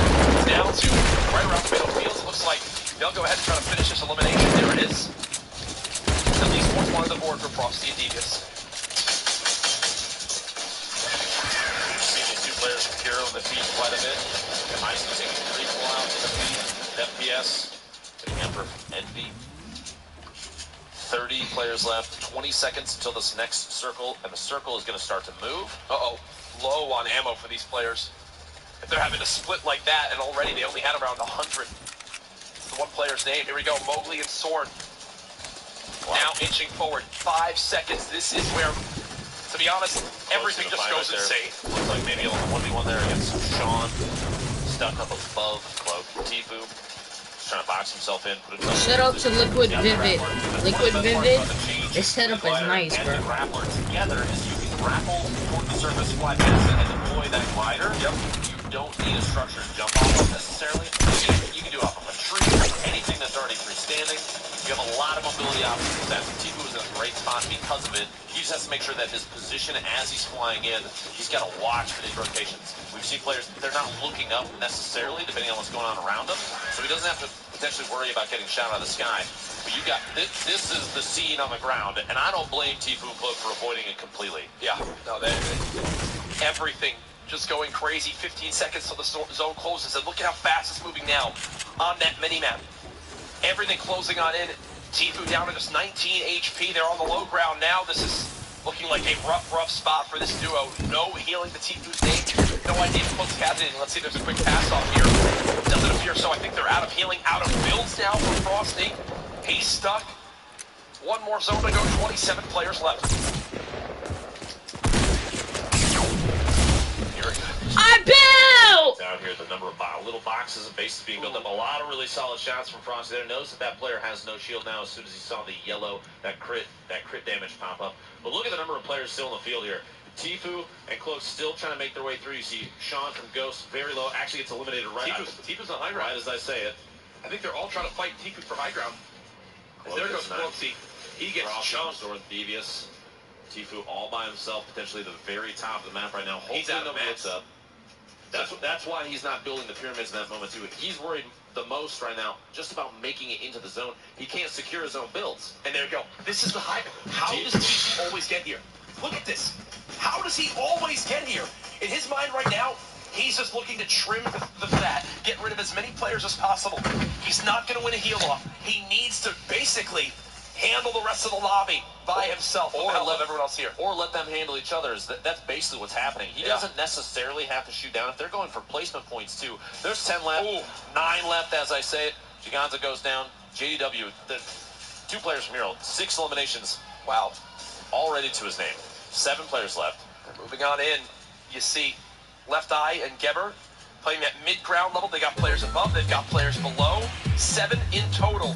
down to right around Fatal Fields. It looks like they'll go ahead and try to finish this elimination. There it is. At least one on the board for Frosty and Devious. See these 2 players from Hero in the feed quite a bit. Mice taking 3 pull out in the feed. FPS. Getting Emperor Envy. 30 players left, 20 seconds until this next circle, and the circle is going to start to move. Uh-oh, low on ammo for these players. If they're having to split like that, and already they only had around 100. It's the one player's name. Here we go, Mowgli and Sword. Wow. Now inching forward, 5 seconds. This is where, to be honest, everything just goes insane. Looks like maybe a 1v1 there against Sean. Stuck up above Cloak. Tfue just trying to box himself in, put himself Shout out to Liquid Vivid. Liquid Vivid, this setup is nice, and bro. the grappler together is you can grapple toward the surface, fly past it, and deploy that glider. Yep. You don't need a structure to jump off of necessarily. You can do it off of a tree, anything that's already freestanding. You have a lot of mobility options with that. Tfue is in a great spot because of it. He just has to make sure that his position as he's flying in, he's got to watch for these rotations. We've seen players, they're not looking up necessarily, depending on what's going on around them. So he doesn't have to potentially worry about getting shot out of the sky. But you got, this is the scene on the ground, and I don't blame Tfue Cloak for avoiding it completely. Yeah, no, everything just going crazy. 15 seconds till the zone closes, and look at how fast it's moving now on that mini-map. Everything closing on in. Tfue down to just 19 HP. They're on the low ground now. This is looking like a rough spot for this duo. No healing to Tfue's name. No idea what's happening. Let's see if there's a quick pass off here. Doesn't appear so. I think they're out of healing, out of builds now for Frosty. He's stuck. One more zone to go. 27 players left. I built! Down here, the number of little boxes and bases being built up. A lot of really solid shots from Frosty there. Notice that player has no shield now as soon as he saw the yellow, that crit damage pop up. But look at the number of players still in the field here. Tfue and Cloak still trying to make their way through. You see Sean from Ghost very low. Actually gets eliminated Tfue's on high ground. Right as I say it. I think they're all trying to fight Tfue for high ground. As there goes Cloaksy. He gets Sean. Devious. Tfue all by himself, potentially the very top of the map right now. Hopefully He's out of nobody mats. looks up. That's why he's not building the pyramids in that moment too. He's worried the most right now just about making it into the zone. He can't secure his own builds. And there you go. This is the high. How does Tfue always get here? Look at this. How does he always get here? In his mind right now, he's just looking to trim the fat, get rid of as many players as possible. He's not going to win a heal off. He needs to basically handle the rest of the lobby by himself. Or let everyone else here. Or let them handle each other. That's basically what's happening. He doesn't necessarily have to shoot down. If they're going for placement points too, there's 10 left, 9 left as I say it. Giganza goes down. JDW, the 2 players from Hero, 6 eliminations. Wow. Already to his name. 7 players left. They're moving on in. You see Left Eye and Geber playing at mid-ground level. They got players above. They've got players below. 7 in total.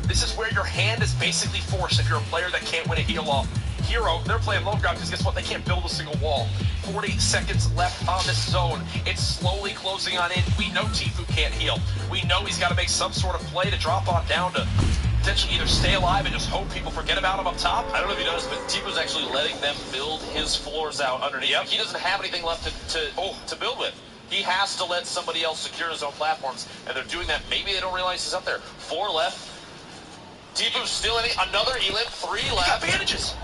This is where your hand is basically forced if you're a player that can't win a heal off. Hero, they're playing low ground because guess what? They can't build a single wall. 40 seconds left on this zone. It's slowly closing on in. We know Tfue can't heal. We know he's got to make some sort of play to drop on down to potentially either stay alive and just hope people forget about him up top. I don't know if you noticed, but Tfue's actually letting them build his floors out underneath. He doesn't have anything left to build with. He has to let somebody else secure his own platforms, and they're doing that. Maybe they don't realize he's up there. 4 left. Tfue's still in it. Another elim. 3 left. Got bandages.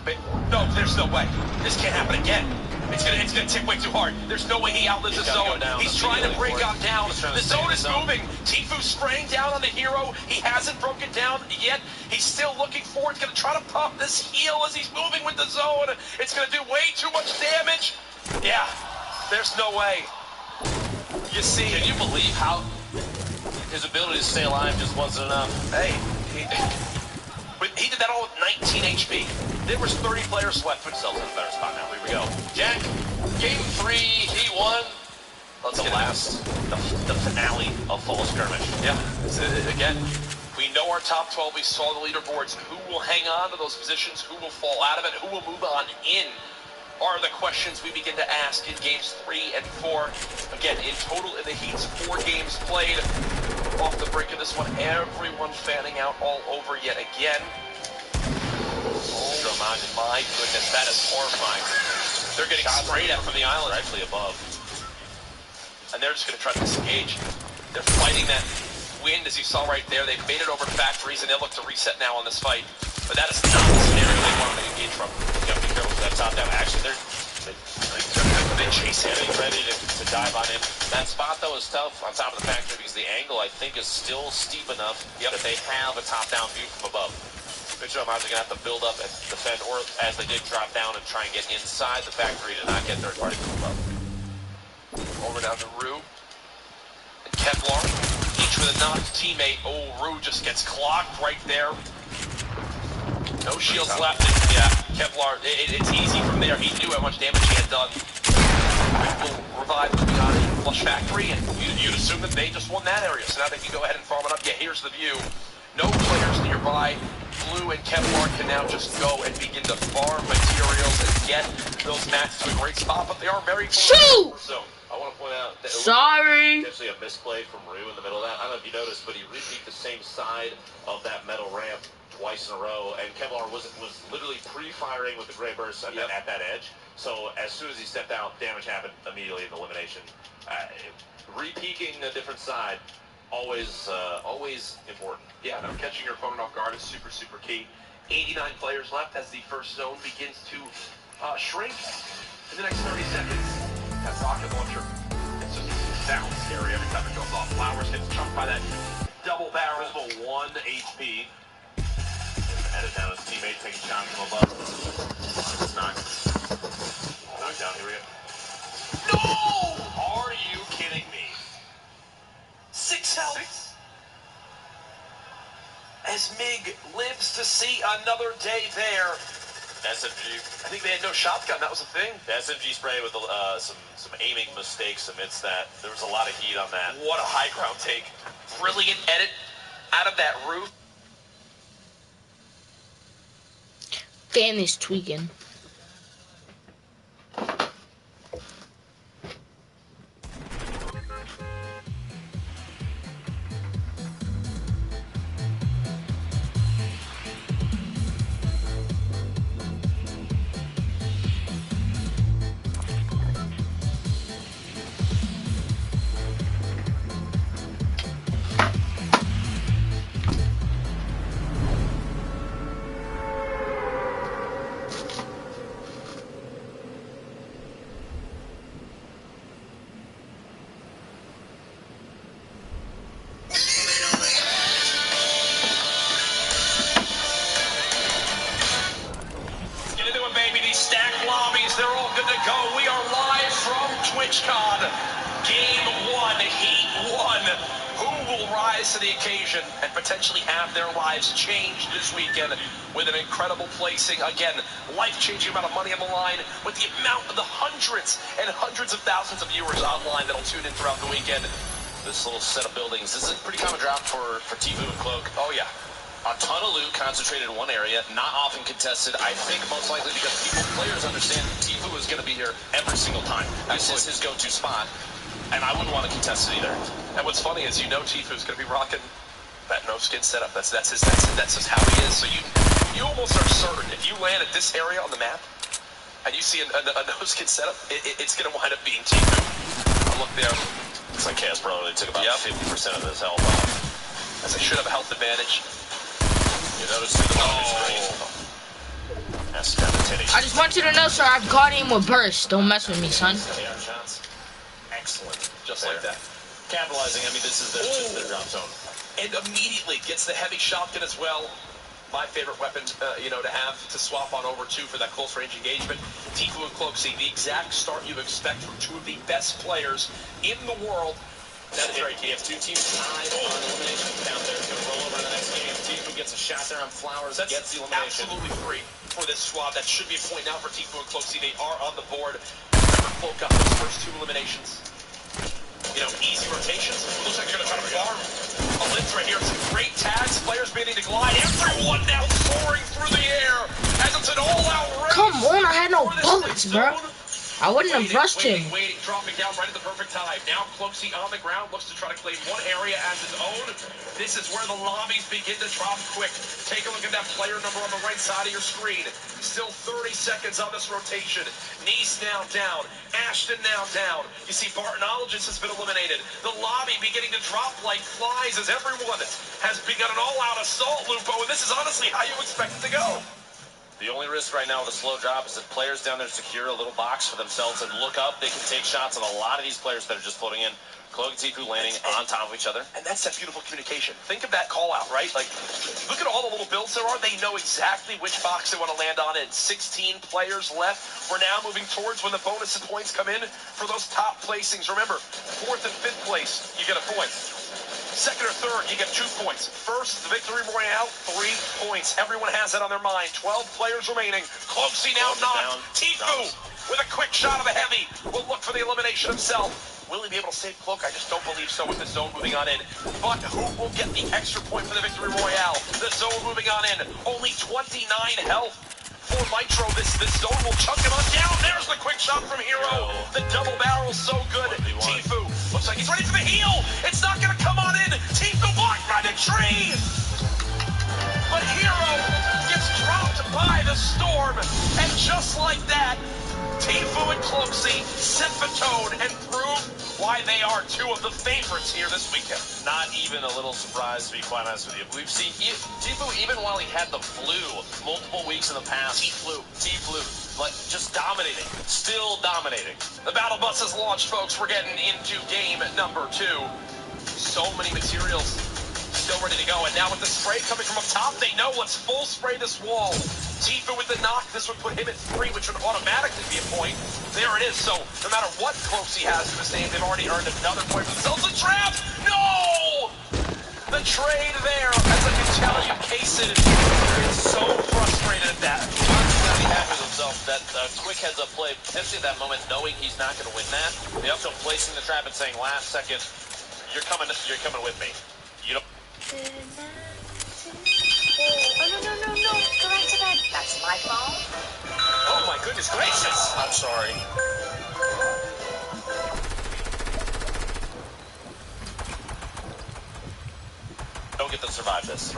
But no, there's no way. This can't happen again. It's gonna tick way too hard. There's no way he outlives the zone. He's trying to break on down. The zone is moving. Tfue spraying down on the Hero. He hasn't broken down yet. He's still looking forward. He's gonna try to pop this heal as he's moving with the zone. It's gonna do way too much damage. Yeah, there's no way. You see, can you believe how his ability to stay alive just wasn't enough? Hey, he did that all with 19 HP. There was 30 players left. Put himself in a better spot now. Here we go. Jack, game 3, he won. Let's get the finale of Fall Skirmish. Yeah, again, we know our top 12. We saw the leaderboards. Who will hang on to those positions? Who will fall out of it? Who will move on in? Are the questions we begin to ask in games 3 and 4. Again, in total in the heats, 4 games played. Off the brink of this one, everyone fanning out all over yet again. Oh my goodness, that is horrifying. They're getting sprayed at from the island. They're actually above. And they're just going to try to disengage. They're fighting that wind, as you saw right there. They've made it over to factories, and they'll look to reset now on this fight. But that is not the scenario they wanted to engage from. You gotta be careful with that top down. Actually, they're chase him. Ready to dive on him. That spot, though, is tough on top of the factory because the angle, I think, is still steep enough that they have a top-down view from above. Big Show Miles are going to have to build up and defend, or as they did, drop down and try and get inside the factory to not get third-party pulled up. Over down to Rue. And Kevlar, each with a knocked teammate. Oh, Rue just gets clocked right there. No shields left. Yeah, Kevlar, it's easy from there. He knew how much damage he had done. Little revive will be on it. Flush Factory, and you'd assume that they just won that area. So now they can go ahead and farm it up. Yeah, here's the view. No players nearby. Blue and Kevlar can now just go and begin to farm materials and get those mats to a great spot, but they are very Shoot! So, I want to point out that it Sorry. was actually a misplay from Rue in the middle of that. I don't know if you noticed, but he repeated the same side of that metal ramp twice in a row, and Kevlar was literally pre-firing with the Grey Burst at that edge. So as soon as he stepped out, damage happened immediately in the elimination. Re-peeking a different side, always important. Yeah, no, catching your opponent off guard is super, super key. 89 players left as the first zone begins to shrink. In the next 30 seconds, that rocket launcher, it's just sounds scary every time it goes off. Flowers gets chunked by that double barrel. 1 HP. Headed down his teammate, taking shots from above. It's knocked down. Here we go. No! Are you kidding me? 6 health. As MiG lives to see another day there. SMG. I think they had no shotgun. That was the thing. The SMG spray with some aiming mistakes amidst that. There was a lot of heat on that. What a high ground take. Brilliant edit out of that roof. Fan is tweaking. TwitchCon, Game 1, Heat 1. Who will rise to the occasion and potentially have their lives changed this weekend with an incredible placing? Again, life-changing amount of money on the line with the amount of the hundreds and hundreds of thousands of viewers online that'll tune in throughout the weekend. This little set of buildings, this is a pretty common drop for Tfue and Cloak. Oh, yeah. A ton of loot concentrated in one area, not often contested. I think most likely because players understand Tfue is going to be here every single time. This is his go-to spot, and I wouldn't want to contest it either. And what's funny is, you know, Tfue is going to be rocking that no-skin setup. That's just how he is. So you almost are certain if you land at this area on the map and you see a no-skin setup, it's going to wind up being Tfue. I'll look there. It's like Chaos Pro. They took about 50% of his health off. As they should have a health advantage. You notice the screen. That's kind of I just want you to know, sir, I've got him with burst. Don't mess with me, son. Excellent. Just like that. Capitalizing, I mean, this is their drop zone. And immediately gets the heavy shotgun as well. My favorite weapon, to have to swap on over to for that close range engagement. Tfue and Cloak see the exact start you expect from two of the best players in the world. That is very key. If two teams tied on elimination down there, it's going to roll over to the next game. Tfue gets a shot there on Flowers, gets the elimination. Absolutely free for this squad. That should be a point now for Tfue and Cloak. See, they are on the board. Remember, Cloak got those first two eliminations. Easy rotations. Looks like they're going to try to farm a lift right here. Some great tags. Players beginning to glide. Everyone now soaring through the air as it's an all-out race. Come on, I had no bullets, bro. I wouldn't have rushed him. Waiting, dropping down right at the perfect time. Now Cloaksy on the ground, looks to try to claim one area as his own. This is where the lobbies begin to drop quick. Take a look at that player number on the right side of your screen. Still 30 seconds on this rotation. Nice now down. Ashton now down. You see Bartonologist has been eliminated. The lobby beginning to drop like flies as everyone has begun an all-out assault, Lupo, and this is honestly how you expect it to go. The only risk right now with a slow drop is if players down there secure a little box for themselves and look up, they can take shots on a lot of these players that are just floating in. Cloak and Tfue landing on top of each other. And that's that beautiful communication. Think of that call out, right? Like, look at all the little builds there are. They know exactly which box they want to land on. And 16 players left. We're now moving towards when the bonus points come in for those top placings. Remember, 4th and 5th place, you get a point. 2nd or 3rd, you get 2 points. First, the Victory Royale, 3 points. Everyone has that on their mind. 12 players remaining. Cloakzy now knocked. Tfue with a quick shot of a heavy will look for the elimination himself. Will he be able to save Cloak? I just don't believe so with the zone moving on in. But who will get the extra point for the Victory Royale? The zone moving on in. Only 29 health for Nitro. This zone will chunk him on down. There's the quick shot from Hero. The double barrel so good. Tfue looks like he's ready for the heal. It's not going to come on in. Tfue blocked by the tree. But Hero gets dropped by the storm. And just like that, Tfue and Cloakzy set the tone and prove why they are 2 of the favorites here this weekend. Not even a little surprised, to be quite honest with you. We've seen Tfue, even while he had the flu multiple weeks in the past. T-flu, like just dominating, still dominating. The battle bus is launched, folks. We're getting into game number 2. So many materials still ready to go. And now with the spray coming from up top, they know let's full spray this wall. Tfue with the knock, this would put him at 3, which would automatically be a point. There it is. So no matter what Cloakzy has in his name, they've already earned another point for themselves. A trap! No! The trade there, as I can tell you, Kaysen is so frustrated at that. He had with himself that quick heads-up play, potentially at that moment, knowing he's not going to win that. Yep. So placing the trap and saying, last second, you're coming with me. You don't. Oh, no. Go back to bed. That's my phone. Oh, my goodness gracious. I'm sorry. Don't get to survive this.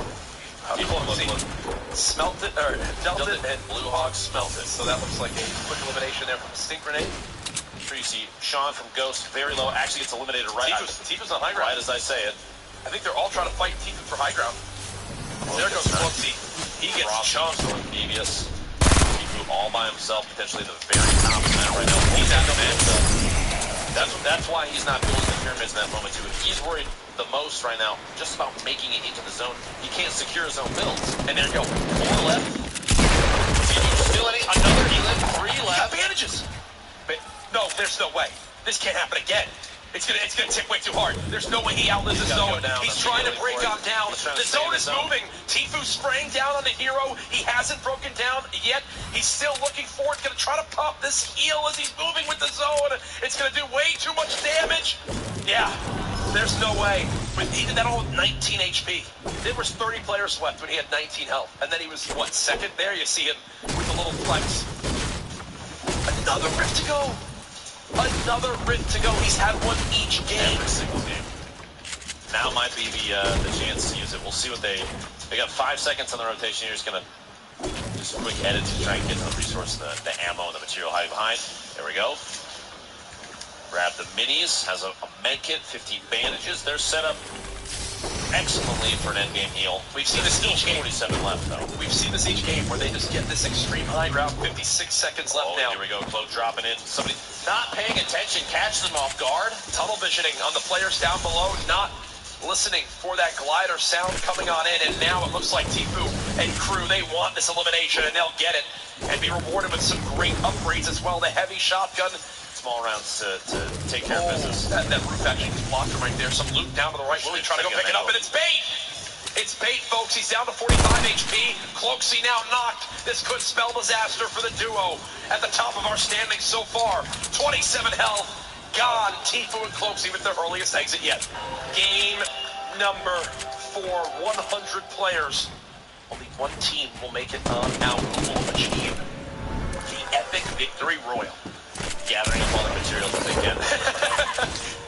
Smelt it, or dealt it, and Blue Hawk smelt it. So that looks like a quick elimination there from Stink Grenade. Here you see Sean from Ghost, very low, actually gets eliminated right. Tfue's on high ground. Right as I say it. I think they're all trying to fight Tfue for high ground. There goes Cloakzy. He gets chunked. Devious. Tfue all by himself, potentially the very top of that right now. He's at the man. That's why he's not building the pyramids in that moment too. He's worried the most right now just about making it into the zone. He can't secure his own builds. And there you go. 4 left. Still any? Another healing. 3 left. Bandages. But no, there's no way. This can't happen again. It's gonna tick way too hard. There's no way he outlives the zone. He's trying to break on down. The zone is moving. Tfue spraying down on the Hero. He hasn't broken down yet. He's still looking forward. Gonna try to pop this heal as he's moving with the zone. It's gonna do way too much damage. Yeah, there's no way. He did that all with 19 HP. There was 30 players left when he had 19 health. And then he was, what, 2nd? There you see him with the little flex. Another rift to go. Another rift to go. He's had one each game. Every single game. Now might be the chance to use it. We'll see what they got 5 seconds on the rotation. You're just gonna just a quick edit to try and get the resource, the ammo, and the material hiding behind. There we go. Grab the minis. Has a med kit, 15 bandages. They're set up excellently for an endgame heal. We've seen this each game. 47 left though. We've seen this each game where they just get this extreme high ground. 56 seconds left now. Here we go. Cloak dropping in. Somebody not paying attention, catches them off guard. Tunnel visioning on the players down below, not listening for that glider sound coming on in. And now it looks like Tfue and crew, they want this elimination and they'll get it and be rewarded with some great upgrades as well. The heavy shotgun. Small rounds to take care of business. That roof actually just blocked him right there. Some loot down to the right. Willie trying to go pick it up, and it's bait! It's bait, folks. He's down to 45 HP. Cloakzy now knocked. This could spell disaster for the duo at the top of our standings so far. 27 health. Gone. Tfue and Cloakzy with their earliest exit yet. Game number 4. 100 players. Only one team will make it on out. Who will achieve the epic victory royal. Gathering up all the materials that they can.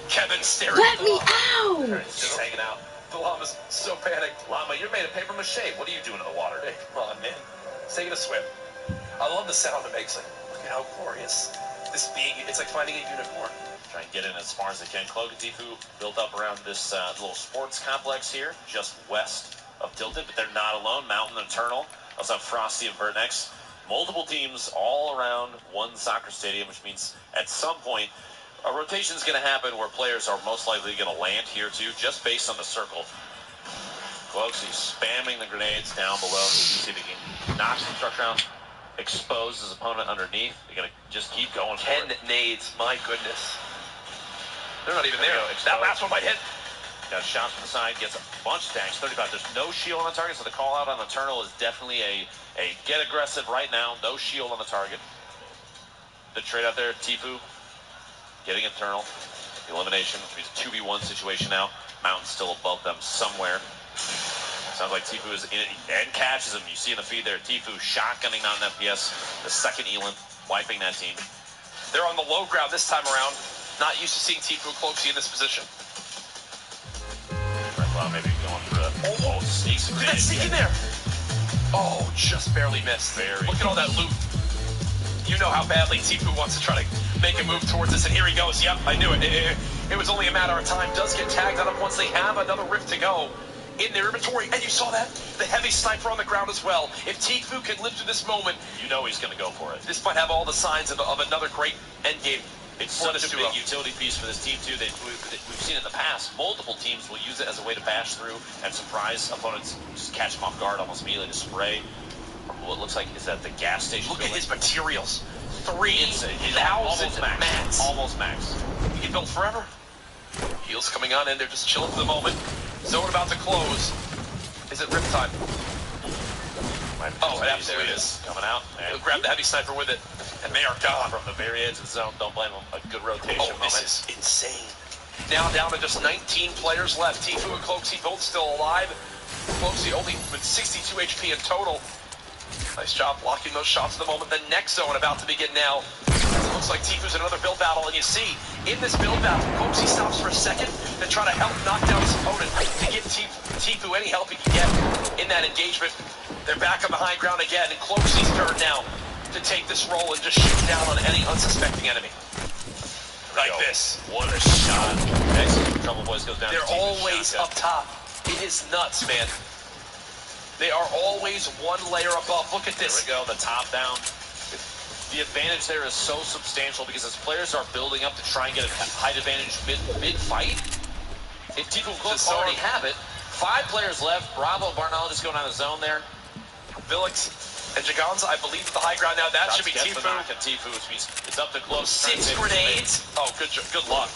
Kevin staring. Let me out! Just hanging out. The llama's so panicked. Llama, you're made of paper mache. What are you doing in the water? Hey, come on, man. It's taking a swim. I love the sound it makes. Like, look at how glorious this being. It's like finding a unicorn. Try and get in as far as they can. Cloak and Tfue built up around this little sports complex here, just west of Tilted, but they're not alone. Mountain Eternal. Also have Frosty and Vertnex multiple teams all around one soccer stadium, which means at some point a rotation is going to happen where players are most likely going to land here too, just based on the circle. Cloakzy spamming the grenades down below. You see they can knock some structure out, expose his opponent underneath. They're going to just keep going for 10 it. nades, my goodness. They're not even there. That last one might hit. Got a shot from the side, gets a bunch of tanks, 35. There's no shield on the target, so the call out on the Eternal is definitely a get aggressive right now. No shield on the target. The trade out there, Tfue getting Eternal. The elimination, which means 2v1 situation now. Mountain still above them somewhere. Sounds like Tfue is in it and catches him. You see in the feed there, Tfue shotgunning down an FPS. The second Elin, wiping that team. They're on the low ground this time around. Not used to seeing Tfue and Cloakzy in this position. Well, maybe going for a sneaks. Look at that sneak in there. Oh, just barely missed. Look at all that loot. You know how badly Tfue wants to try to make a move towards this, and here he goes. Yep, I knew it. It was only a matter of time. Does get tagged on him once they have another rift to go in their inventory. And you saw that? The heavy sniper on the ground as well. If Tfue can live through this moment, you know he's going to go for it. This might have all the signs of another great endgame. It's such a big utility piece for this team, too. We've seen in the past, multiple teams will use it as a way to bash through and surprise opponents, just catch them off guard almost immediately to spray from what looks like is that the gas station. Look at his materials. 3,000 max. Almost max. He can build forever. Heals coming on in. They're just chilling for the moment. Zone about to close. Is it rip time? Oh, it absolutely is. Coming out. He'll grab the heavy sniper with it. And they are gone. From the very edge of the zone. Don't blame them. A good rotation moment. This is insane. Now down to just 19 players left. Tfue and Cloakzy both still alive. Cloakzy only with 62 HP in total. Nice job blocking those shots at the moment. The next zone about to begin now. It looks like Tfue's in another build battle, and you see, in this build battle, Cloakzy stops for a second to try to help knock down his opponent, to give Tfue any help he can get in that engagement. They're back on the high ground again, and Cloakzy's turn now to take this role and just shoot down on any unsuspecting enemy. Like this. What a shot. Excellent. Trouble Boys goes down. They're always up top. It is nuts, man. They are always one layer above. Look at this. There we go, the top down. The advantage there is so substantial because as players are building up to try and get a height advantage mid-fight, if Tfue and Cloak already have it, 5 players left. Bravo, Barnell just going on the zone there. Villix and Jaganza, I believe, at the high ground now. That should be Tfue. Tfue, which means it's up to Cloak. 6 grenades. Oh, good luck.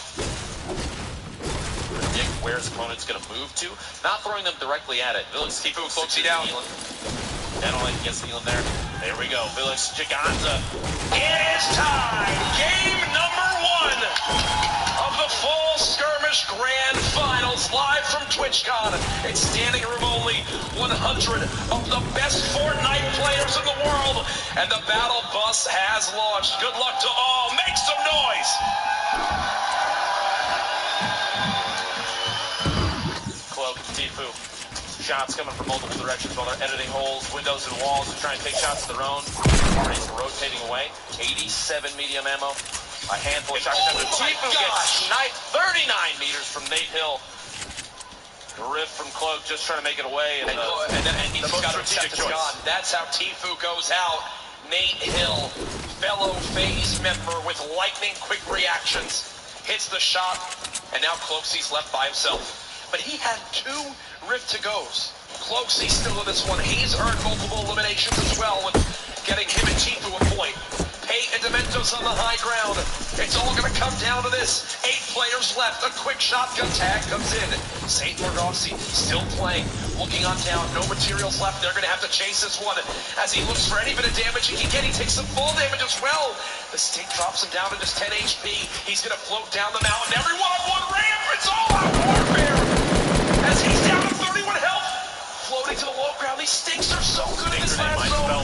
Predict where his opponent's going to move to. Not throwing them directly at it. Villix, Tfue and Cloakzy down. Denolite gets the Elin there. There we go. Villix, Jaganza. It is time. Game number 1 of the Fall Skirmish Grand Finals, live from TwitchCon. It's standing room only. 100 of the best Fortnite players in the world, and the battle bus has launched. Good luck to all. Make some noise. Cloak, Tfue. Shots coming from multiple directions while they're editing holes, windows, and walls to try and take shots of their own. Party's rotating away. 87 medium ammo. A handful of shots. Tfue gets sniped 39 meters from Nate Hill. The rift from Cloak just trying to make it away. And he's got a strategic choice. That's how Tfue goes out. Nate Hill, fellow FaZe member with lightning-quick reactions, hits the shot, and now Cloakzy's left by himself. But he had 2 rift to goes. Cloakzy still in this one. He's earned multiple eliminations as well with getting him and Tfue a point. Pate and Dementos on the high ground. It's all going to come down to this. 8 players left. A quick shotgun tag comes in. St. Morgossi still playing. Looking on down. No materials left. They're going to have to chase this one. As he looks for any bit of damage he can get, he takes some full damage as well. The stink drops him down to just 10 HP. He's going to float down the mountain. Everyone on one ramp. It's all out warfare. As he's down to 31 health. Floating to the low ground. These stinks are so good in this last zone.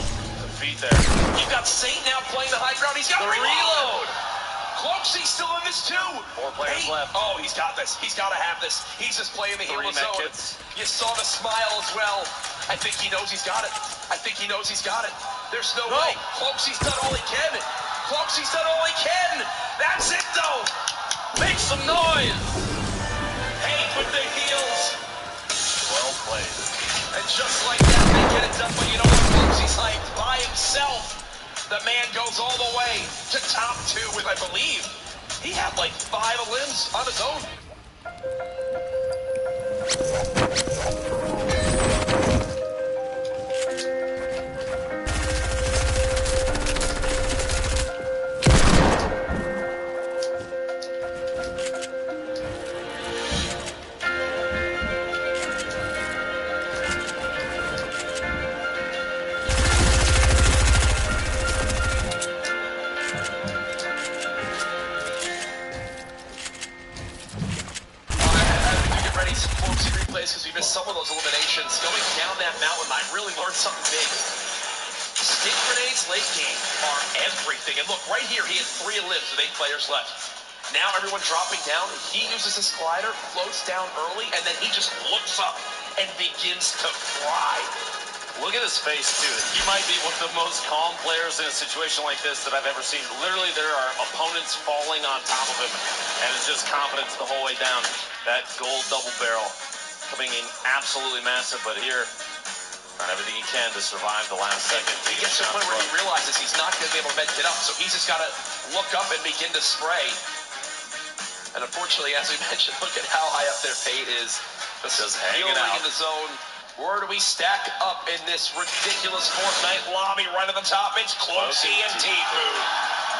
There. You've got Saint now playing the high ground. He's got the reload. Cloakzy's still in this too. 4 players left. Oh, he's got this. He's got to have this. He's just playing the hero zone. You saw the smile as well. I think he knows he's got it. I think he knows he's got it. There's no way. Cloakzy's done all he can. Cloakzy's done all he can. That's it though. Make some noise. Hate with the heels. Well played. And just like that, they get it done. But you know what? Cloakzy's hyped. by himself. The man goes all the way to top 2 with, I believe, he had like 5 limbs on his own. Because we missed some of those eliminations. Going down that mountain, I really learned something big. Stick grenades late game are everything. And look, right here, he has 3 limbs with 8 players left. Now everyone dropping down. He uses his glider, floats down early, and then he just looks up and begins to fly. Look at his face, too. He might be one of the most calm players in a situation like this that I've ever seen. Literally, there are opponents falling on top of him, and it's just confidence the whole way down. That gold double barrel coming in absolutely massive, but here, trying everything he can to survive the last second. He gets to a point where he realizes he's not going to be able to med it up, so he's just got to look up and begin to spray. And unfortunately, as we mentioned, look at how high up their fade is. Just hanging out in the zone. Where do we stack up in this ridiculous Fortnite lobby right at the top? It's Closey and Tfue.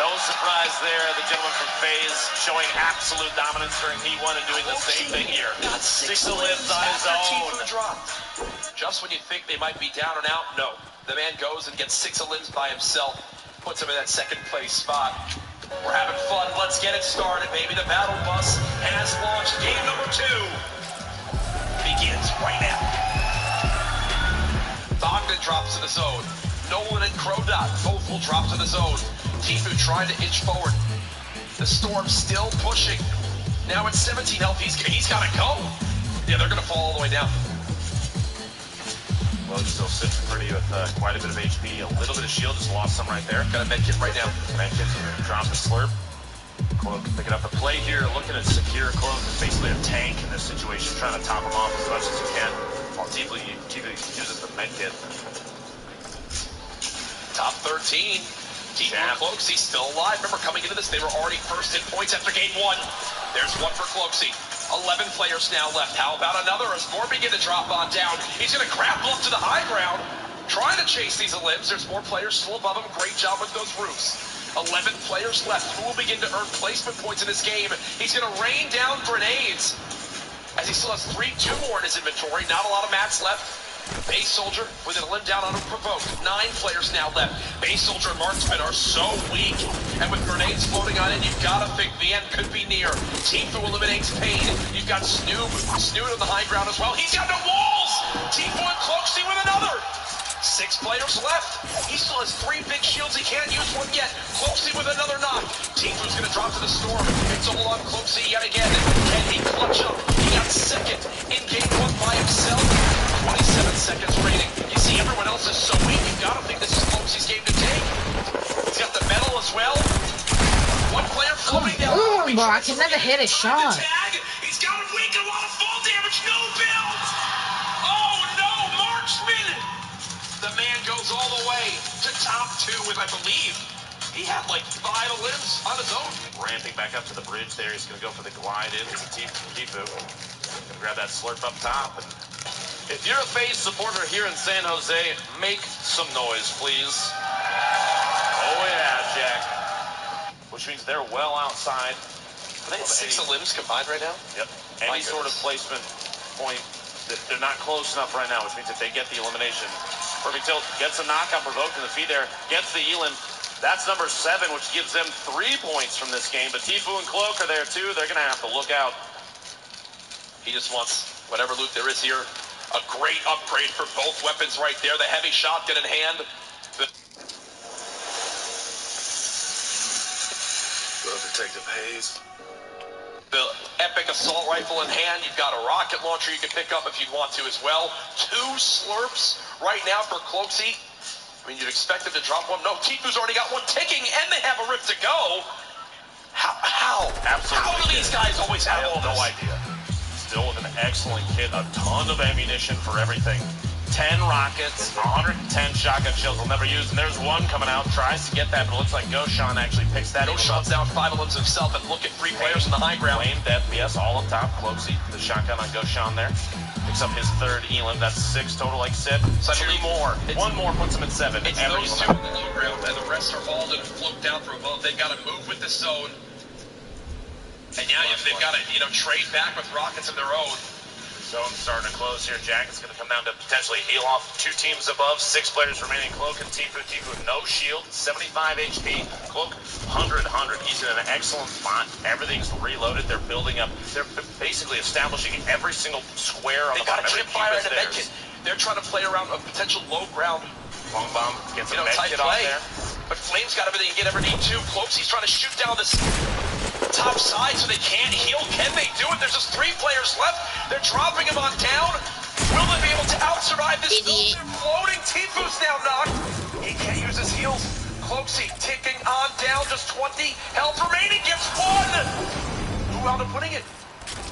No surprise there. The gentleman from FaZe showing absolute dominance during P1 and doing the same thing here. Got 6 limbs on his own. Just when you think they might be down and out, no. The man goes and gets 6 limbs by himself. Puts him in that 2nd place spot. We're having fun. Let's get it started, baby. The battle bus has launched. Game number 2 begins right now. Bogdan drops to the zone. Nolan and Crodot both will drop to the zone. Tfue trying to inch forward. The Storm still pushing. Now at 17 health, he's got to go. Yeah, they're going to fall all the way down. Well, he's still sitting pretty with quite a bit of HP. A little bit of shield, just lost some right there. Got a medkit right now. Medkit, drop the slurp. Cloak picking up the play here, looking at secure Cloak. Basically a tank in this situation, trying to top him off as much as you can. While Tfue uses the medkit. Top 13. Tfue and Cloakzy still alive. Remember, coming into this, they were already first in points after game 1. There's 1 for Cloakzy. 11 players now left. How about another as more begin to drop on down? He's going to grapple up to the high ground, trying to chase these limbs. There's more players still above him. Great job with those roofs. 11 players left. Who will begin to earn placement points in this game? He's going to rain down grenades as he still has 2 more in his inventory. Not a lot of mats left. Base Soldier with a limb down unprovoked. 9 players now left. Base Soldier and Marksman are so weak. And with grenades floating on in, you've got to think the end could be near. Tfue eliminates Pain. You've got Snood on the high ground as well. He's got no walls! Tfue and Cloakzy with another. 6 players left. He still has 3 big shields. He can't use one yet. Cloakzy with another knock. Tfue's going to drop to the Storm. It's all on Cloakzy yet again. Can he clutch up? He got 2nd in game 1 by himself. 27 seconds remaining. You see, everyone else is so weak. You've got to think this is Cloakzy's game to take. He's got the medal as well. 1 player floating down. Bro, I can never hit a shot. He's got him weak. A lot of fall damage. No builds. Oh no, Marksman. The man goes all the way to top 2 with, I believe, he had like 5 limbs on his own. Ramping back up to the bridge there. He's going to go for the glide in to Tfue. Going to grab that slurp up top. And if you're a FaZe supporter here in San Jose, make some noise, please. Oh yeah, Jack. Which means they're well outside. Are they at 6 limbs combined right now? Yep. Any sort of placement point, they're not close enough right now, which means if they get the elimination, Perfect Tilt gets a knockout provoked in the feed there, gets the elim. That's number 7, which gives them 3 points from this game. But Tfue and Cloak are there too. They're going to have to look out. He just wants whatever loot there is here. A great upgrade for both weapons right there. The heavy shotgun in hand. Detective Hayes. The epic assault rifle in hand. You've got a rocket launcher you can pick up if you want to as well. 2 slurps right now for Cloakzy. I mean, you'd expect him to drop one. No, Tfue's already got one ticking, and they have a rift to go. How? Absolutely. How do these guys always have all no this? idea. Still with an excellent kit, a ton of ammunition for everything. 10 rockets, 110 shotgun shells will never use, and there's one coming out, tries to get that, but it looks like Goshan actually picks that. Goshan's down 5 limbs himself, and look at 3 players in the high ground. Wayne, FPS, all up top. Cloaksy, the shotgun on Goshan there. Picks up his 3rd elim. That's 6 total, like Sid. So 2 more. 1 more puts him at 7. It's those 2 in the low ground, and the rest are all going to float down from above. They've got to move with the zone. And now they've got to, trade back with rockets of their own. Zone's starting to close here. Jack is going to come down to potentially heal off 2 teams above. 6 players remaining. Cloak and Tifu. Tifu no shield, 75 HP. Cloak 100. He's in an excellent spot. Everything's reloaded. They're building up. They're basically establishing every single square on the bottom. They got a Chipfire and a medkit. They're trying to play around a potential low ground. Long bomb gets a medkit on there. But Flame's got everything you get ever need too. Cloaks, he's trying to shoot down this top side so they can't heal. Can they do it? There's just 3 players left. They're dropping him on down. Will they be able to out-survive this? Idiot. They're floating. Tifu's now knocked. He can't use his heals. Cloaksy ticking on down. Just 20 health remaining. Gets 1. Who wound up putting it?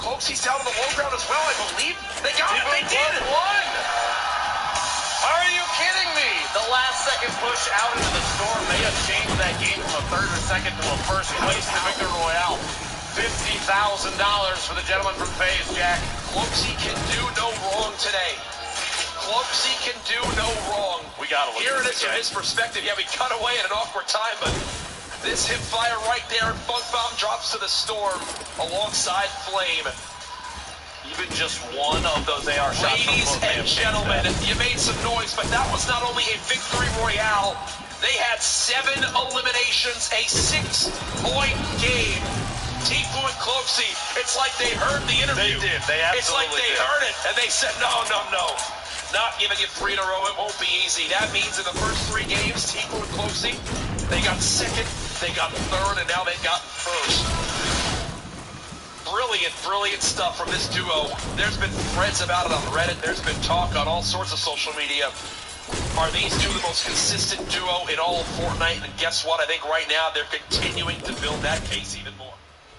Cloaksy's down on the low ground as well, I believe. They got it. They did it. 1. Are you kidding me? The last second push out into the storm may have changed that game from a 3rd or 2nd to a 1st place to Victor Royale. $50,000 for the gentleman from FaZe, Jack. Cloaksy can do no wrong today. Cloaksy can do no wrong. We gotta look Here at it is this from his perspective. Yeah, we cut away at an awkward time, but this hip fire right there, and Funk Bomb drops to the storm alongside Flame. Even just one of those AR shots. Ladies and gentlemen, you made some noise, but that was not only a victory royale. They had 7 eliminations, a 6-point game. Tifu and Cloaksy, it's like they heard the interview. They did. They absolutely It's like they heard it, and they said, no. Not giving you 3 in a row. It won't be easy. That means in the first 3 games, Tifu and Cloaksy, they got 2nd, they got 3rd, and now they've got 1st. Brilliant stuff from this duo. There's been threads about it on Reddit. There's been talk on all sorts of social media. Are these 2 the most consistent duo in all of Fortnite? And guess what? I think right now they're continuing to build that case even more.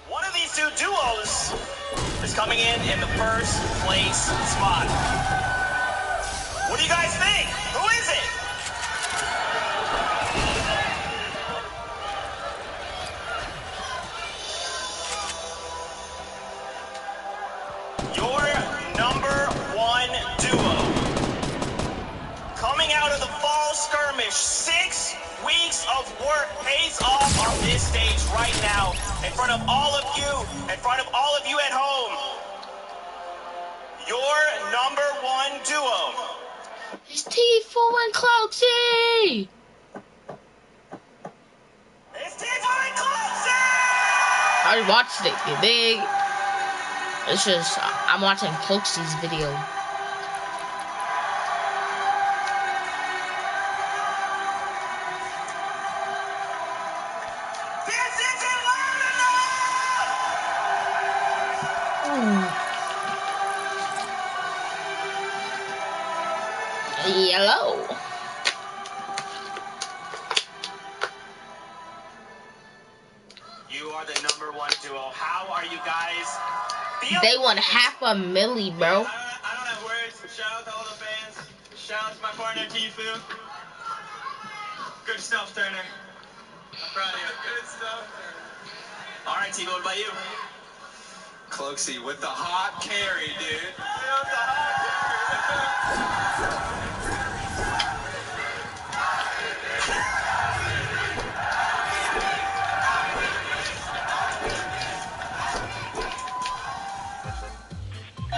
One of these 2 duos is coming in the 1st place spot. What do you guys think? Who is it? Your number 1 duo. Coming out of the fall skirmish, 6 weeks of work pays off on this stage right now, in front of all of you, in front of all of you at home. Your number 1 duo. It's Tifu and Cloaksy! It's Tifu and Cloaksy! I already watched it, you dig? It's just, I'm watching Cloaksy's video. This isn't loud enough! Yellow. You are the number 1 duo. How are you guys feeling? They won $500,000, bro. I don't have words. Shout out to all the fans. Shout out to my partner, Tifu. Good stuff, Turner. I'm proud of you. Good stuff, Turner. All right, Tifu, what about you? Cloaksy with the hot carry, dude. Yeah, with the hot carry.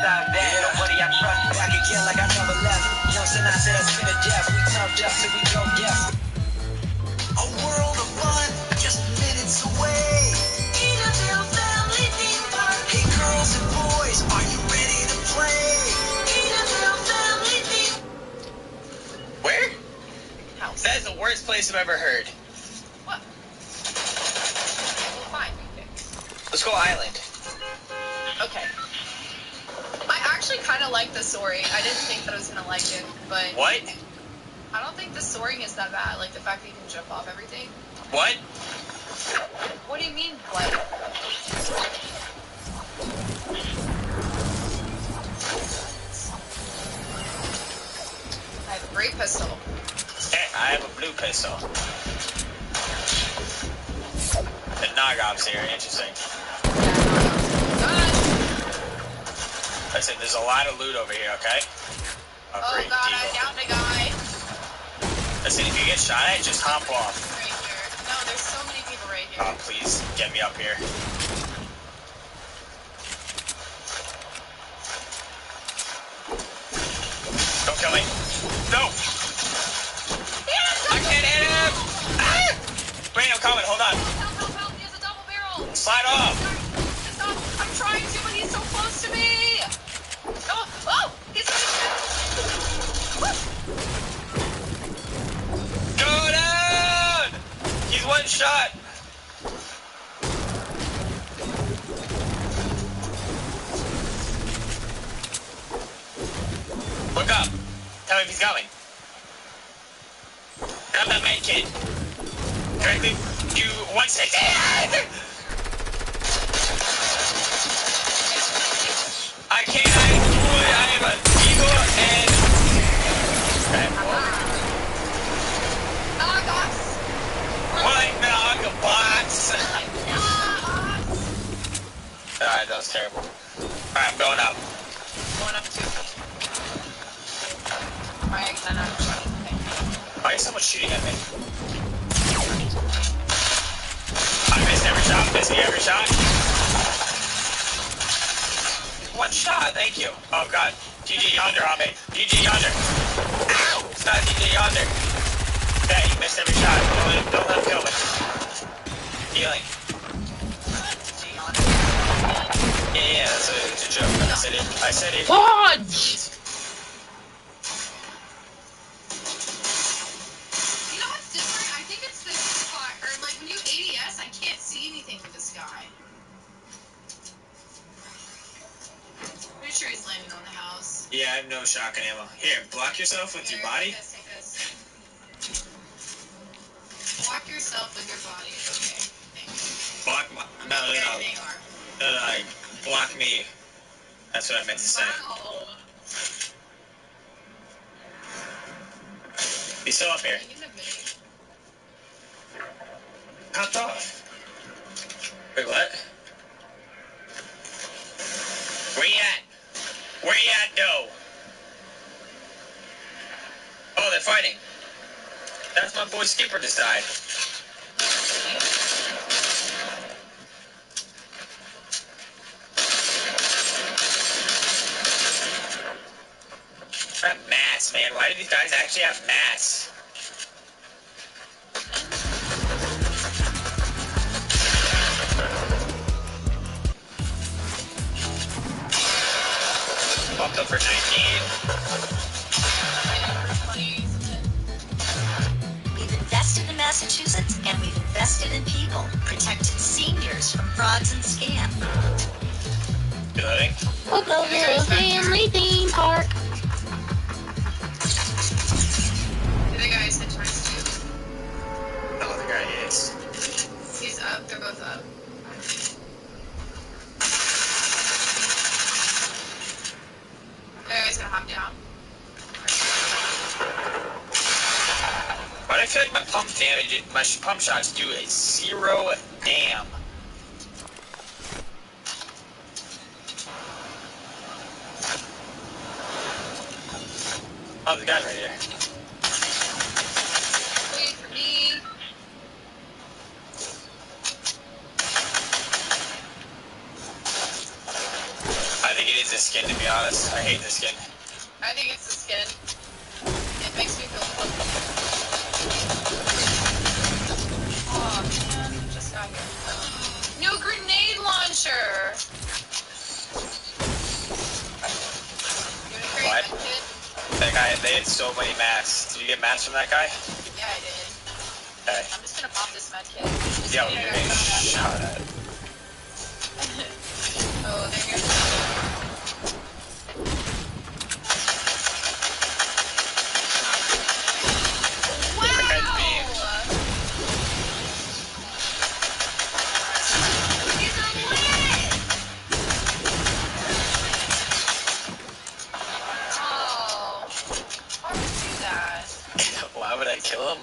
Nobody I trust back again like I never left. Johnson, I said I'd spin a death. We turned up till we go deaf. A world of fun, just minutes away. Edenville Family Theme Park. Hey girls and boys, are you ready to play? Edenville Family Theme. Where? House. That is the worst place I've ever heard. What? Fine. Let's go island. Okay. I actually kind of like the soaring. I didn't think that I was gonna like it, but What? I don't think the soaring is that bad. Like the fact that you can jump off everything. What? What do you mean, what? pistol. The Nog Ops here, interesting. Listen, there's a lot of loot over here, okay? Oh god, I downed a guy. Listen, if you get shot at, just hop off. Right here. No, there's so many people right here. Oh, please, get me up here. Don't kill me. No! I can't hit him! Ah! Wait, I'm coming, hold on. Help, he has a double barrel! Slide off! Stop. I'm trying to, but he's so close to me! Oh! He's Go down! He's one shot! Look up. Tell me if he's going. Grab that med kit. Directly to 160. I can't. I am a eagle and. What Nog bots? Alright, that was terrible. Alright, I'm going up. going up too. Alright, then I'm shooting. Why is someone shooting at me? I missed every shot, missing every shot. One shot, thank you. Oh god, GG Yonder on me. GG Yonder. Ow! It's not GG Yonder. Yeah, he missed every shot. Don't let him kill me. Healing. Yeah, it's a joke. I said it. Fudge! You know what's different? I think it's this spot, or like when you ADS, I can't see anything with this guy. Pretty sure he's landing on the house. Yeah, I have no shotgun ammo. Here, block yourself with your body. Take this. Block yourself with your body. Okay. Thanks. Block my. No. Like, block me. That's what I meant to say. Wow. He's still up here. Popped off. Wait, what? Where you at? Where you at, no? Oh, they're fighting. That's my boy Skipper just died. That mass, man. Why do these guys actually have mass? Bumped up for 19. We've invested in Massachusetts, and we've invested in people, protected seniors from frauds and scams. Good. We'll go to a family theme park. The guy's hit twice too. Oh, the guy is. He's up. They're both up. The guy's gonna hop down. But I feel like my pump damage, my pump shots do a 0 damn. Oh, the guy right here. Wait for me. I think it is a skin, to be honest. I hate this skin. I think it's the skin. It makes me feel funky. Oh man, just got here. New grenade launcher! You wanna create What? that kid? That guy, they had so many mats. Did you get mats from that guy? Yeah, I did. Okay. I'm just gonna pop this med kit. Yo, you're getting shot at. Oh, there you go. Why would I kill him?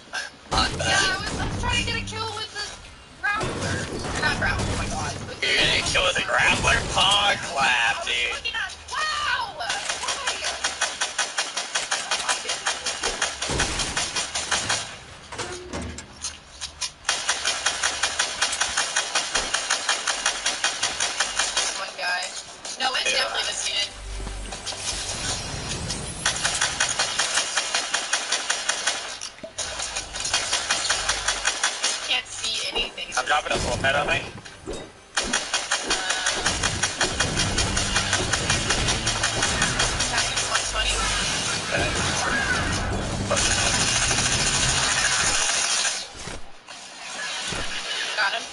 You're not grappling, oh my god. You're gonna kill with a grappler? Paw clap, dude. Wow! One guy. No, it's definitely this kid. Can't see anything. I'm dropping a full pet on me. Got him.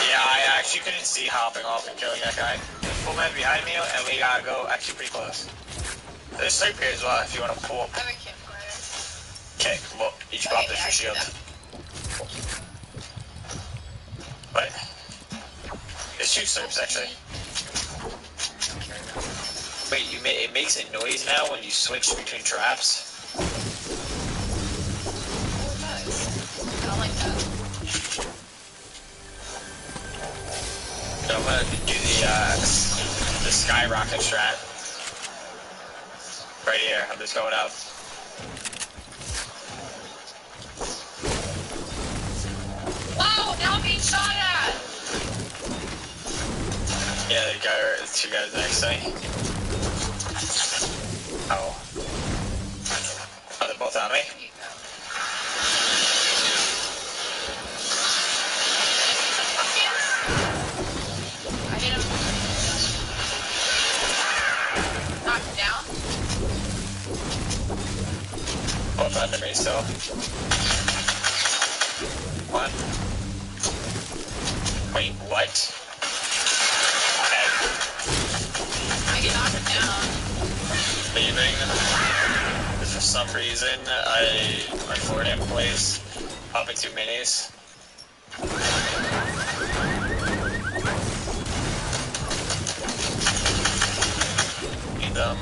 Yeah, I actually couldn't see hopping off and killing that guy. Full man behind me, and we gotta go actually pretty close. There's sleep here as well if you want to pull. I have a campfire. Okay, well, each pop this your shield. But there's 2 slurps actually. Wait, it makes a noise now when you switch between traps? I don't like that. So I'm gonna do the skyrocket strat. Right here, I'm just going up. Wow, now I'm being shot at! Yeah, there's 2 guys next to me. Oh. Oh, they're both on me? I hit him. Knock him down. Both under me still. 1. Wait, what? I can knock him down. Leaving. For some reason, my forward aim plays popping 2 minis. Need them.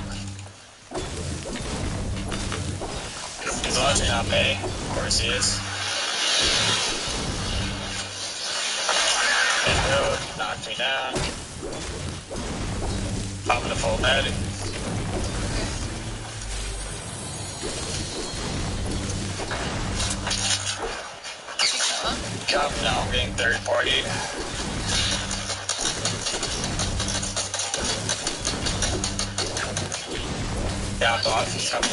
He's watching on me. Of course he is. And knocked me down. Popping a full med. Come now, I'm getting third party. Yeah, I'm off. He's coming.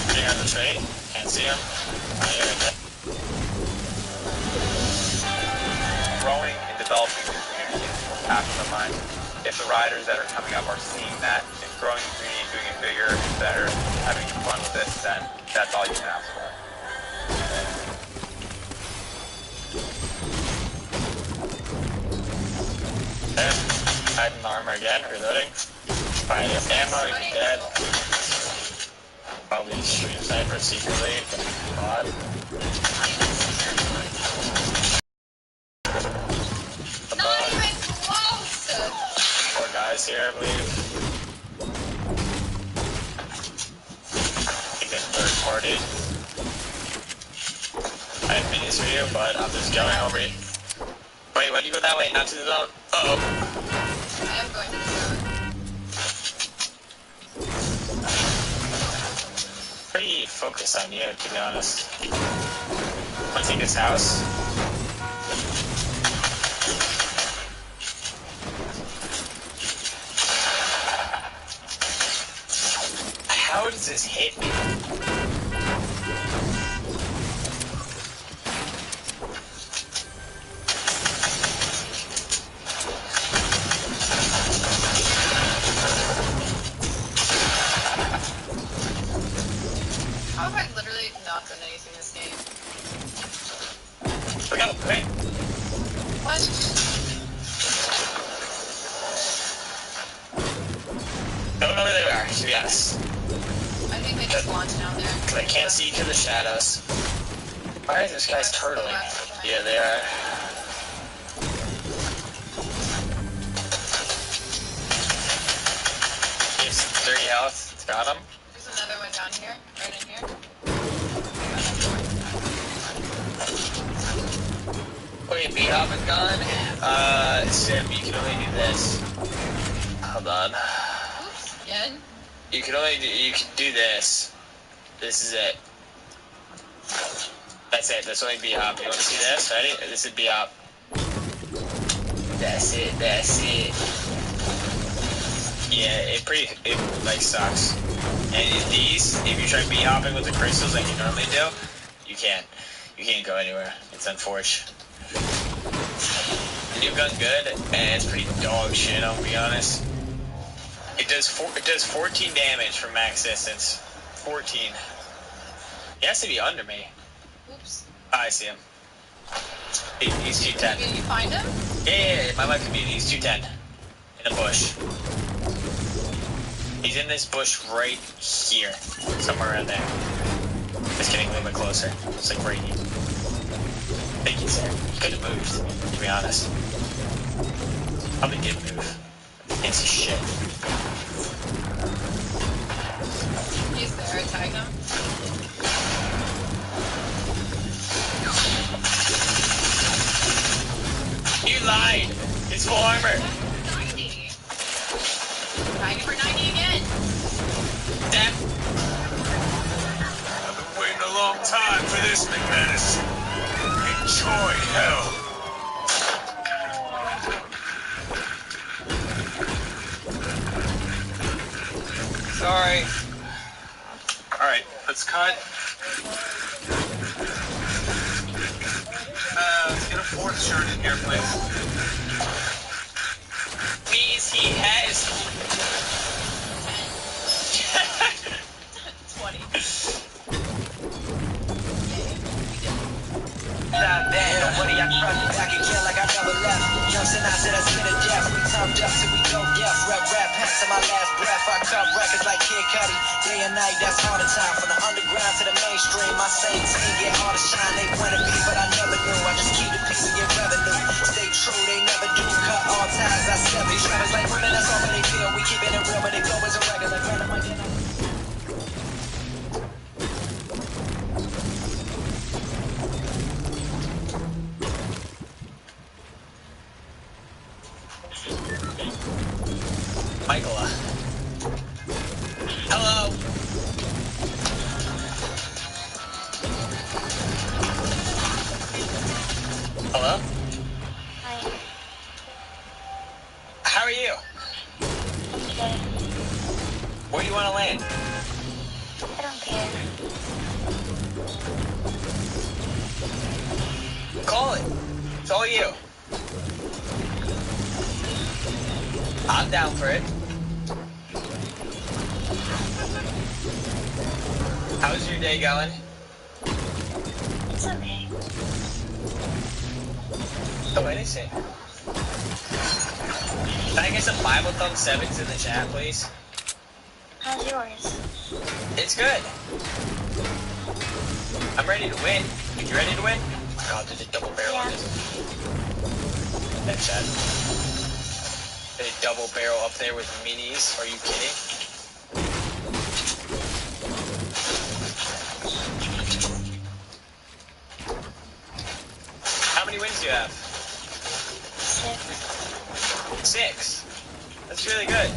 Getting on the train. Can't see him. Growing and developing the community is half of the mind. If the riders that are coming up are seeing that and growing the community, doing it bigger and better, having fun with it, then that's all you can ask for. There. Hiding armor again, reloading. Finding ammo, he's dead. Probably shooting sniper secretly. Mod. Not even close! 4 guys here, I believe. I think third party. I have minis for you, but I'm just going over it. Wait, why do you go that way? Not to the zone. Uh-oh. I am going to the zone. Pretty focused on you, to be honest. I'm gonna take this house. How does this hit me? How have I literally not done anything this game? Look out, wait. What? Don't know where they are, to be honest. I think they just launched down there. Because I can't see through the shadows. Why is this guy's turtling? Yeah, they are. He's 30 health. It's got him. There's another one down here, right in here. way B-hop is gone, Sim, you can only do this. Hold on. Oops, again. You can do this. This is it. That's it. That's only B-hop. You want to see this? Ready? This is B-hop. That's it. That's it. Yeah, it like sucks. And these, if you try B-hopping with the crystals like you normally do, you can't. You can't go anywhere. It's unfortunate. The new gun's good, and it's pretty dog shit, I'll be honest. It does 14 damage from max distance. 14. He has to be under me. Oops. Oh, I see him. He's 210. Did you find him? Yeah, my life community. He's 210. In a bush. He's in this bush right here. Somewhere around there. Just getting a little bit closer. It's like right here. I think he's there. He could have moved, to be honest. Probably did move. Piece of shit. He's there. Tag him. You lied! It's full armor! 90. Tag him for 90 again. Damn. I've been waiting a long time for this, McManus. Enjoy hell. Sorry. Alright, let's cut. Let's get a fourth shirt in here, please. Please, he has. 20. Not bad, nobody I trust back again like I never left. Young Sinatra, that's been a death. We turned up till we go deaf. Rap, past to my last breath. I cut records like Kid Cudi. Day and night, that's all the time. From the underground to the mainstream, my same team get all the shine they wanted me, but I never knew. I just keep the peace and get revenue. Stay true, they never do. Cut all ties, I sever. These rappers like women, that's all that they feel. We keep it real, but they go as a regular. Michaela. Hello. Hello? Hi. How are you? Okay. Where do you want to land? I don't care. Call it. It's all you. I'm down for it. How's your day going? It's okay. Oh, anything. Can I get some Bible Thumb 7s in the chat, please? How's yours? It's good. I'm ready to win. You ready to win? Oh God, there's a double barrel on this. That chat. There's a double barrel up there with minis. Are you kidding? How many wins do you have? 6. 6. That's really good.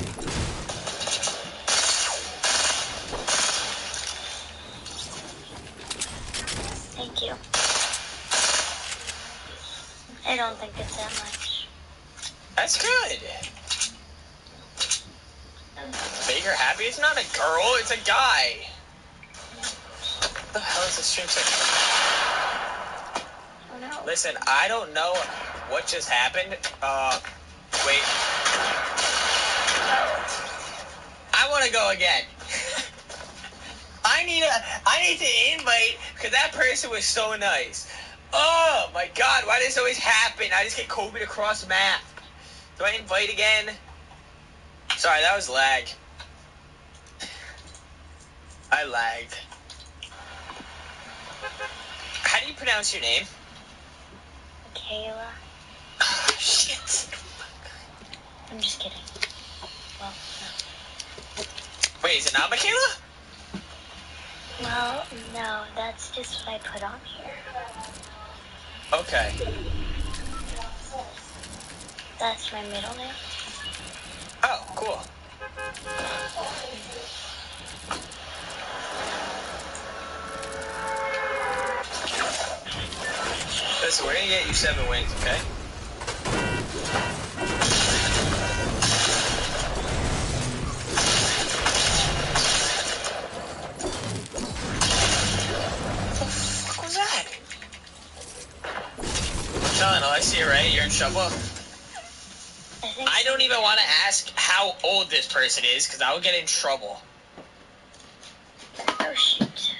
Thank you. I don't think it's that much. That's good. Make her happy? It's not a girl, it's a guy. What the hell is this stream saying? Oh no. Listen, I don't know what just happened. Wait. I want to go again. I need to invite, because that person was so nice. Oh my God, why does this always happen? I just get copied across map. Do I invite again? Sorry, that was lag. I lagged. How do you pronounce your name? Michaela. Oh, shit. I'm just kidding. Well, no. Wait, is it not Michaela? Well, no, that's just what I put on here. Okay. That's my middle name. Oh, cool. Listen, we're gonna get you 7 wins, okay? What was that? Lionel, I see it, right? You're in trouble. I don't even want to ask how old this person is, because I would get in trouble. Oh, shoot.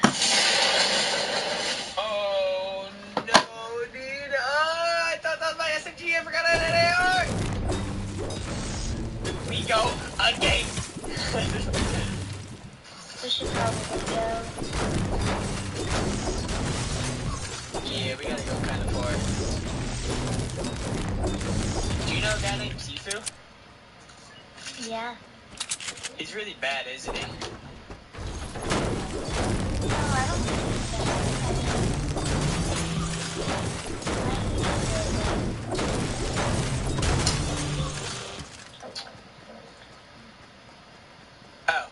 Oh, no, dude. Oh, I thought that was my SMG. I forgot I had an AR. We go again. We should probably go. Yeah, we gotta go kind of far. Do you know a guy named Tifu? Yeah. He's really bad, isn't he? No, I don't think Oh.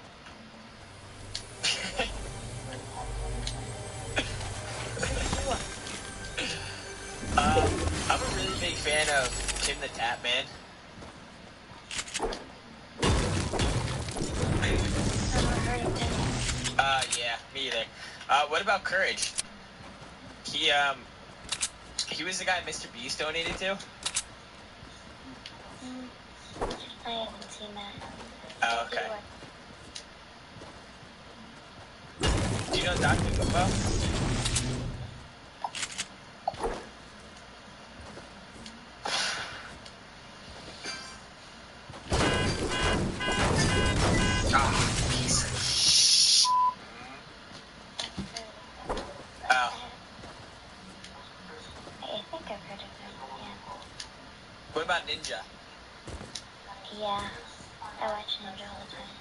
I'm a really big fan of Tim the Tap Man. Yeah, me either. What about Courage? He was the guy Mr. Beast donated to? I haven't seen that. Oh, okay. Do you know Dr. Goomba? What about Ninja? Yeah, I watch Ninja all the time.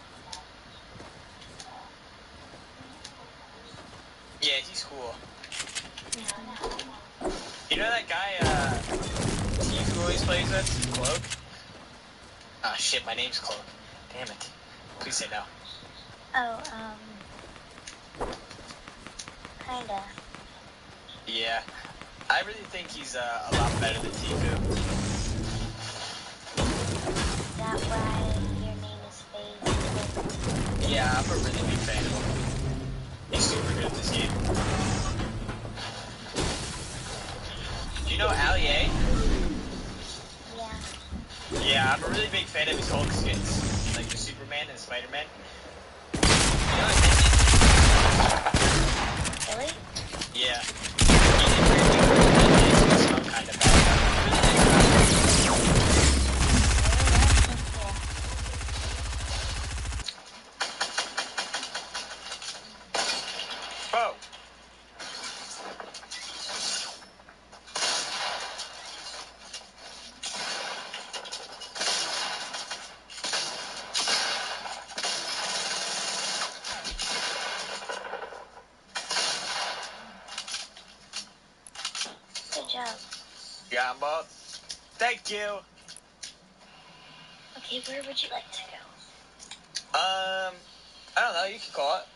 Yeah, he's cool. You know that guy, Tifu always plays with? Cloak? Ah, shit, my name's Cloak. Damn it. Please say no. Oh, kinda. Yeah. I really think he's, a lot better than Tifu. Is that why your name is FaZe? Yeah, I'm a really big fan of him. He's super good at this game. Do you know Allier? Yeah. Yeah, I'm a really big fan of his Hulk skins. Like the Superman and Spider-Man. Really? Yeah. He did pretty good. It smelled kind of bad. Oh. Good job. Gamba. Thank you. Okay, where would you like to go? I don't know, you can call it.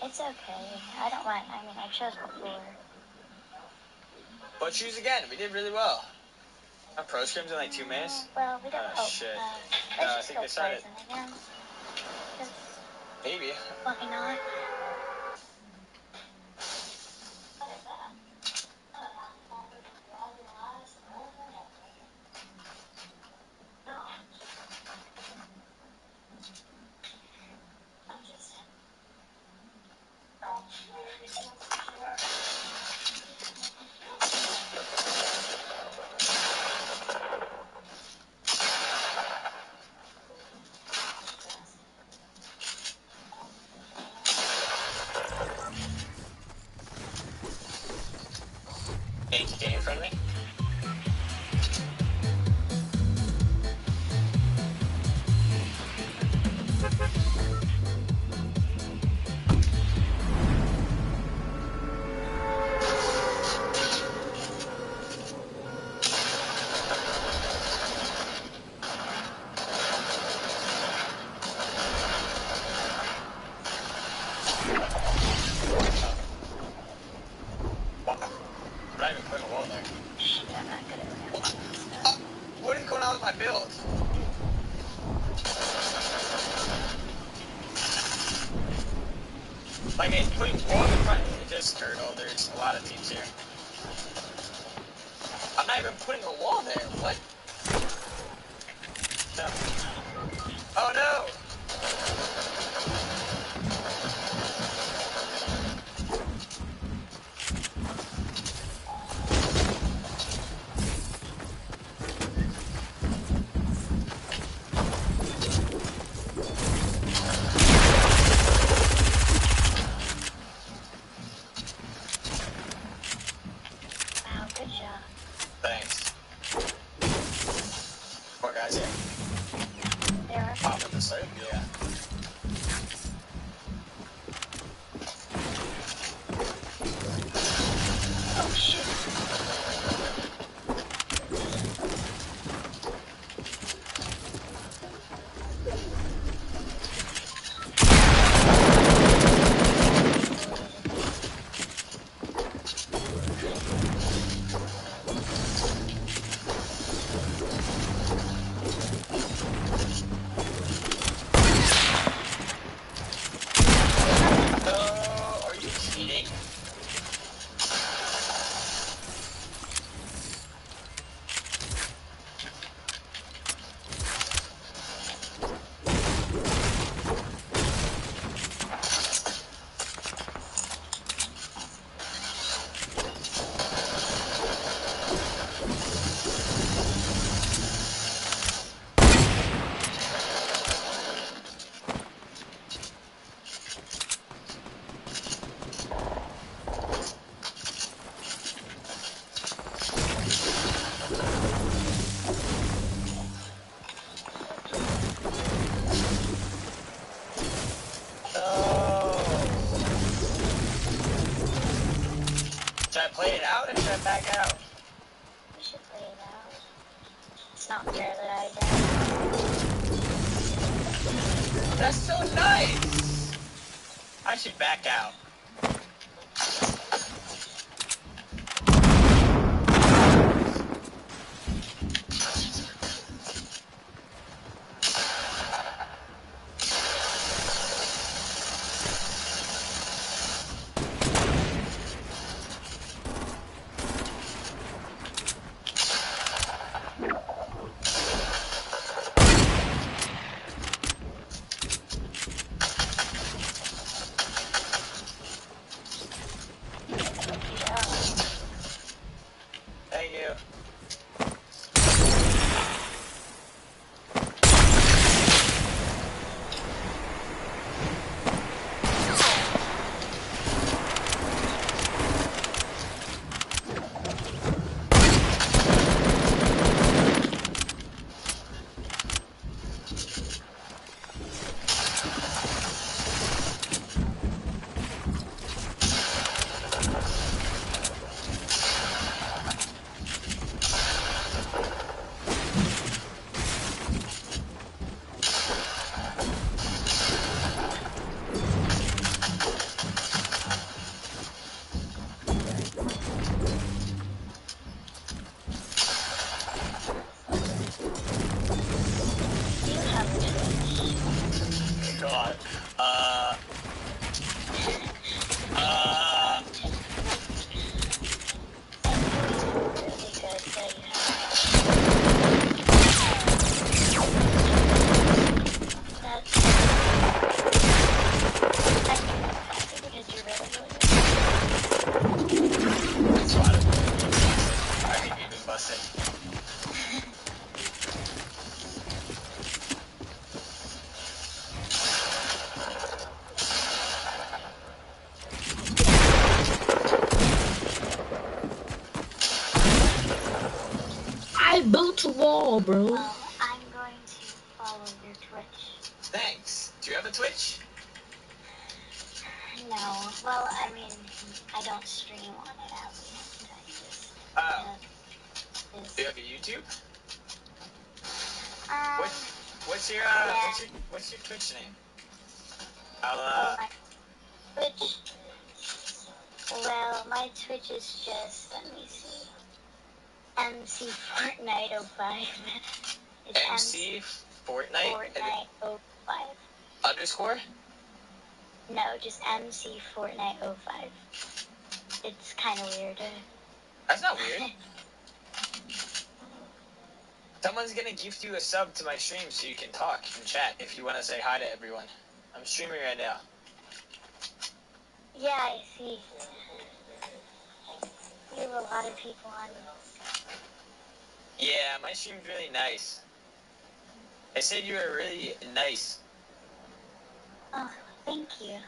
It's okay. I don't mind. I mean, I chose before. But choose again. We did really well. Our pro scrims in like 2 minutes. Well, we don't. Oh, shit. Let's I just think go they started. Poison again. 'Cause Maybe. why not? Can you get in front of me? my build. Like, it's putting wall in front of it just turtle. There's a lot of teams here. I'm not even putting a wall there. What? No. Oh no! Wow, good job. Thanks. Poor guys here. There are Pop at the start? Yeah. oh shit. Are you cheating? Should I play it out or should I back out? We should play it out. It's not fair that I died. That's so nice! I should back out. Thank you. God. I built a wall, bro. Well, I'm going to follow your Twitch. Thanks. Do you have a Twitch? No, well, I mean, I don't stream on it at least. I just. Oh. Do you have a YouTube? What's your Twitch name? My Twitch. Well, my Twitch is just, let me see. MC Fortnite 05. It's MC Fortnite? Fortnite 05. Underscore? No, just MC Fortnite 05. It's kind of weird. That's not weird. Someone's gonna gift you a sub to my stream so you can talk and chat if you want to say hi to everyone. I'm streaming right now. Yeah, I see. You have a lot of people on. Yeah, my stream's really nice. I said you were really nice. Oh, thank you.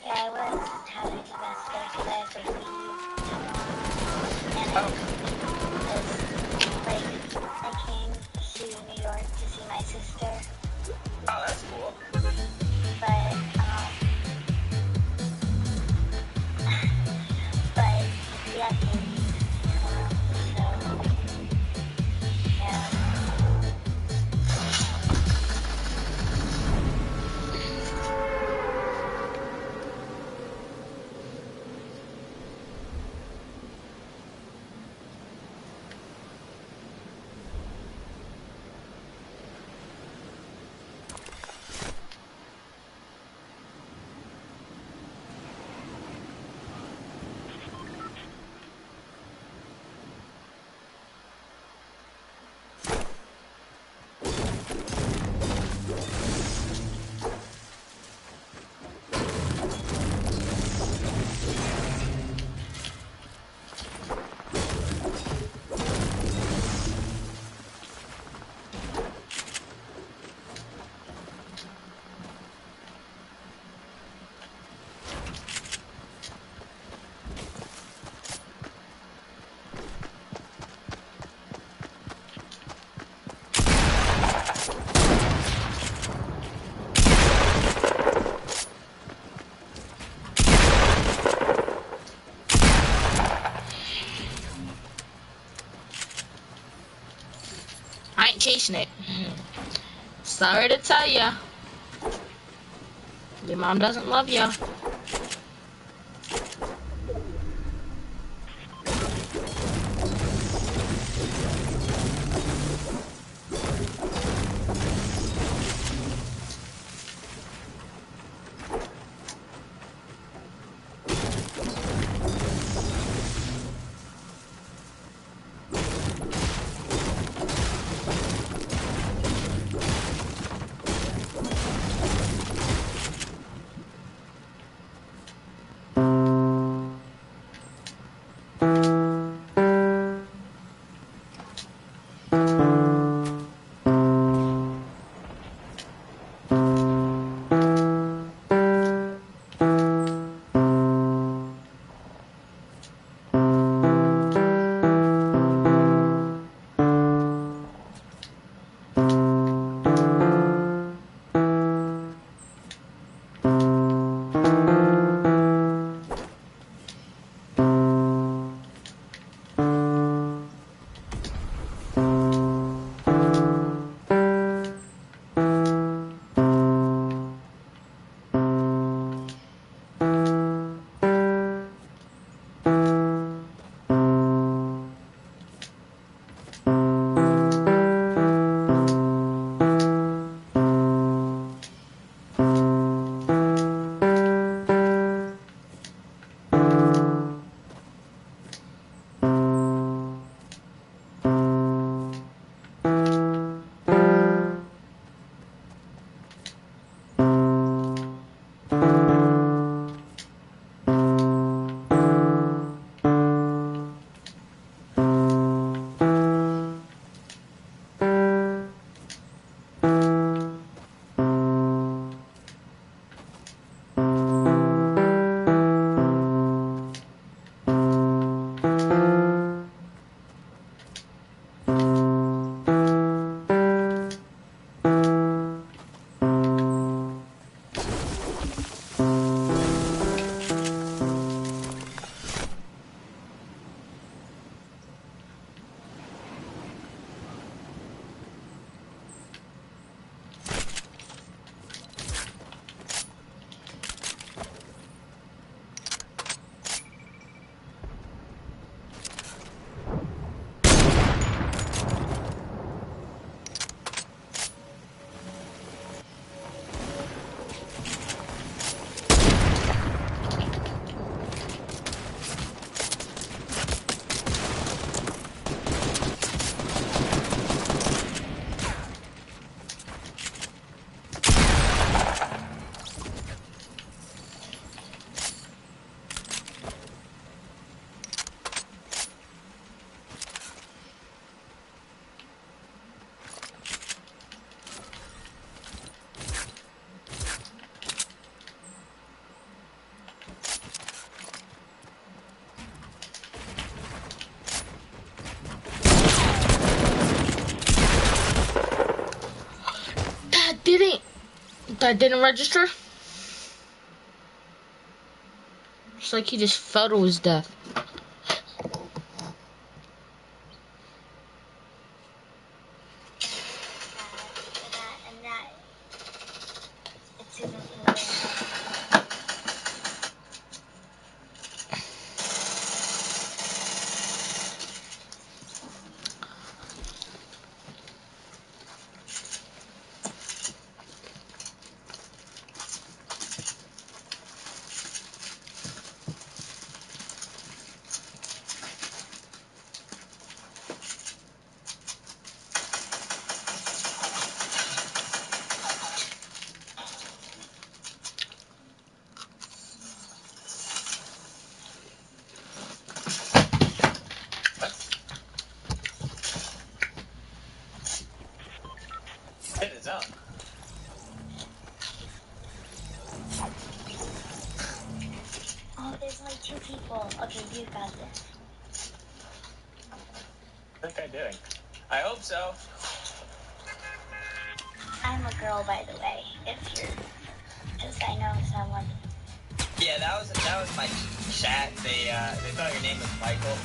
Yeah, I was having the best day because I have to leave tomorrow. And I came to New York to see my sister. Oh, that's cool. But, but we have to leave tomorrow, so, yeah. I ain't chasing it. Sorry to tell ya. Your mom doesn't love ya. That didn't register? It's like he just fell to his death. Hit his own. Oh, there's like 2 people. Okay, you got this. What are you doing? I hope so. I'm a girl, by the way, if you're... Because I know someone. Yeah, that was my chat. They thought your name was Michael.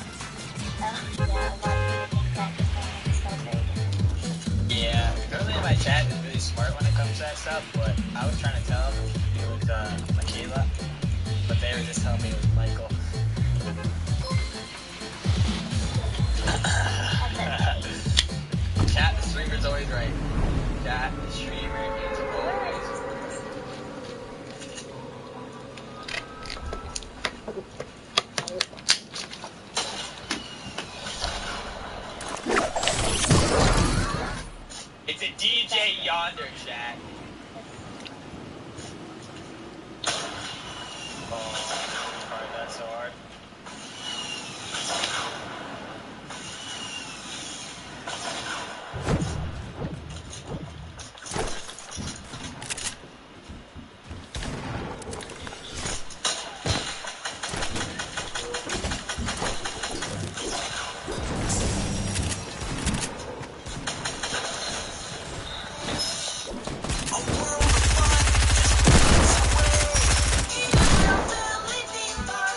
Oh, yeah, a lot of people think that because my name is spelled very different. Yeah, girls in my chat is really smart when it comes to that stuff, but I was trying to tell them it was Michaela, but they were just telling me it was Michael. Chat, the streamer's always right. Chat, the streamer is always right. It's a DJ yonder, chat. Oh, hard, that's so hard.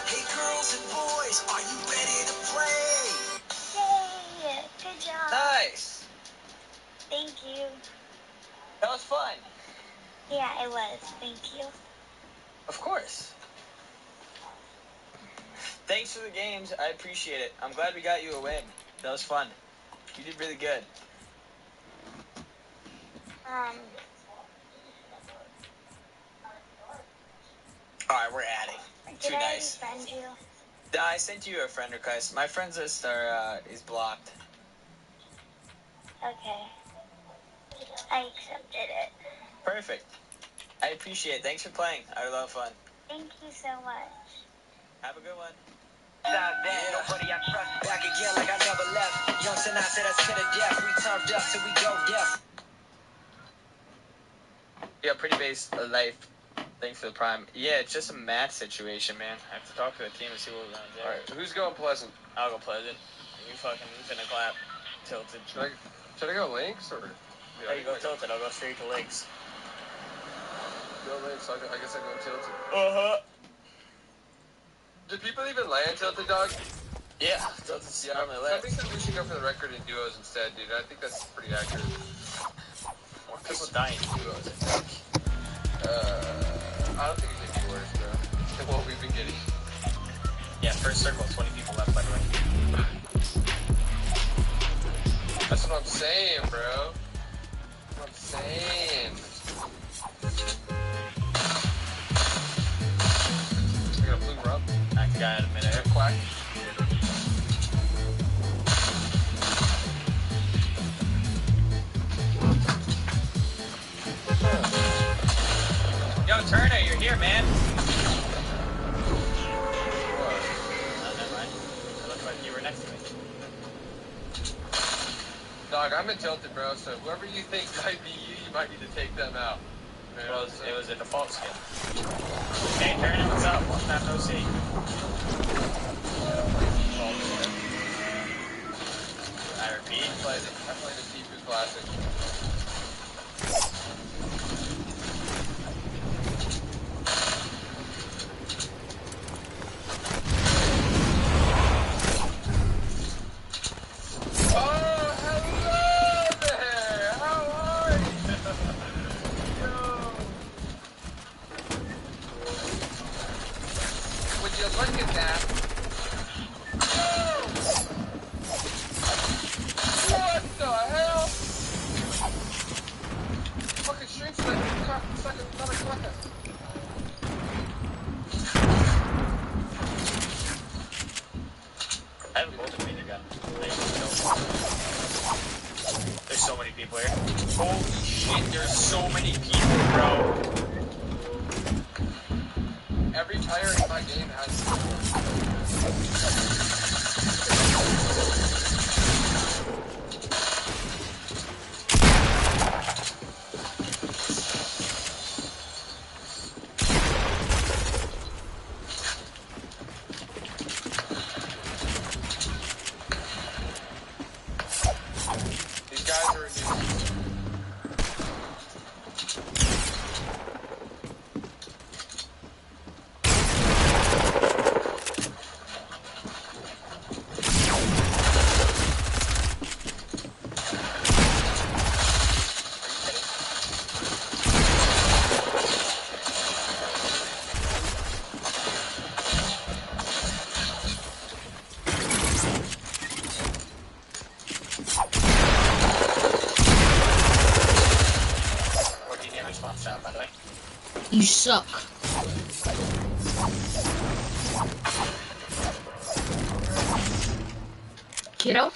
Hey girls and boys, are you ready to play? Yay! Good job. Nice! Thank you. That was fun. Yeah, it was. Thank you. Of course. Thanks for the games. I appreciate it. I'm glad we got you a win. That was fun. You did really good. Alright, we're adding. Did Too I nice. friend you? I sent you a friend request. My friends list is blocked. Okay. I accepted it. Perfect. I appreciate it. Thanks for playing. I had a lot of fun. Thank you so much. Have a good one. Nobody I trust. Back again like I never left. Young Sinai said us to the death. We turned up till we go deaf. Yeah, pretty base life. Thanks for the prime. Yeah, it's just a match situation, man. I have to talk to the team and see what we're gonna do. Alright, who's going Pleasant? I'll go Pleasant. You fucking finna clap. Tilted. Should I go Lynx or? Yeah, you go Tilted. I'll go straight to Lynx. Go Lynx. I guess I go Tilted. Uh-huh. Do people even land Tilted, dog? Yeah, Tilted's normally lit. Somebody said we should go for the record in duos instead, dude. I think that's pretty accurate. More people dying in duos, I think. I don't think it's any worse, bro, than what we've been getting. Yeah, first circle, 20 people left, by the way. That's what I'm saying, bro. That's what I'm saying. I got a blue rub. Knocked the guy out of midair. Quack. Yo, Turner, you're here, man. What? Oh, never mind. It looked like you were next to me. Dog, I'm in Tilted, bro, so whoever you think might be you might need to take them out. It was a default skin. Hey, Turner, what's up? Long time no see. I repeat. I played a Sifu Classic. Look at that. What the hell? Fucking stream second another clicker. I have a multimeter gun. There's so many people here. Holy shit, there's so many people, bro. Every tire in my game has these guys are You suck. Kiddo?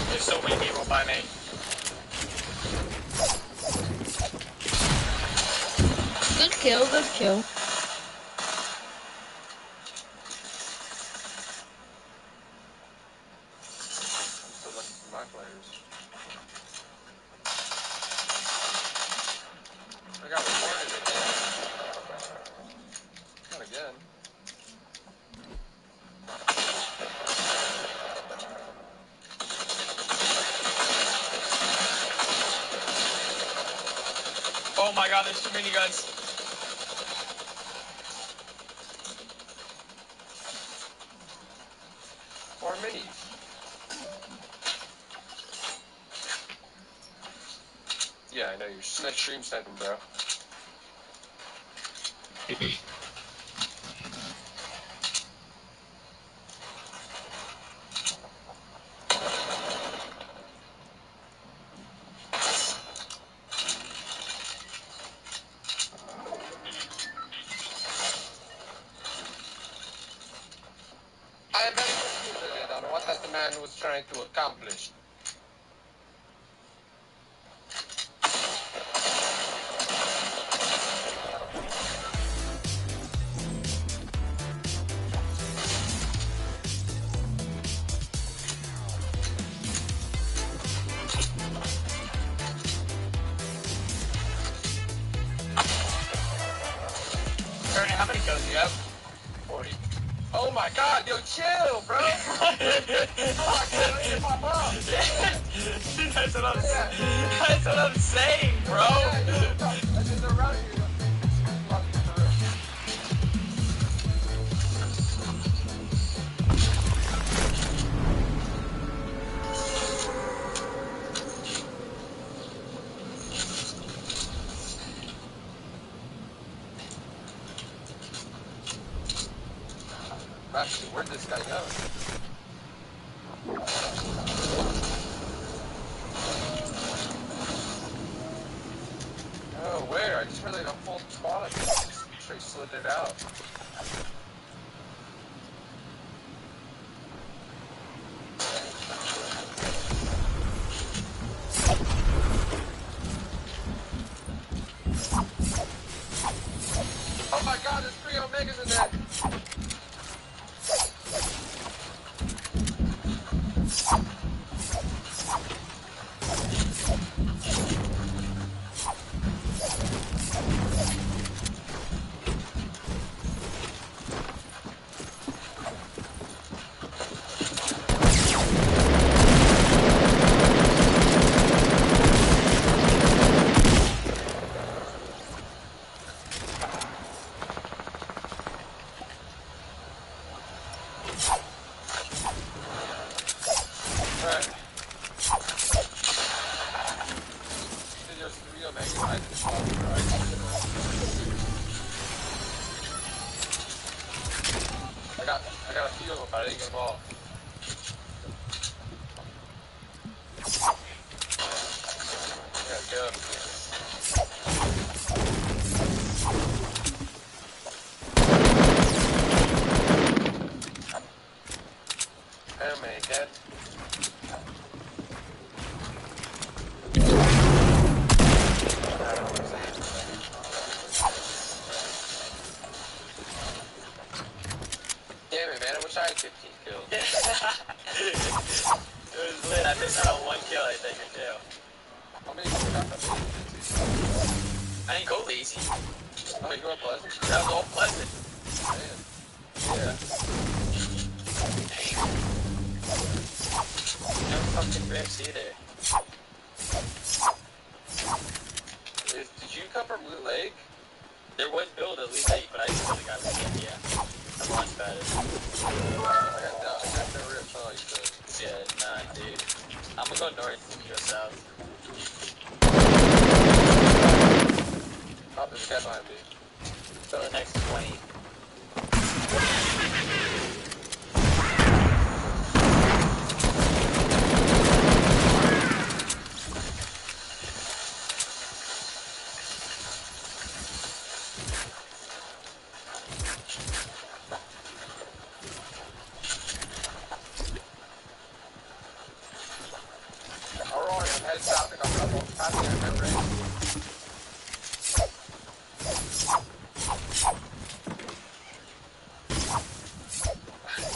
There's so many people by me. Good kill, good kill. So like my players. I got reported again. Not again. Oh my god, there's too many guns. Or minis. Yeah, I know you're stream sniping, bro. I am very confused on what that man was trying to accomplish. Ernie, how many kills do you have? 40. Oh my god, yo, chill, bro! Oh my god, I need to pop up! That's what I'm saying, bro! I just around you. Actually, where'd this guy go? Oh, where? I just really don't full spot. Straight slid it out. Oh my god, there's 3 Omegas in there! taker too. How many people got that? I didn't go lazy. Oh, you were Pleasant? That was all Pleasant. Man. Yeah. No fucking rips either. Did you come from Blue Lake? There was build at least 8, but I just really got rid of it, yeah. I'm much better. I got no rips. Oh, you said. Yeah, nah, dude. I'm gonna go north, you go south. Oh, there's a guy behind me. So the next 20. Alright, I'm headed south. I got a couple of passing in that range.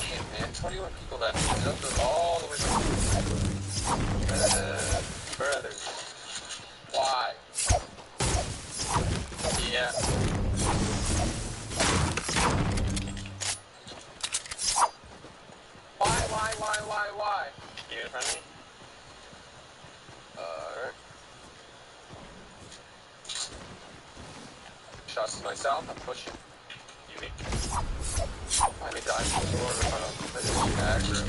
Damn, man. 21 people left. Those are all the way brothers. Why? Yeah. Why? You in front of me? Alright. Shots to myself, I'm pushing. You me? I may die from the door if I don't finish aggro.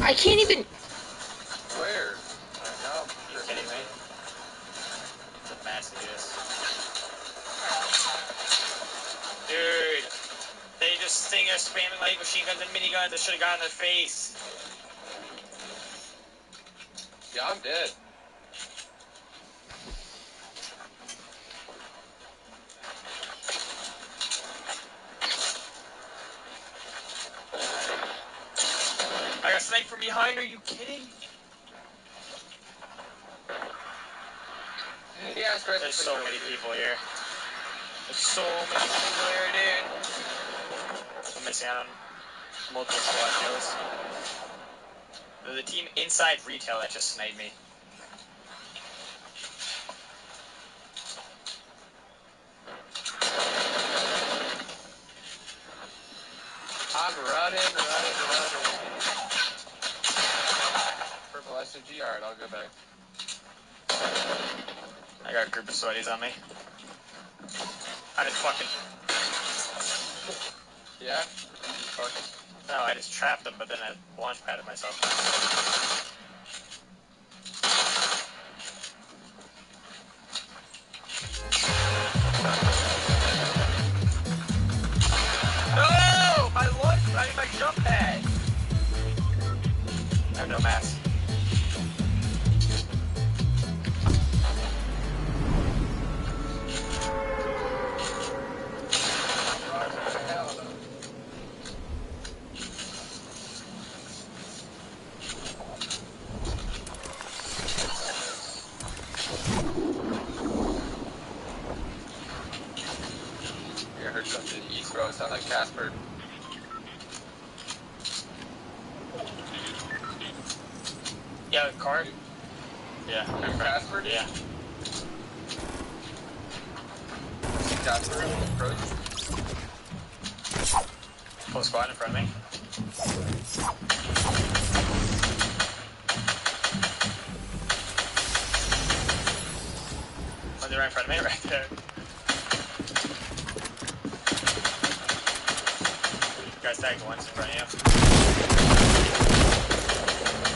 I can't even. Where? No, You kidding me? It's a massive yes. Dude, they just sitting there spamming light machine guns and miniguns that should have got in their face. yeah, I'm dead. I got sniped from behind, are you kidding? Yeah, it's great. There's so many people here. There's so many people here, dude. I'm missing out on multiple squad kills. The team inside retail that just sniped me. I'm running. Purple SMG, alright, I'll go back. I got a group of sweaties on me. I just fucking... Yeah? No, I just trapped them, but then I launch padded myself. No! My launch, I mean my jump pad! I have no mask. Yeah, I heard something in the east, bro. It sounded like Casper. Yeah, the card? Yeah. Casper? Yeah. See Casper approach? Full squad in front of me. Oh, they're right in front of me, right there. Guys tagged once in front of you.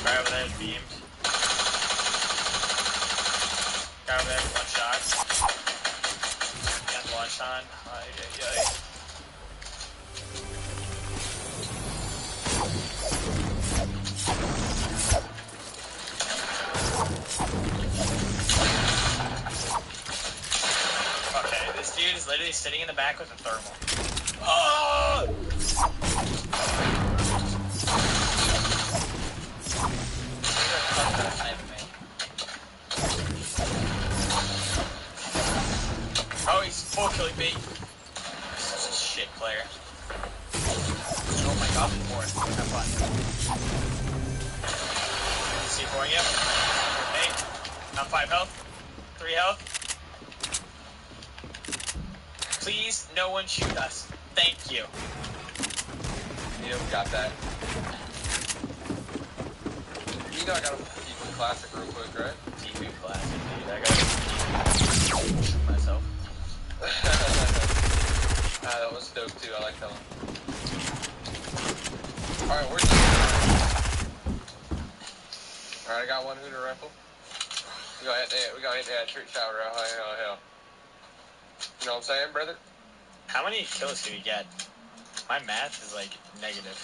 Guy over there is beamed. Guy over there with one shot. Got launched on. Okay, this dude is literally sitting in the back with a thermal. Oh! Oh, he's full killing me. Such a shit player. Oh my god, more. Have fun. C4ing him. Hey, I'm 5 health. 3 health. Please, no one shoot us. Thank you. You got that. You know I got a T2 Classic real quick, right? T2 Classic, dude. I gotta shoot myself. That was dope too. I like that one. Alright, where's Alright, I got one Hooter rifle. We gotta hit that trick shower out. Hell. You know what I'm saying, brother? How many kills did we get? My math is like negative.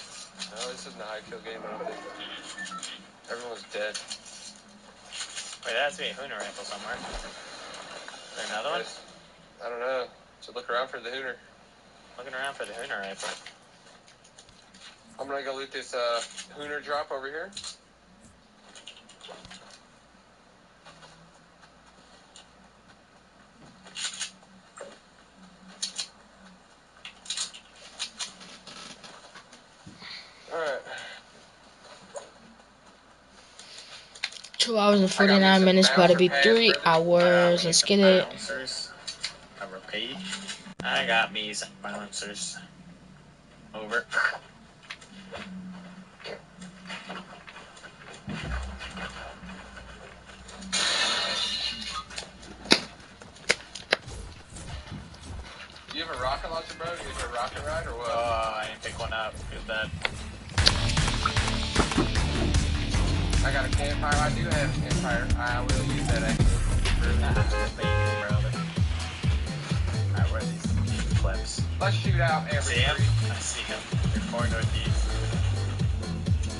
No, this isn't a high kill game, I don't think. Everyone's dead. Wait, there has to be a Hooner rifle somewhere. Is there another one? I don't know. So look around for the Hooner. Looking around for the Hooner rifle. I'm gonna go loot this Hooner drop over here. Alright. 2 hours and 49 minutes, about to be 3 hours. Let's get it. I repeat. I got me some balancers. Over. Do you have a rocket launcher, bro? Do you have a rocket ride or what? Oh, I didn't pick one up. Feels bad. I got a campfire. I do have a campfire. I will use that actually. Alright, where are these clips? Let's shoot out every See him? I see him. They're far northeast.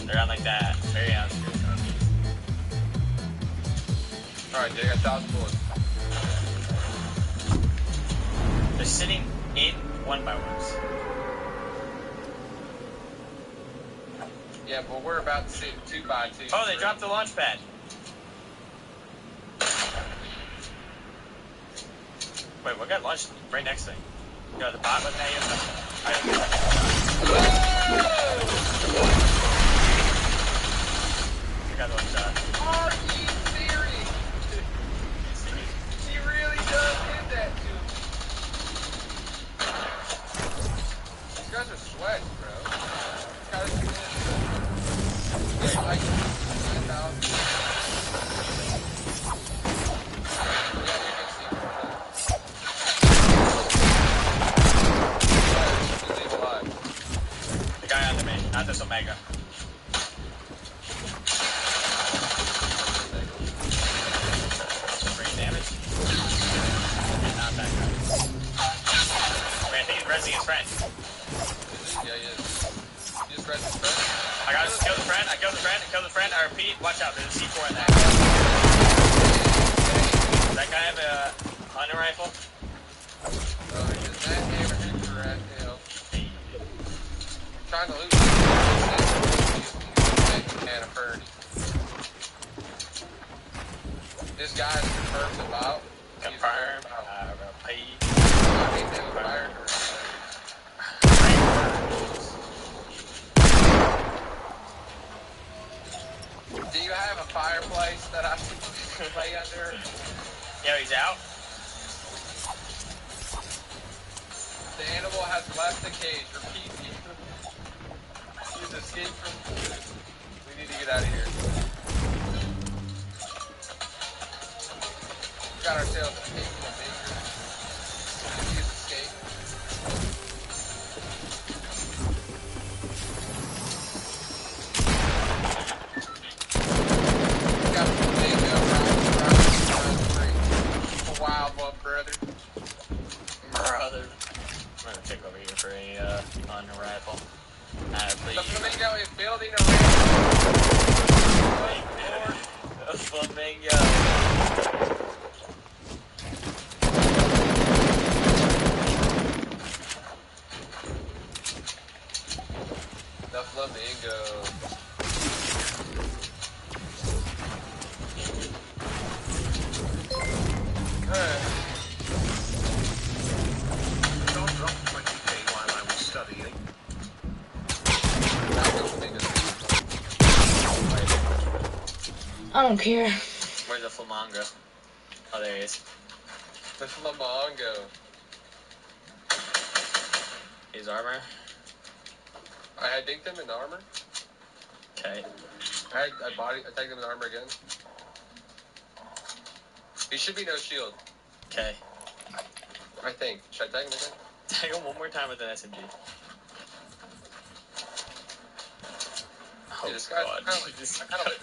They're on like that. Very outskirts northeast. Alright, Jay, I got 1,000 bullets. They're sitting in 1x1s. Yeah, but we're about to sit 2x2. Oh, they dropped the launch pad. Wait, what got launched right next to me? You got the bot looking at you? I got the one shot. Are you serious? She really does hit that to him. These guys are sweating, bro. These guys are like 9,000. The guy under me, not this Omega. Brain damage? Not that guy. Wait, I think he's resing his friend. Yeah, he is. He just resed his friend. I got to kill the friend, I killed the friend, I repeat, watch out, there's a C4 in there. Does that guy have a hunting rifle? Oh, he does that neighborhood correct, hell. Trying to loot and a bird. This guy is confirmed about. Confirmed. Repeat. I think they were fired. Do you have a fireplace that I can lay under? Yeah, he's out. The animal has left the cage. Repeat. He's escaped from. We need to get out of here. We got ourselves a cage of major. He's escaped. We got a big round. A wild one, brother. Brother. I'm gonna check over here for a hunting rifle. The flamingo is building a ramp. A flamingo. go. John dropped 20k while I was studying. I don't care. Where's the Flamongo? Oh, there he is. The Flamongo. His armor. I had dinked him in armor. Okay. I tagged him in armor again. He should be no shield. Okay. I think. Should I tag him again? Tag him one more time with an SMG. Oh, Dude, this guy, God. I kind of like this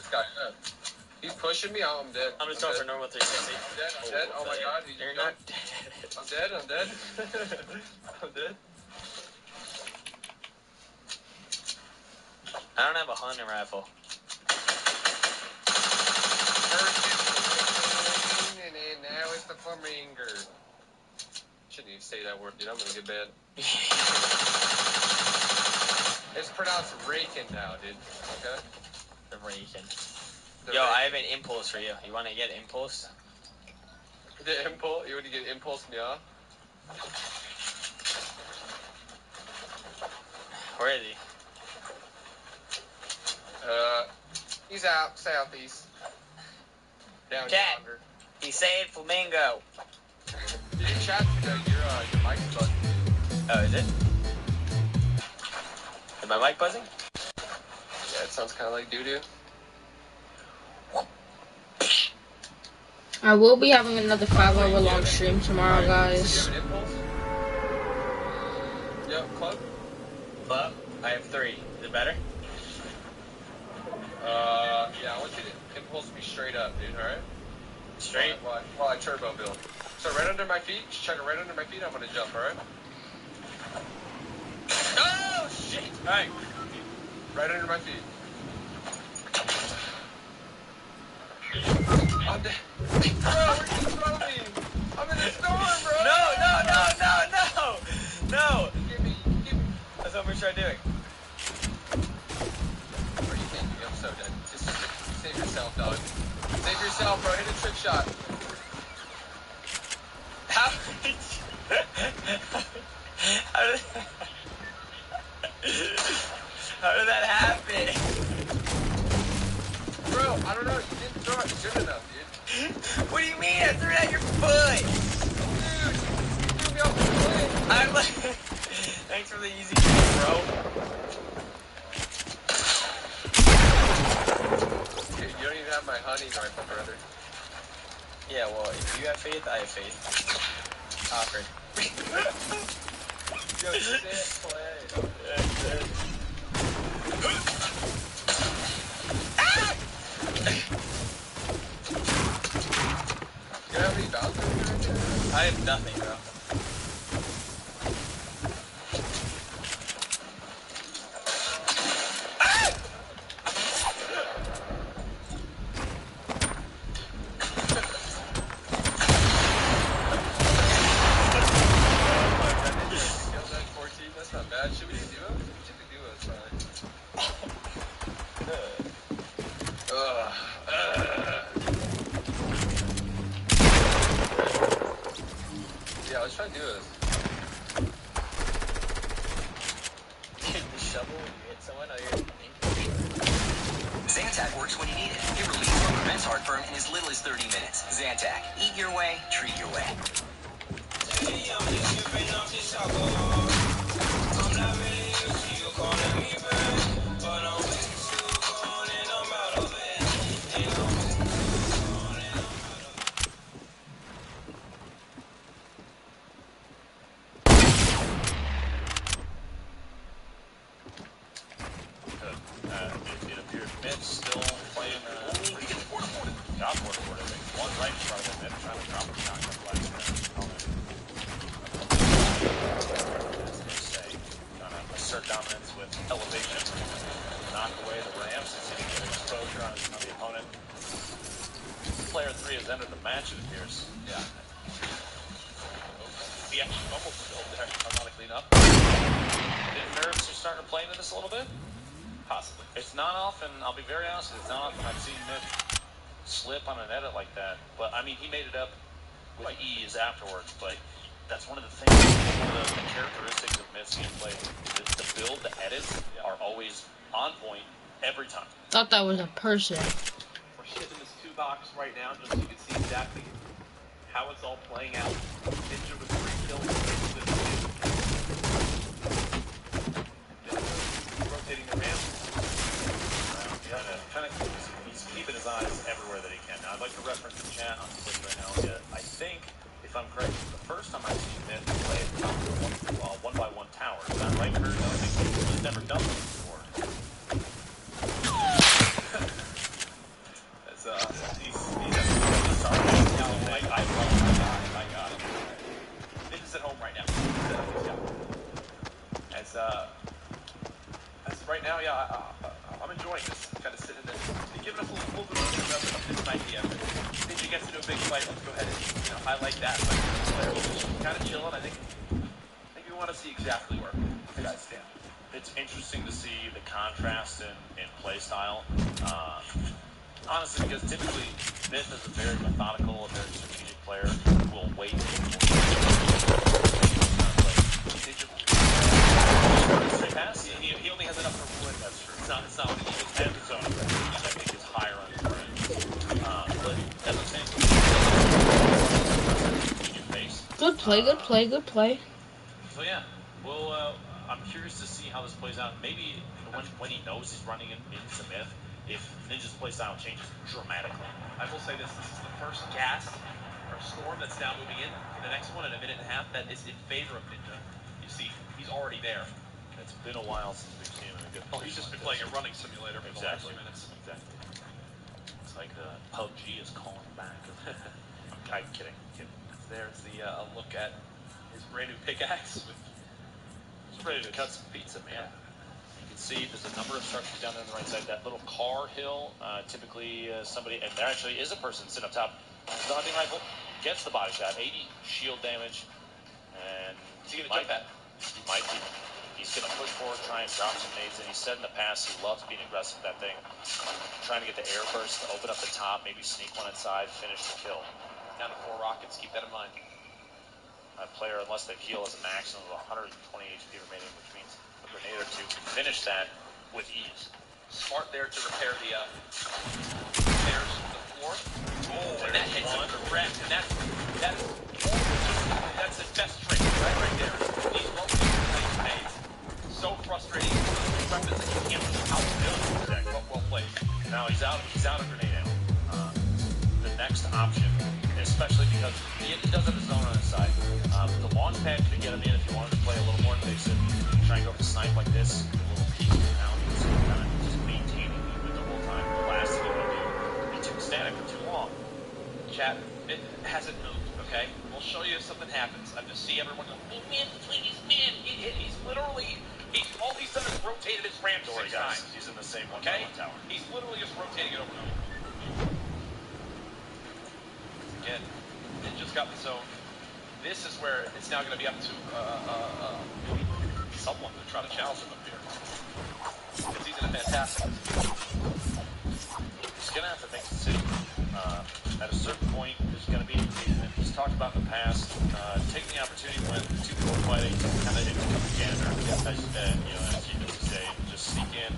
guy up. He's pushing me. I'm dead. I'm just going for normal 360. I'm dead. I'm dead. Oh my God. You're not dead. I'm dead. I'm dead. I'm dead. I don't have a hunting rifle. And now it's the flamingo. Shouldn't even say that word, dude. I'm gonna get bad. It's pronounced rakin now, dude. Okay? The rakin. Yo, I have an impulse for you. You want to get impulse? The impulse? You want to get impulse me off? Where is he? He's out southeast. Down Cat. yonder. He's saying flamingo. Did you chat your mic's buzzing? Oh, is it? Is my mic buzzing? Yeah, it sounds kind of like doo-doo. I will be having another 5-hour long stream tomorrow, guys. Do you have an impulse? Yep, club? Club? I have 3. Is it better? Yeah, I want you to impulse me straight up, dude, alright? Straight? While I turbo build. So right under my feet, just check it right under my feet, I'm gonna jump, alright? Oh, shit! Alright. Right under my feet. I'm dead. Bro, where'd you throw me? I'm in the storm, bro! No! Give me. That's what we're trying to do. What are you thinking? I'm so dead. Just save yourself, dog. Save yourself, bro. Hit a trick shot. How did that happen? Bro, I don't know. You didn't throw it good enough, dude. What do you mean? I threw it at your foot. Dude, you threw me off the foot. I'm like, thanks for the easy kill, bro. Dude, you don't even have my hunting rifle, brother. Yeah, well, if you have faith, I have faith. Awkward. Yo, sit, play. You have any bouncers? I have nothing, bro. That's not bad. Should we do duos? We should do duos, fine. Yeah, let's try duos. Hit the shovel when you hit someone or you're Zantac works when you need it. It relieves or prevents heartburn in as little as 30 minutes. Zantac. Eat your way, treat your way. It appears Mitch still playing job board for it. One right in front of him, Mitch trying to drop a shotgun blast there. Trying to assert dominance with elevation. Knock away the ramps as he can get exposure on the opponent. Player 3 has entered the match, it appears. Yeah. He actually almost killed there, ironically enough. Nerves are starting to play into this a little bit. Possibly. It's not often, I'll be very honest, it's not often I've seen Myth slip on an edit like that. But, I mean, he made it up with ease afterwards, but that's one of the things, one of the characteristics of Myth's gameplay. The build, the edits are always on point every time. Thought that was a person. We're shipping this 2-box right now just so you can see exactly how it's all playing out. Ninja with 3 kills. Rotating the ramp. He's keeping his eyes everywhere that he can. Now, I'd like to reference the chat on Twitch right now. I think, if I'm correct, the first time I've seen Myth play one-by-one towers. Is that right, Kurt? I think he's never done this before. I got it. Ninja's at home right now. As right now, yeah, I'm enjoying this. Kind of sitting there, giving us a little bit of this idea. Ninja gets into a big fight. Let's go ahead and highlight that. But kind of chilling. I think we want to see exactly where the guys stand. It's interesting to see the contrast in play style. Honestly, because typically Myth is a very methodical, a very strategic player who will wait. Straight pass. He only has enough for wood. That's true. It's not what he needs. And his own, which I think is higher on his brain. But that's what I'm saying. Good play, good play, good play. So yeah, well, I'm curious to see how this plays out. Maybe when he knows he's running into Myth, if Ninja's playstyle changes dramatically. I will say this is the first gas or storm that's now moving in. The next one in a minute and a half that is in favor of Ninja. You see, he's already there. It's been a while since we've seen him in a good he's just been playing a running simulator for the last few minutes. Exactly. It's like PUBG is calling back. I'm kidding. There's the look at his brand new pickaxe. He's ready to cut some pizza, man. You can see there's a number of structures down there on the right side. That little car hill, typically somebody, and there actually is a person sitting up top. The hunting rifle gets the body shot, 80 shield damage, and is he gonna jump that? He might be. He's gonna push forward, try and drop some nades, and he said in the past he loves being aggressive with that thing, trying to get the air burst to open up the top, maybe sneak one inside, finish the kill. Down to 4 rockets, keep that in mind. A player, unless they heal, has a maximum of 120 HP remaining, which means a grenade or two can finish that with ease. Smart there to repair the stairs to the floor. Oh, and that hits him correct, and that's his best trait, right there. These multi-place grenades, so frustrating. Weapons that you can't really outbuild. Exactly. Well played. Now he's out of grenade ammo. The next option, especially because he does have his zone on his side. The launch pad could get him in if you wanted to play a little more invasive. Try and go for snipe like this, a little peek down, kind of just maintaining movement the whole time. The last thing you want to do, be too static for too long. Chat, it hasn't moved, okay? We'll show you if something happens. I just see everyone go, he's man. He's literally, all he's done is rotated his ramp 6 times. He's in the same one tower. He's literally just rotating it over and over. Again, Ninja's got the zone. This is where it's now going to be up to someone to try to challenge him up here. Because he's in a fantastic position. He's going to have to make a decision. At a certain point, there's going to be, he's talked about in the past, taking the opportunity when 2 people are fighting, kind of become a janitor. As you used to say, just sneak in,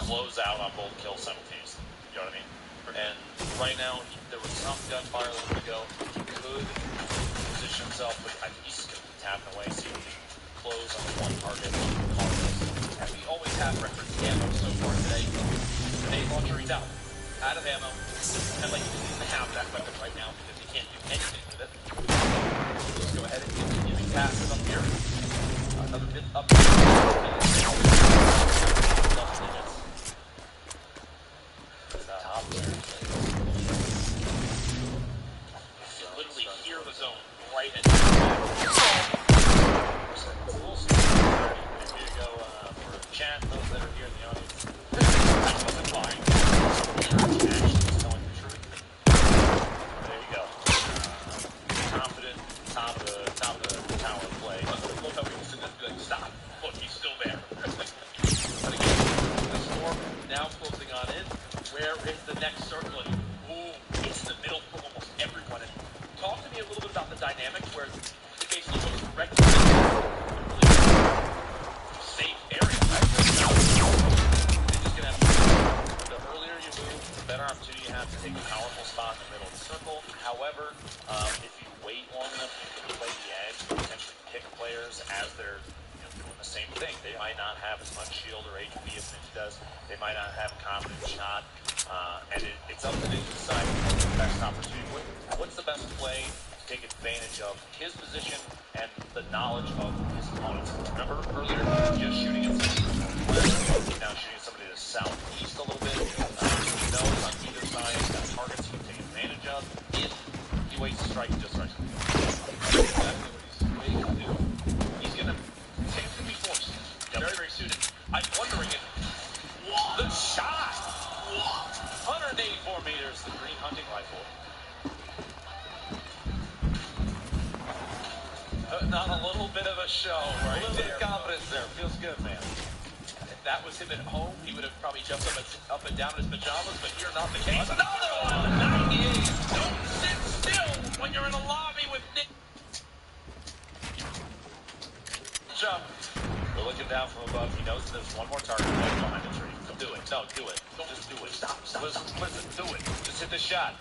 close out on both kills simultaneously. You know what I mean? And right now, there was some gunfire a little bit ago. He could position himself, but I think he's just going to be tapping away, so he can close on the one target. And we always have reference ammo so far today. Grenade launcher, he's out of ammo. And like, he doesn't even have that weapon right now because he can't do anything with it. Let's go ahead and continue passes up here. Another bit up here. Double digits. Top there. You can literally hear the zone right at Here you go for chat, those that are here in the audience. Lying. Telling the truth. There you go. Confident, top of the tower play. Look how we just did that. Stop. players as they're doing the same thing. They might not have as much shield or HP as Ninja does. They might not have a confident shot. And it's up to Ninja to decide what's the best opportunity. What's the best play to take advantage of his position and the knowledge of his opponents. Remember earlier, just shooting at somebody now shooting at somebody to the southeast a little bit. He knows on either side he's got targets he can take advantage of. If he waits to strike, he just strikes. Exactly what he's waiting to do. He's going to, Sam's going to be forced. Very, very soon. I'm wondering if the shot, 184 meters, the green hunting rifle. Not a little bit of a show, right? A little bit of confidence there. Feels good, man. If that was him at home, he would have probably jumped up and down in his pajamas, but here not the case. Another one! 98! Don't sit still when you're in a lobby with Nick. Jump. We're looking down from above. He knows there's one more target right behind the tree. So do it. No, do it. Don't just do it. Stop. Listen, do it. Just hit the shot.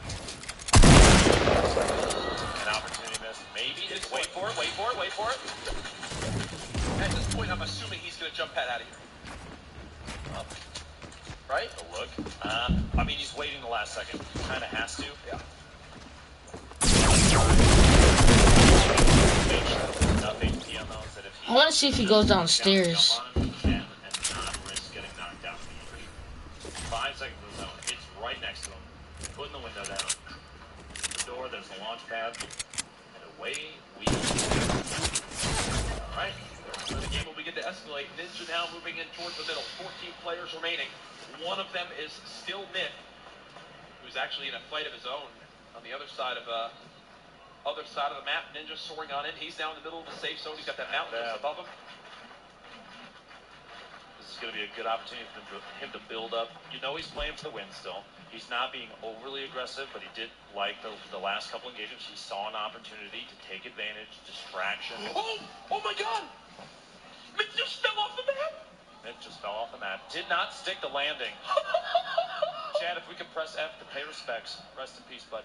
An opportunity missed. Maybe. Wait for it. At this point, I'm assuming he's going to jump pad out of here. Right? A look. I mean, he's waiting the last second. He kind of has to. Yeah. I want to see if he goes downstairs. 5 seconds of the zone. It's right next to him. Putting the window down. The door, there's the launch pad. And away we go. Alright. The game will begin to escalate. Ninja now moving in towards the middle. 14 players remaining. One of them is still Nick, who's actually in a fight of his own on the other side of the map. Ninja soaring on in. He's now in the middle of the safe zone. He's got that mountain just above him. This is going to be a good opportunity for him to build up. You know he's playing for the win still. He's not being overly aggressive, but he did like the last couple engagements. He saw an opportunity to take advantage, distraction. Oh my God! Mitch just fell off the map! Mitch just fell off the map. Did not stick the landing. Chad, if we could press F to pay respects, rest in peace, bud.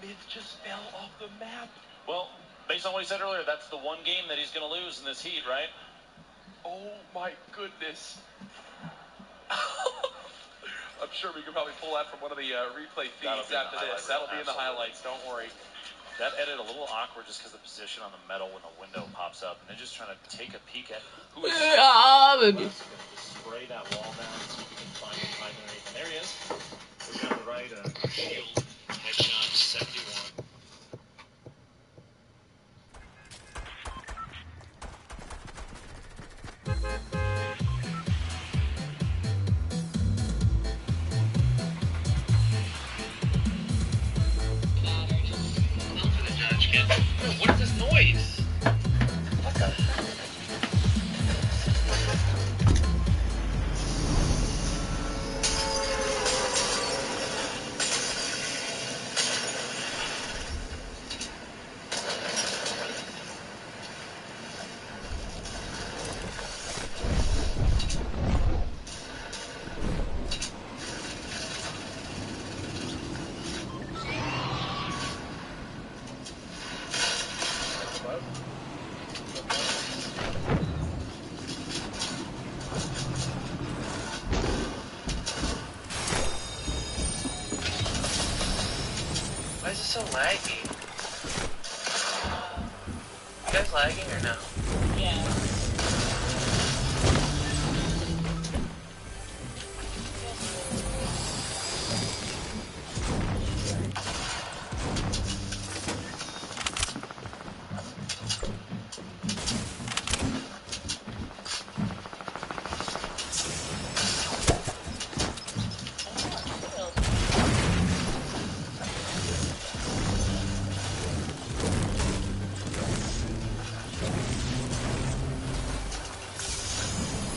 Mitch just fell off the map. Well, based on what he said earlier, that's the one game that he's going to lose in this heat, right? Oh my goodness. I'm sure we could probably pull that from one of the replay feeds after this. That'll be in the highlights, don't worry. That edit a little awkward just because the position on the metal when the window pops up. And they're just trying to take a peek at who is spray that wall down so we can find him hiding underneath. And there he is. Looking on the right, shield, headshot, 71. What is this noise? What the? Why is it so laggy? You guys lagging or no? Yeah.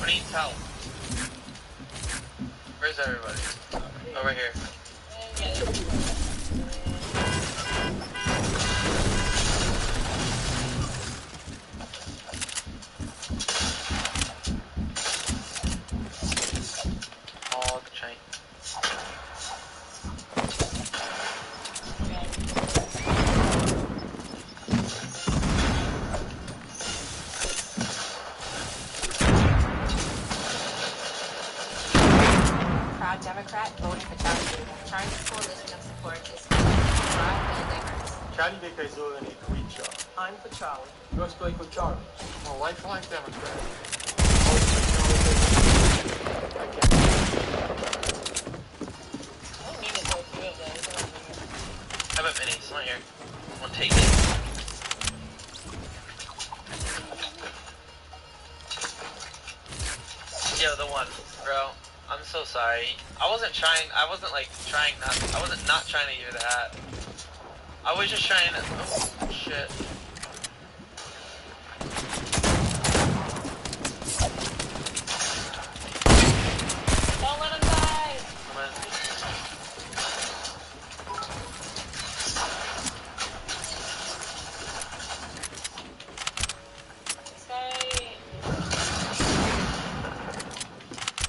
Needs help. Where's everybody? Over here. All the chain. Democrat voting for Charlie. Charlie's coalition of support is Rob and Deckers. Charlie de Kaiser ni Kuicha. I'm for Charlie. Goes play for Charlie. My wife likes Democrat. I have a mini, it's not here. Wanna take it? Yo, the one, bro. I'm so sorry. I wasn't not trying to hear that. I was just trying to, oh, shit. Don't let him die! Come on. This guy...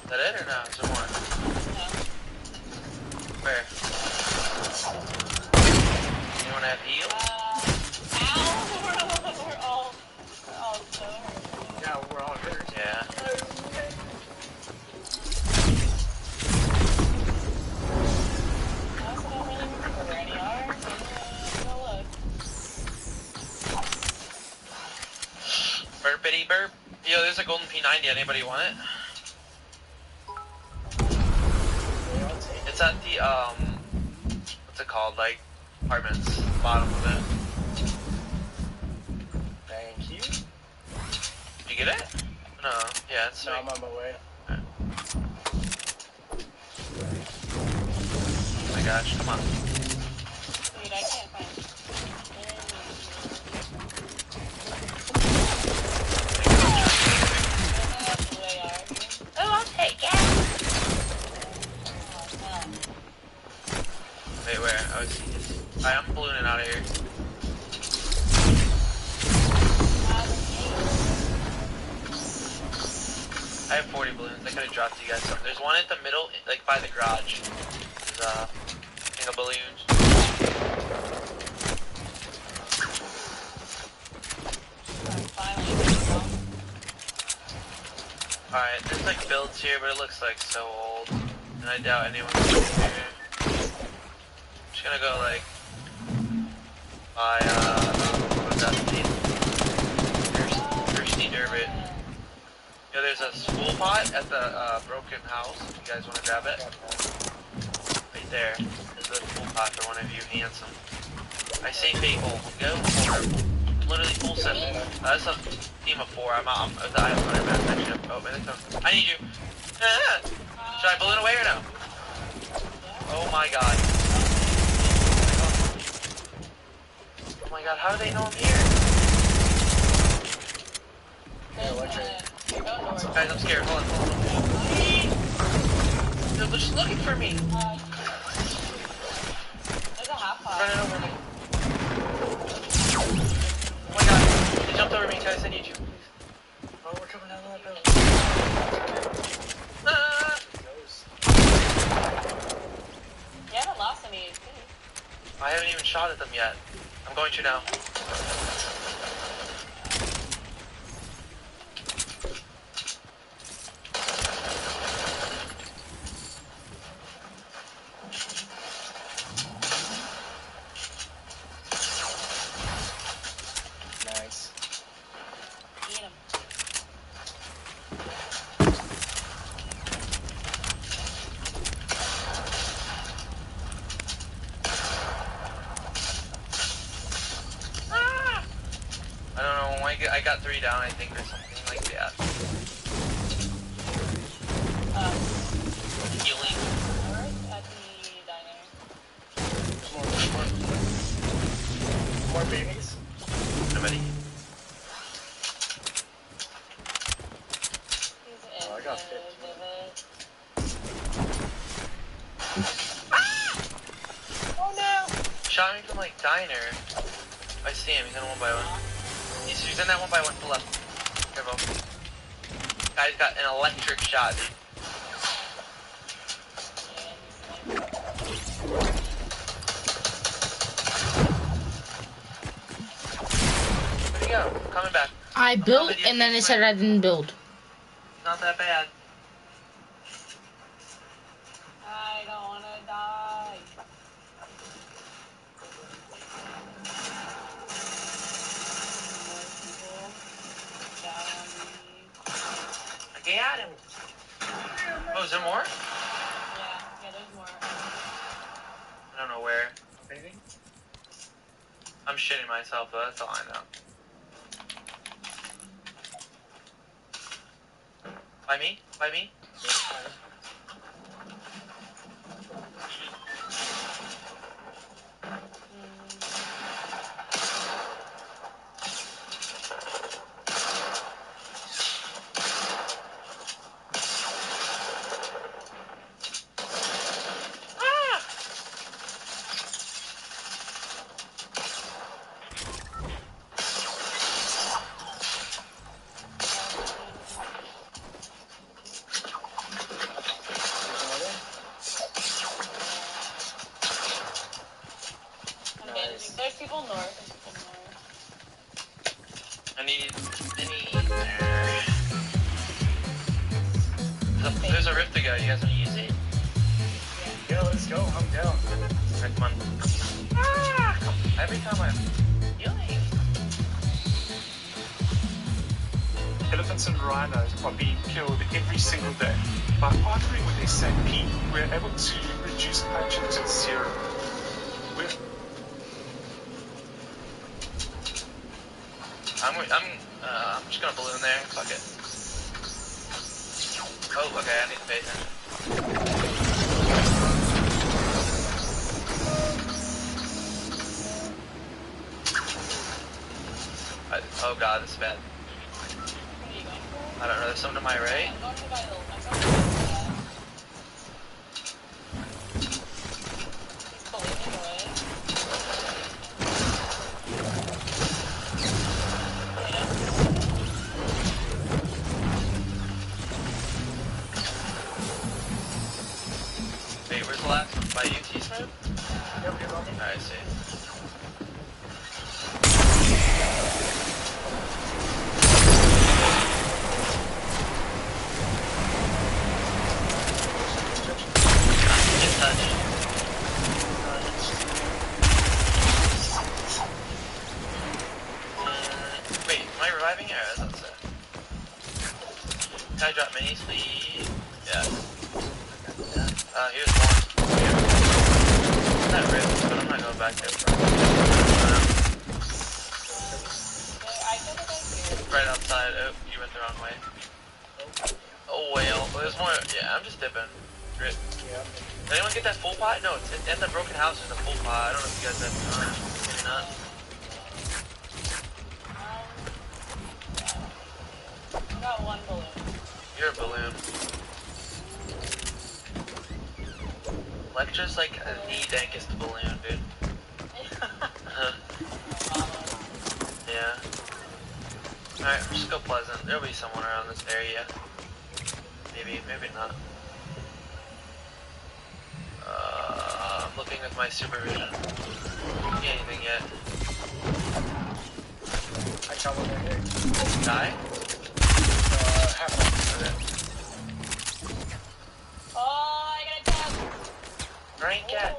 Is that it or no? Is there more? No. Where? Anyone have heal? Ow! We're all so hurt. Yeah, we're all hurt. Yeah. I also don't really remember where any are. Go look. Burpity burp. Yo, there's a golden P90. Anybody want it? It's at the, what's it called? Like, apartments. Bottom of it. Thank you. Did you get it? No. Yeah, it's No, I'm on my way. Oh my gosh, come on. Dude, I can't find it. Oh, I'll take it! Wait, where? I'm ballooning out of here. I have 40 balloons. I could have dropped you guys some. There's one at the middle, like by the garage. There's a thing of balloons. Alright, there's like builds here, but it looks like so old. And I doubt anyone's here. Just gonna go like by what's that name? Thirsty Durbit. Yo, there's a spool pot at the broken house. If you guys wanna grab it. Right there. There's a spool pot for one of you handsome. I say faithful. Go for it. Literally full set. That's a team of 4. I'm the I have running back actually. Oh man, I need you. Ah! Should I balloon away or no? Oh my god. Oh my god, how do they know I'm here? Guys, I'm scared. Hold on. They're just looking for me. There's a half pot. Running over me. Oh my god, they jumped over me, guys. I need you. Oh, we're coming out of that building. Ah! You haven't lost any. I haven't even shot at them yet. I'm going to now. Nice. Eat him. I don't know. I got 3 down, I think, or something like that. Healing. At the diner. More babies? Nobody. Oh, I got 15. Oh no! Shot me from like diner. I see him. He's in a 1x1. He's in that 1x1 to the left. Careful. Guy's got an electric shot, dude. Where'd he go? Coming back. I built and then they said I didn't build. Not that bad. got him. Oh, is there more? Yeah, there's more. I don't know where. Anything? I'm shitting myself though, that's all I know. By me? By me? There's people north. I need there's a rift to go. You guys want to use it? Yeah, let's go. I'm down. Alright, come on. Every time I'm healing. Elephants and rhinos are being killed every single day. By partnering with SAP, we're able to reduce poaching to zero. I'm just gonna balloon there. Fuck it. Oh, okay. I need to pay attention. Oh god, this is bad. I don't know. There's something to my right. Wait, where's the last one? By you, T-Smoke? Alright, I see. Wait, am I reviving it? Or that's it? Can I drop minis, please? Yeah. Here's one. Not ripped, but I'm not going back there. Right outside. Oh, you went the wrong way. Oh, whale. Well, there's more. Yeah, I'm just dipping. Rip. Yeah. Did anyone get that full pot? No, it's at the broken house. There's a full pot. I don't know if you guys have time. Maybe not. Got one balloon. You're a balloon. Lecture's like the dankest balloon, dude. Yeah. Alright, just go Pleasant. There'll be someone around this area. Maybe, maybe not. I'm looking with my supervision. Don't see anything yet. I got one right here. Die? Half one. Oh, I got a tap. Rank cat.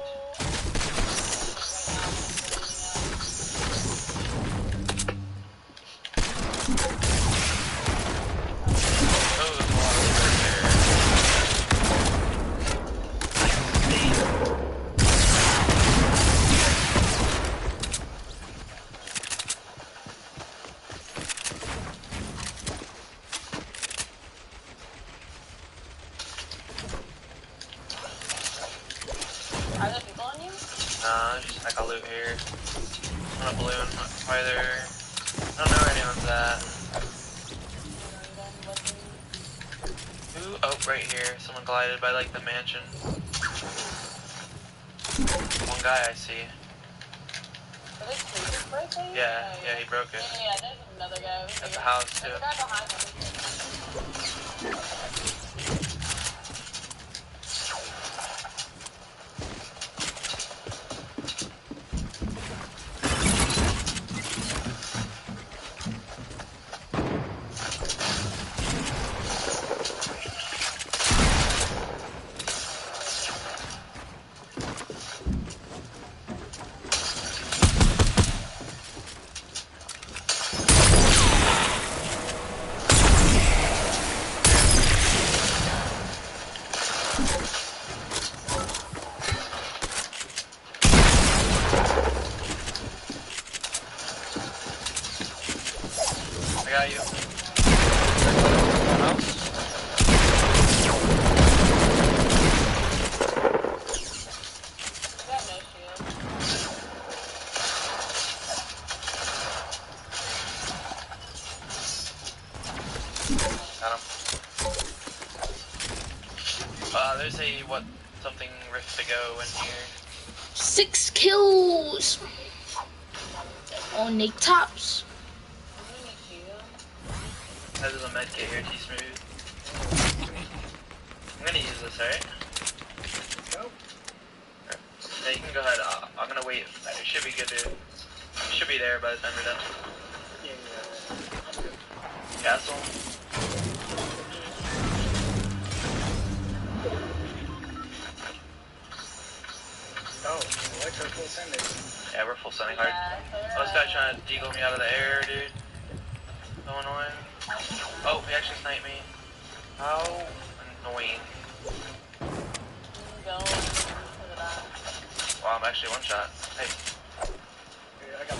Are there people on you? Nah, just like a loot here. On a balloon. Either. I don't know where anyone's at. Ooh, oh, right here. Someone glided by like the mansion. One guy I see. Are they sleeping birthday? Yeah, yeah, he broke it. Yeah, there's another guy over At here. the house too. There's a guy behind him. Got him. There's a, something rift to go in here. 6 kills on Nick Tops. There's a med kit here, T-Smooth. I'm gonna use this, alright? Go. Yeah, you can go ahead. I'm gonna wait. It should be good, dude. It should be there by the time we're done. Yeah. Castle. Oh, like we're full sending. Yeah, we're full sending hard. Oh, this guy trying to deagle me out of the air, dude. So annoying. Oh, he actually sniped me. How annoying. Wow, I'm actually one shot. Hey. Yeah, I got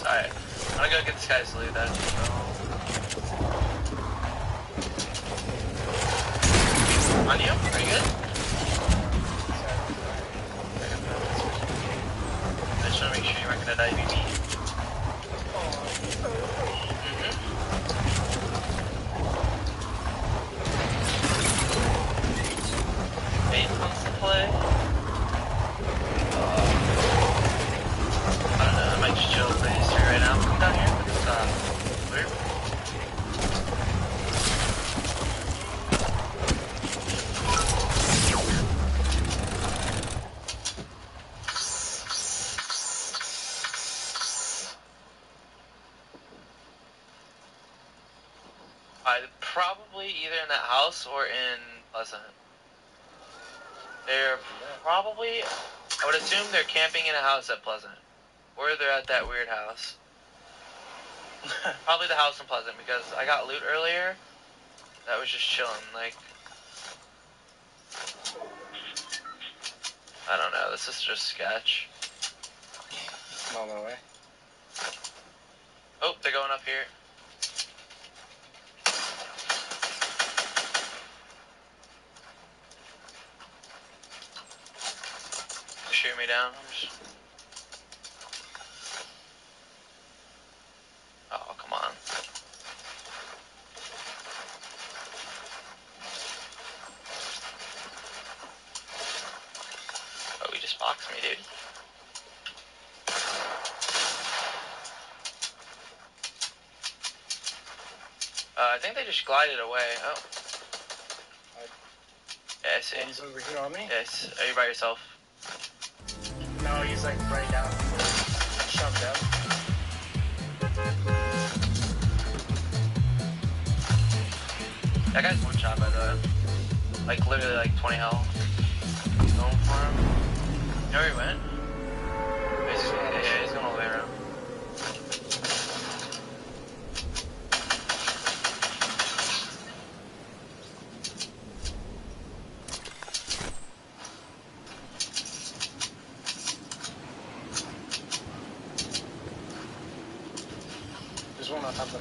Alright, I'm gonna go get this guy's loot then. On you? Are you good? I just wanna make sure you weren't gonna die BB. Eight comes to play. I don't know, I might just chill phase 3 right now. Come down here with this loot. Probably either in that house or in Pleasant. They're probably, I would assume they're camping in a house at Pleasant. Or they're at that weird house. Probably the house in Pleasant, because I got loot earlier that was just chilling, like, I don't know, this is just sketch. I'm on my way. Oh, they're going up here. Shoot me down. I'm just... Oh, come on. Oh, he just boxed me, dude. I think they just glided away. Oh. Yeah, I see. He's over here on me? Yes. Are you by yourself? No, he's like right down. Shoved up. That guy's one shot by the way. Like literally like 20 health. Going for him. You know where he went? Yeah, he's going all the way around.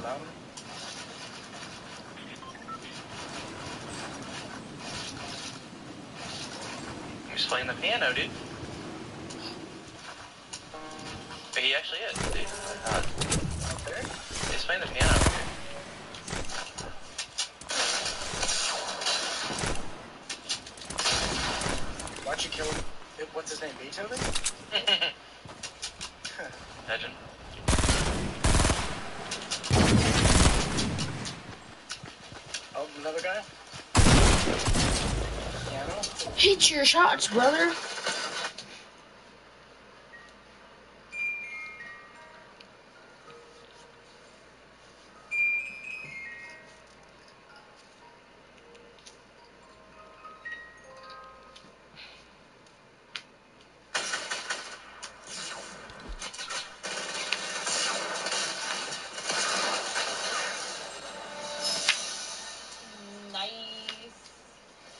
louder. He's playing the piano, dude. He actually is, dude. He's playing the piano. Why'd you kill him? What's his name? Beethoven? Imagine. Oh, another guy? Piano? Hit your shots, brother.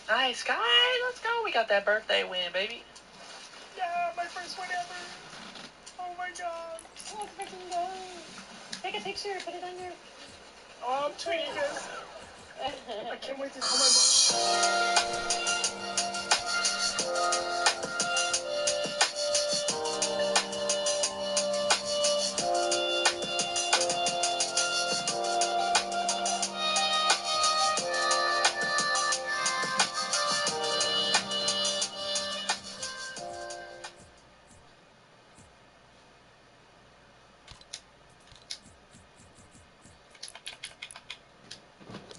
Nice, guys. Let's go. We got that birthday win, baby. Yeah, my first one ever. Oh my god. Let's freaking go. Take a picture, put it on your... Oh, I'm tweeting this. I can't wait to tell my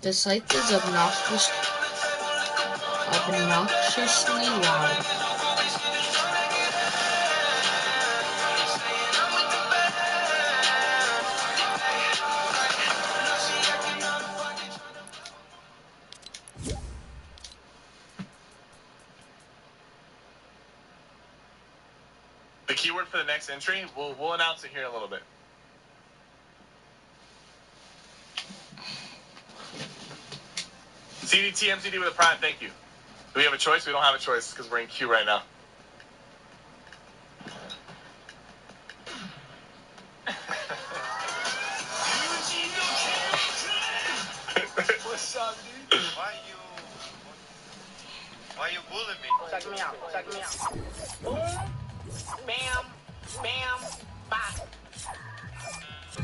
The site is obnoxiously loud. The keyword for the next entry, we'll announce it here in a little bit. CDT, MCD with a prime, thank you. Do we have a choice? We don't have a choice because we're in queue right now. What's up, dude? Why you bullying me? Check me out. Check me out. Boom, bam, bam, bop.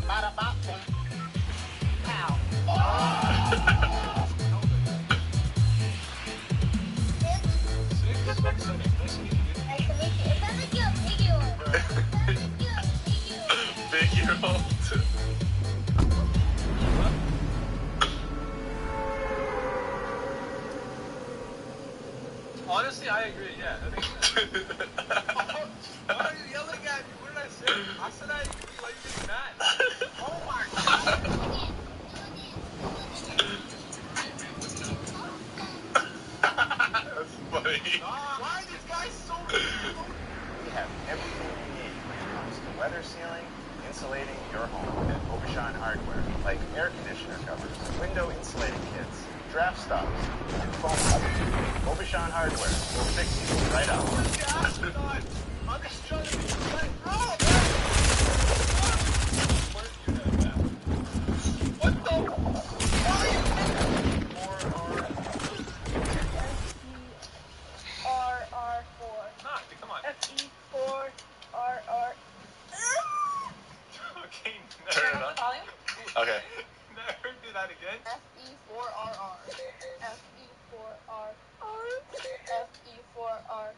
Bada bop, boom. Pow. Big-year-old. Honestly, I agree, yeah. I think why are you yelling at me? What did I say? I said I agree. Why are you getting mad? Oh my god. That's funny. Why are these guys so We have everything you need when it comes to weather sealing, insulating your home at Obashan Hardware, like air conditioner covers, window insulating kits, draft stops, and foam covers. Obashan Hardware will fix you right up. I'm just trying to be like, what the? Why are you RR4. Nah, come on. FE4RR. Okay, Turn it on. Okay. never do that again. FE4RR. FE4RR. FE4R.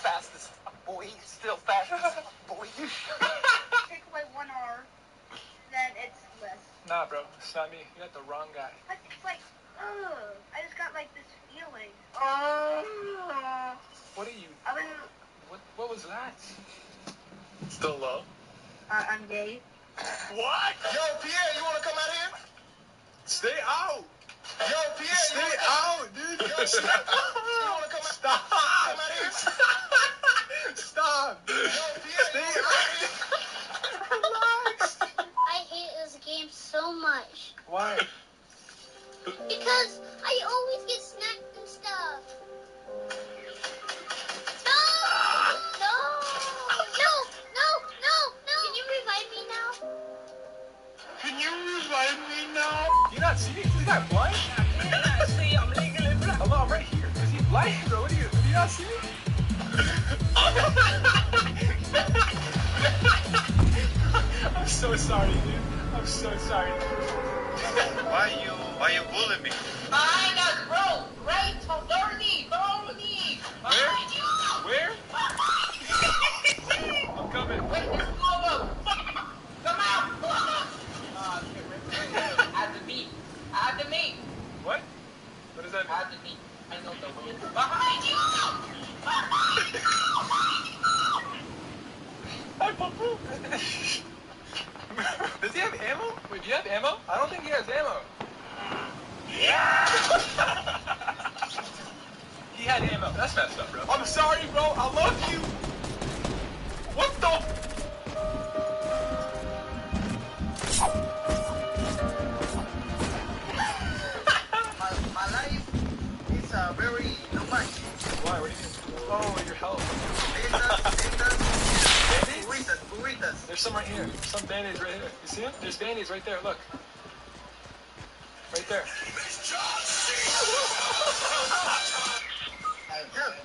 Fast as fuck, boy. Still fast as fuck, boy. Take away 1R, then it's less. Nah, bro, it's not me. You got the wrong guy. It's like, ugh. I just got like this feeling. What are you? I was, What was that? Still low? I'm gay. What? Yo, Pierre, you wanna come out here? Stay out. Yo, Pierre, stay out, dude. Yo, stay out. You wanna come out? Stop. Come out here. Stop. Yo, Pierre, stay out here. Relax. I hate this game so much. Why? Because I always get snacked and stuff. so sorry, dude. I'm so sorry. Why you bullying me? Behind us, bro! Right, follow me! Behind you! Where? I'm coming. Wait, there's two of them! Come out! Shit, right. At the meat. What? What does that mean? At the meat. I know the way. Behind you! Hi, Papu. Does he have ammo? Wait, do you have ammo? I don't think he has ammo. Yeah! He had ammo. That's messed up, bro. I'm sorry, bro. I love you. What the? My life is very no much. Why? What do you mean? Oh, your health. Burritos. There's some right here. Some band-aids right here. You see them? There's band-aids right there. Look. Right there.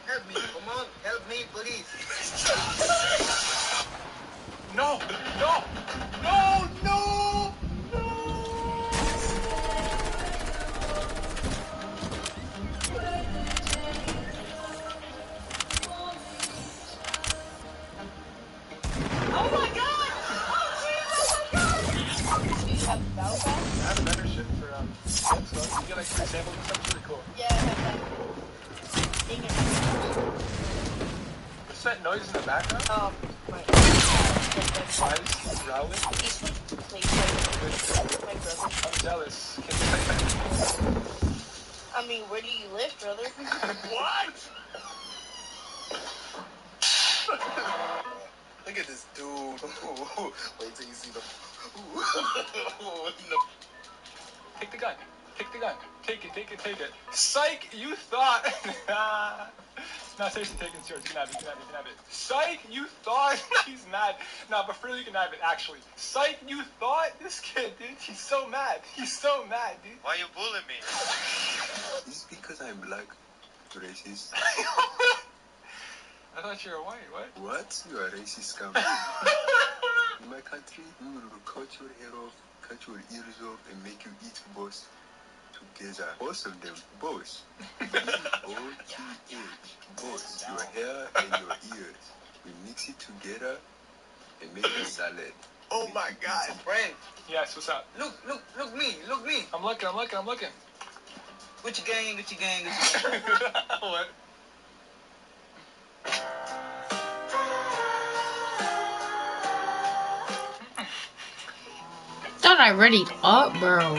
Help me. Come on. Help me, please. No. Oh my god! Oh Do you have battle pass? I have a membership for so you get like 3 samples and stuff. It's really cool. Yeah, I have that. Dang it. What's that noise in the background? My Why is he growling? he switched places my brother. I'm jealous. I mean, where do you live, brother? What? Look at this dude. Wait till you see the. Take the gun. Take it. Psych, you thought. No, seriously, take it. It's yours. You can have it. Psych, you thought. He's mad. No, but for real, you can have it, actually. Psych, you thought. This kid, dude, he's so mad, dude. Why you bullying me? It's because I'm black. Racist. I thought you were white. What? What? You are racist, scum. In my country, we will cut your hair off, cut your ears off, and make you eat both together. Both of them. Both. B-O-T-H. Both. Your hair and your ears. We mix it together and make a salad. Oh my god, friend. Yes, what's up? Look me. I'm looking. Gucci gang. What? Thought I readied up, bro.